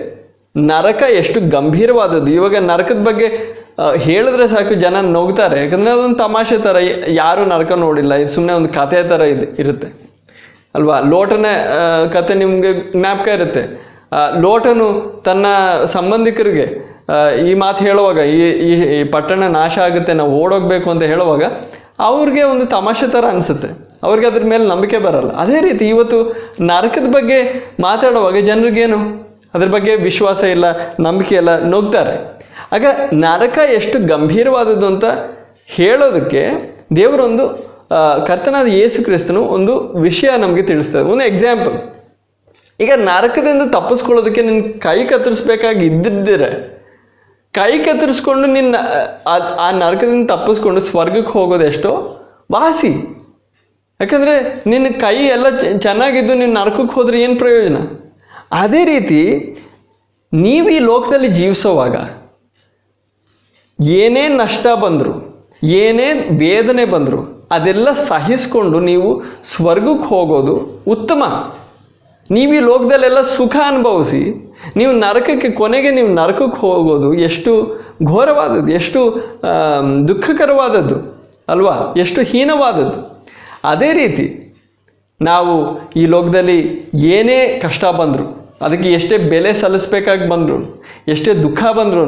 ನರಕ ಎಷ್ಟು ಗಂಭೀರವಾದದ್ದು. ಇವಾಗ ನರಕದ ಬಗ್ಗೆ ಹೇಳಿದ್ರೆ ಸಾಕು, ಜನ ನೋಗ್ತಾರೆ. ಯಾಕಂದರೆ ಅದೊಂದು ತಮಾಷೆ ಥರ, ಯಾರೂ ನರಕ ನೋಡಿಲ್ಲ, ಇದು ಸುಮ್ಮನೆ ಒಂದು ಕಥೆ ಥರ ಇರುತ್ತೆ ಅಲ್ವಾ. ಲೋಟನ ಕತೆ ನಿಮಗೆ ಜ್ಞಾಪಕ ಇರುತ್ತೆ. ಲೋಟನು ತನ್ನ ಸಂಬಂಧಿಕರಿಗೆ ಈ ಮಾತು ಹೇಳುವಾಗ, ಈ ಪಟ್ಟಣ ನಾಶ ಆಗುತ್ತೆ, ನಾವು ಓಡೋಗ್ಬೇಕು ಅಂತ ಹೇಳುವಾಗ ಅವ್ರಿಗೆ ಒಂದು ತಮಾಷೆ ಥರ ಅನಿಸುತ್ತೆ, ಅವ್ರಿಗೆ ಅದ್ರ ಮೇಲೆ ನಂಬಿಕೆ ಬರಲ್ಲ. ಅದೇ ರೀತಿ ಇವತ್ತು ನರಕದ ಬಗ್ಗೆ ಮಾತಾಡುವಾಗ ಜನರಿಗೇನು ಅದ್ರ ಬಗ್ಗೆ ವಿಶ್ವಾಸ ಇಲ್ಲ, ನಂಬಿಕೆ ಇಲ್ಲ, ನೋಗ್ತಾರೆ. ಆಗ ನರಕ ಎಷ್ಟು ಗಂಭೀರವಾದದ್ದು ಅಂತ ಹೇಳೋದಕ್ಕೆ ದೇವರೊಂದು ಕರ್ತನಾದ ಯೇಸು ಕ್ರಿಸ್ತನು ಒಂದು ವಿಷಯ ನಮಗೆ ತಿಳಿಸ್ತಾರೆ. ಒಂದು ಎಕ್ಸಾಂಪಲ್, ಈಗ ನರಕದಿಂದ ತಪ್ಪಿಸ್ಕೊಳ್ಳೋದಕ್ಕೆ ನಿನ್ನ ಕೈ ಕತ್ತರಿಸ್ಬೇಕಾಗಿ ಇದ್ದಿದ್ದರೆ ಕೈ ಕತ್ತರಿಸ್ಕೊಂಡು ನಿನ್ನ ಆ ನರಕದಿಂದ ತಪ್ಪಿಸ್ಕೊಂಡು ಸ್ವರ್ಗಕ್ಕೆ ಹೋಗೋದು ಎಷ್ಟೋ ವಾಸಿ. ಯಾಕಂದರೆ ನಿನ್ನ ಕೈ ಎಲ್ಲ ಚೆನ್ನಾಗಿದ್ದು ನೀನು ನರಕಕ್ಕೆ ಹೋದರೆ ಏನು ಪ್ರಯೋಜನ? ಅದೇ ರೀತಿ ನೀವು ಈ ಲೋಕದಲ್ಲಿ ಜೀವಿಸೋವಾಗ ಏನೇ ನಷ್ಟ ಬಂದರು, ಏನೇ ವೇದನೆ ಬಂದರು, ಅದೆಲ್ಲ ಸಹಿಸ್ಕೊಂಡು ನೀವು ಸ್ವರ್ಗಕ್ಕೆ ಹೋಗೋದು ಉತ್ತಮ. ನೀವು ಈ ಲೋಕದಲ್ಲೆಲ್ಲ ಸುಖ ಅನುಭವಿಸಿ ನೀವು ನರಕಕ್ಕೆ, ಕೊನೆಗೆ ನೀವು ನರಕಕ್ಕೆ ಹೋಗೋದು ಎಷ್ಟು ಘೋರವಾದದ್ದು, ಎಷ್ಟು ದುಃಖಕರವಾದದ್ದು ಅಲ್ವಾ, ಎಷ್ಟು ಹೀನವಾದದ್ದು. ಅದೇ ರೀತಿ ನಾವು ಈ ಲೋಕದಲ್ಲಿ ಏನೇ ಕಷ್ಟ ಬಂದರು, ಅದಕ್ಕೆ ಎಷ್ಟೇ ಬೆಲೆ ಸಲ್ಲಿಸ್ಬೇಕಾಗಿ ಬಂದರು, ಎಷ್ಟೇ ದುಃಖ ಬಂದರೂ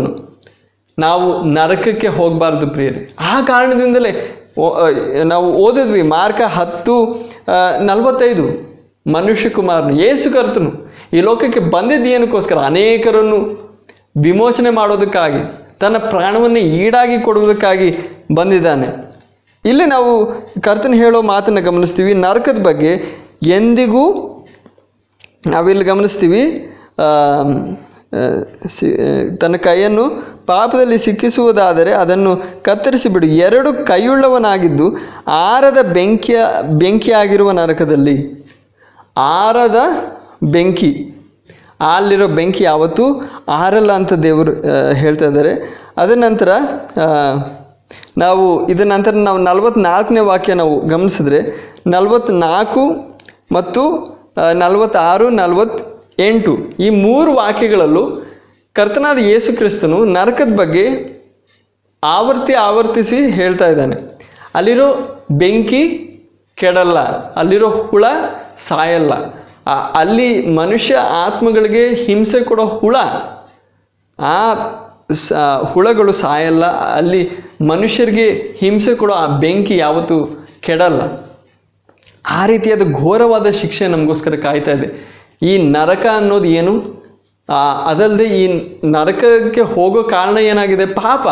ನಾವು ನರಕಕ್ಕೆ ಹೋಗಬಾರ್ದು ಪ್ರಿಯರೇ. ಆ ಕಾರಣದಿಂದಲೇ ನಾವು ಓದಿದ್ವಿ ಮಾರ್ಕ 10:45, ಮನುಷ್ಯ ಕುಮಾರನು ಯೇಸು ಕರ್ತನು ಈ ಲೋಕಕ್ಕೆ ಬಂದಿದ್ದು ಏನಕ್ಕೋಸ್ಕರ? ಅನೇಕರನ್ನು ವಿಮೋಚನೆ ಮಾಡೋದಕ್ಕಾಗಿ, ತನ್ನ ಪ್ರಾಣವನ್ನು ಈಡಾಗಿ ಕೊಡುವುದಕ್ಕಾಗಿ ಬಂದಿದ್ದಾನೆ. ಇಲ್ಲಿ ನಾವು ಕರ್ತನ ಹೇಳೋ ಮಾತನ್ನು ಗಮನಿಸ್ತೀವಿ. ನರಕದ ಬಗ್ಗೆ ಎಂದಿಗೂ ನಾವಿಲ್ಲಿ ಗಮನಿಸ್ತೀವಿ, ತನ್ನ ಕೈಯನ್ನು ಪಾಪದಲ್ಲಿ ಸಿಕ್ಕಿಸುವುದಾದರೆ ಅದನ್ನು ಕತ್ತರಿಸಿಬಿಡು. 2 ಕೈಯುಳ್ಳವನಾಗಿದ್ದು ಆರದ ಬೆಂಕಿಯಾಗಿರುವ ನರಕದಲ್ಲಿ, ಆರದ ಬೆಂಕಿ, ಅಲ್ಲಿರೋ ಬೆಂಕಿ ಯಾವತ್ತೂ ಆರಲ್ಲ ಅಂತ ದೇವರು ಹೇಳ್ತಾ ಇದ್ದಾರೆ. ಅದರ ನಂತರ ನಾವು ಇದರ ನಂತರ ನಾವು 44ನೇ ವಾಕ್ಯ ನಾವು ಗಮನಿಸಿದ್ರೆ 44 ಮತ್ತು 46, 48 ಈ 3 ವಾಕ್ಯಗಳಲ್ಲೂ ಕರ್ತನಾದ ಯೇಸು ಕ್ರಿಸ್ತನು ನರಕದ ಬಗ್ಗೆ ಆವರ್ತಿಸಿ ಹೇಳ್ತಾ ಇದ್ದಾನೆ. ಅಲ್ಲಿರೋ ಬೆಂಕಿ ಕೆಡಲ್ಲ, ಅಲ್ಲಿರೋ ಹುಳ ಸಾಯಲ್ಲ, ಅಲ್ಲಿ ಮನುಷ್ಯ ಆತ್ಮಗಳಿಗೆ ಹಿಂಸೆ ಕೊಡೋ ಹುಳ, ಆ ಹುಳಗಳು ಸಾಯಲ್ಲ, ಅಲ್ಲಿ ಮನುಷ್ಯರಿಗೆ ಹಿಂಸೆ ಕೊಡೋ ಆ ಬೆಂಕಿ ಯಾವತ್ತೂ ಕೆಡಲ್ಲ. ಆ ರೀತಿಯಾದ ಘೋರವಾದ ಶಿಕ್ಷೆ ನಮಗೋಸ್ಕರ ಕಾಯ್ತಾ ಇದೆ. ಈ ನರಕ ಅನ್ನೋದು ಏನು? ಅದಲ್ಲದೆ ಈ ನರಕಕ್ಕೆ ಹೋಗೋ ಕಾರಣ ಏನಾಗಿದೆ? ಪಾಪ.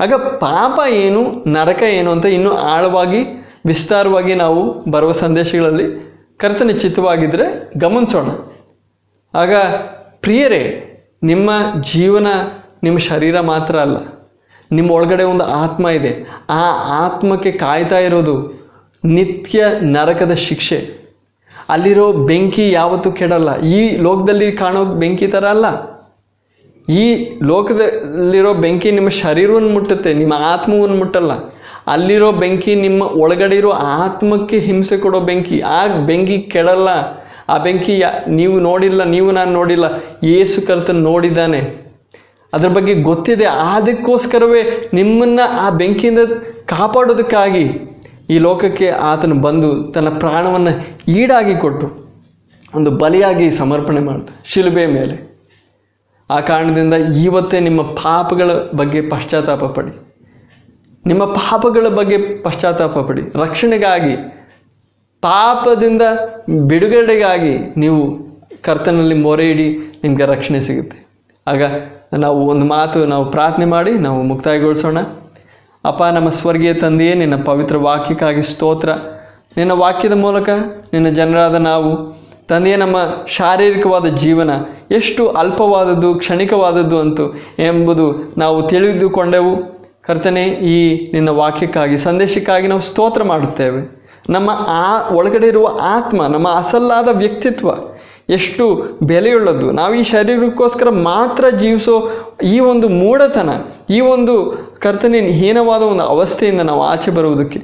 ಆಗ ಪಾಪ ಏನು, ನರಕ ಏನು ಅಂತ ಇನ್ನೂ ಆಳವಾಗಿ ವಿಸ್ತಾರವಾಗಿ ನಾವು ಬರುವ ಸಂದೇಶಗಳಲ್ಲಿ ಕರ್ತನ ಚಿತ್ತವಾಗಿದ್ದರೆ ಗಮನಿಸೋಣ. ಆಗ ಪ್ರಿಯರೇ, ನಿಮ್ಮ ಜೀವನ ನಿಮ್ಮ ಶರೀರ ಮಾತ್ರ ಅಲ್ಲ, ನಿಮ್ಮ ಒಳಗಡೆ ಒಂದು ಆತ್ಮ ಇದೆ. ಆ ಆತ್ಮಕ್ಕೆ ಕಾಯ್ತಾ ಇರೋದು ನಿತ್ಯ ನರಕದ ಶಿಕ್ಷೆ. ಅಲ್ಲಿರೋ ಬೆಂಕಿ ಯಾವತ್ತೂ ಕೆಡಲ್ಲ. ಈ ಲೋಕದಲ್ಲಿ ಕಾಣೋ ಬೆಂಕಿ ಥರ ಅಲ್ಲ. ಈ ಲೋಕದಲ್ಲಿರೋ ಬೆಂಕಿ ನಿಮ್ಮ ಶರೀರವನ್ನು ಮುಟ್ಟುತ್ತೆ, ನಿಮ್ಮ ಆತ್ಮವನ್ನು ಮುಟ್ಟಲ್ಲ. ಅಲ್ಲಿರೋ ಬೆಂಕಿ ನಿಮ್ಮ ಒಳಗಡೆ ಇರೋ ಆತ್ಮಕ್ಕೆ ಹಿಂಸೆ ಕೊಡೋ ಬೆಂಕಿ. ಆ ಬೆಂಕಿ ಕೆಡಲ್ಲ. ಆ ಬೆಂಕಿ ನೀವು ನೋಡಿಲ್ಲ, ನಾನು ನೋಡಿಲ್ಲ, ಯೇಸು ಕರ್ತನು ನೋಡಿದ್ದಾನೆ. ಅದ್ರ ಬಗ್ಗೆ ಗೊತ್ತಿದೆ. ಅದಕ್ಕೋಸ್ಕರವೇ ನಿಮ್ಮನ್ನು ಆ ಬೆಂಕಿಯಿಂದ ಕಾಪಾಡೋದಕ್ಕಾಗಿ ಈ ಲೋಕಕ್ಕೆ ಆತನು ಬಂದು ತನ್ನ ಪ್ರಾಣವನ್ನು ಈಡಾಗಿ ಕೊಟ್ಟು ಒಂದು ಬಲಿಯಾಗಿ ಸಮರ್ಪಣೆ ಮಾಡ್ತಾನೆ ಶಿಲುಬೆ ಮೇಲೆ. ಆ ಕಾರಣದಿಂದ ಇವತ್ತೇ ನಿಮ್ಮ ಪಾಪಗಳ ಬಗ್ಗೆ ಪಶ್ಚಾತ್ತಾಪ ಪಡಿ. ನಿಮ್ಮ ಪಾಪಗಳ ಬಗ್ಗೆ ಪಶ್ಚಾತ್ತಾಪ ಪಡಿ. ರಕ್ಷಣೆಗಾಗಿ, ಪಾಪದಿಂದ ಬಿಡುಗಡೆಗಾಗಿ ನೀವು ಕರ್ತನಲ್ಲಿ ಮೊರೆ ಇಡಿ, ನಿಮಗೆ ರಕ್ಷಣೆ ಸಿಗುತ್ತೆ. ಆಗ ನಾವು ಒಂದು ಮಾತು ನಾವು ಪ್ರಾರ್ಥನೆ ಮಾಡಿ ನಾವು ಮುಕ್ತಾಯಗೊಳಿಸೋಣ. ಅಪ್ಪ, ನಮ್ಮ ಸ್ವರ್ಗೀಯ ತಂದೆಯೇ, ನಿನ್ನ ಪವಿತ್ರ ವಾಕ್ಯಕ್ಕಾಗಿ ಸ್ತೋತ್ರ. ನಿನ್ನ ವಾಕ್ಯದ ಮೂಲಕ ನಿನ್ನ ಜನರಾದ ನಾವು ತಂದೆಯೇ, ನಮ್ಮ ಶಾರೀರಿಕವಾದ ಜೀವನ ಎಷ್ಟು ಅಲ್ಪವಾದದ್ದು, ಕ್ಷಣಿಕವಾದದ್ದು ಎಂಬುದು ನಾವು ತಿಳಿದುಕೊಂಡೆವು. ಕರ್ತನೆ, ಈ ನಿನ್ನ ವಾಕ್ಯಕ್ಕಾಗಿ, ಸಂದೇಶಕ್ಕಾಗಿ ನಾವು ಸ್ತೋತ್ರ ಮಾಡುತ್ತೇವೆ. ನಮ್ಮ ಒಳಗಡೆ ಇರುವ ಆತ್ಮ, ನಮ್ಮ ಅಸಲ್ಲಾದ ವ್ಯಕ್ತಿತ್ವ ಎಷ್ಟು ಬೆಲೆಯುಳ್ಳದ್ದು. ನಾವು ಈ ಶರೀರಕ್ಕೋಸ್ಕರ ಮಾತ್ರ ಜೀವಿಸೋ ಈ ಒಂದು ಮೂಢತನ, ಈ ಒಂದು ಕರ್ತನೆ ಹೀನವಾದ ಒಂದು ಅವಸ್ಥೆಯಿಂದ ನಾವು ಆಚೆ ಬರುವುದಕ್ಕೆ,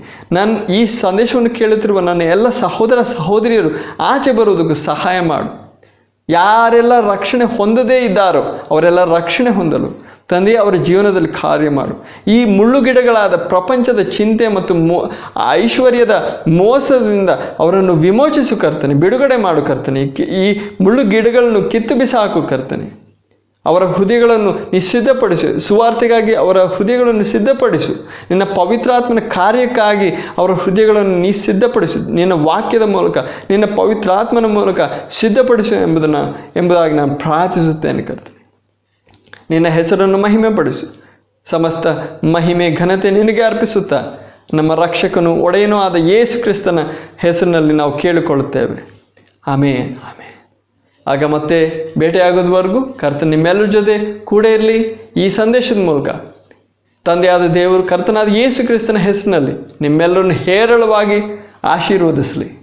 ಈ ಸಂದೇಶವನ್ನು ಕೇಳುತ್ತಿರುವ ನನ್ನ ಎಲ್ಲ ಸಹೋದರ ಸಹೋದರಿಯರು ಆಚೆ ಬರುವುದಕ್ಕೆ ಸಹಾಯ ಮಾಡು. ಯಾರೆಲ್ಲ ರಕ್ಷಣೆ ಹೊಂದದೇ ಇದ್ದಾರೋ ಅವರೆಲ್ಲ ರಕ್ಷಣೆ ಹೊಂದಲು ತಂದೆ ಅವರ ಜೀವನದಲ್ಲಿ ಕಾರ್ಯ ಮಾಡು. ಈ ಮುಳ್ಳುಗಿಡಗಳಾದ ಪ್ರಪಂಚದ ಚಿಂತೆ ಮತ್ತು ಐಶ್ವರ್ಯದ ಮೋಸದಿಂದ ಅವರನ್ನು ವಿಮೋಚಿಸು ಕರ್ತನೆ, ಬಿಡುಗಡೆ ಮಾಡು ಕರ್ತನೆ. ಈ ಮುಳ್ಳುಗಿಡಗಳನ್ನು ಕಿತ್ತು ಬಿಸಾಕು ಕರ್ತನೆ. ಅವರ ಹೃದಯಗಳನ್ನು ನೀ ಸಿದ್ಧಪಡಿಸು, ಸುವಾರ್ತೆಗಾಗಿ ಅವರ ಹೃದಯಗಳನ್ನು ಸಿದ್ಧಪಡಿಸು. ನಿನ್ನ ಪವಿತ್ರಾತ್ಮನ ಕಾರ್ಯಕ್ಕಾಗಿ ಅವರ ಹೃದಯಗಳನ್ನು ನೀ ಸಿದ್ಧಪಡಿಸು. ನಿನ್ನ ವಾಕ್ಯದ ಮೂಲಕ, ನಿನ್ನ ಪವಿತ್ರಾತ್ಮನ ಮೂಲಕ ಸಿದ್ಧಪಡಿಸು ಎಂಬುದಾಗಿ ನಾನು ಪ್ರಾರ್ಥಿಸುತ್ತೇನೆ ಕರ್ತನೆ. ನಿನ್ನ ಹೆಸರನ್ನು ಮಹಿಮೆ ಪಡಿಸು. ಸಮಸ್ತ ಮಹಿಮೆ ಘನತೆ ನಿನಗೆ ಅರ್ಪಿಸುತ್ತಾ ನಮ್ಮ ರಕ್ಷಕನು ಒಡೆಯನೂ ಆದ ಯೇಸು ಕ್ರಿಸ್ತನ ಹೆಸರಿನಲ್ಲಿ ನಾವು ಕೇಳಿಕೊಳ್ಳುತ್ತೇವೆ. ಆಮೇನ್, ಆಮೇನ್. ಆಗ ಮತ್ತೆ ಭೇಟಿಯಾಗೋದ್ವರೆಗೂ ಕರ್ತನ ನಿಮ್ಮೆಲ್ಲರ ಜೊತೆ ಕೂಡ ಇರಲಿ. ಈ ಸಂದೇಶದ ಮೂಲಕ ತಂದೆಯಾದ ದೇವರು ಕರ್ತನಾದ ಯೇಸು ಕ್ರಿಸ್ತನ ಹೆಸರಿನಲ್ಲಿ ನಿಮ್ಮೆಲ್ಲರನ್ನು ಹೇರಳವಾಗಿ ಆಶೀರ್ವದಿಸಲಿ.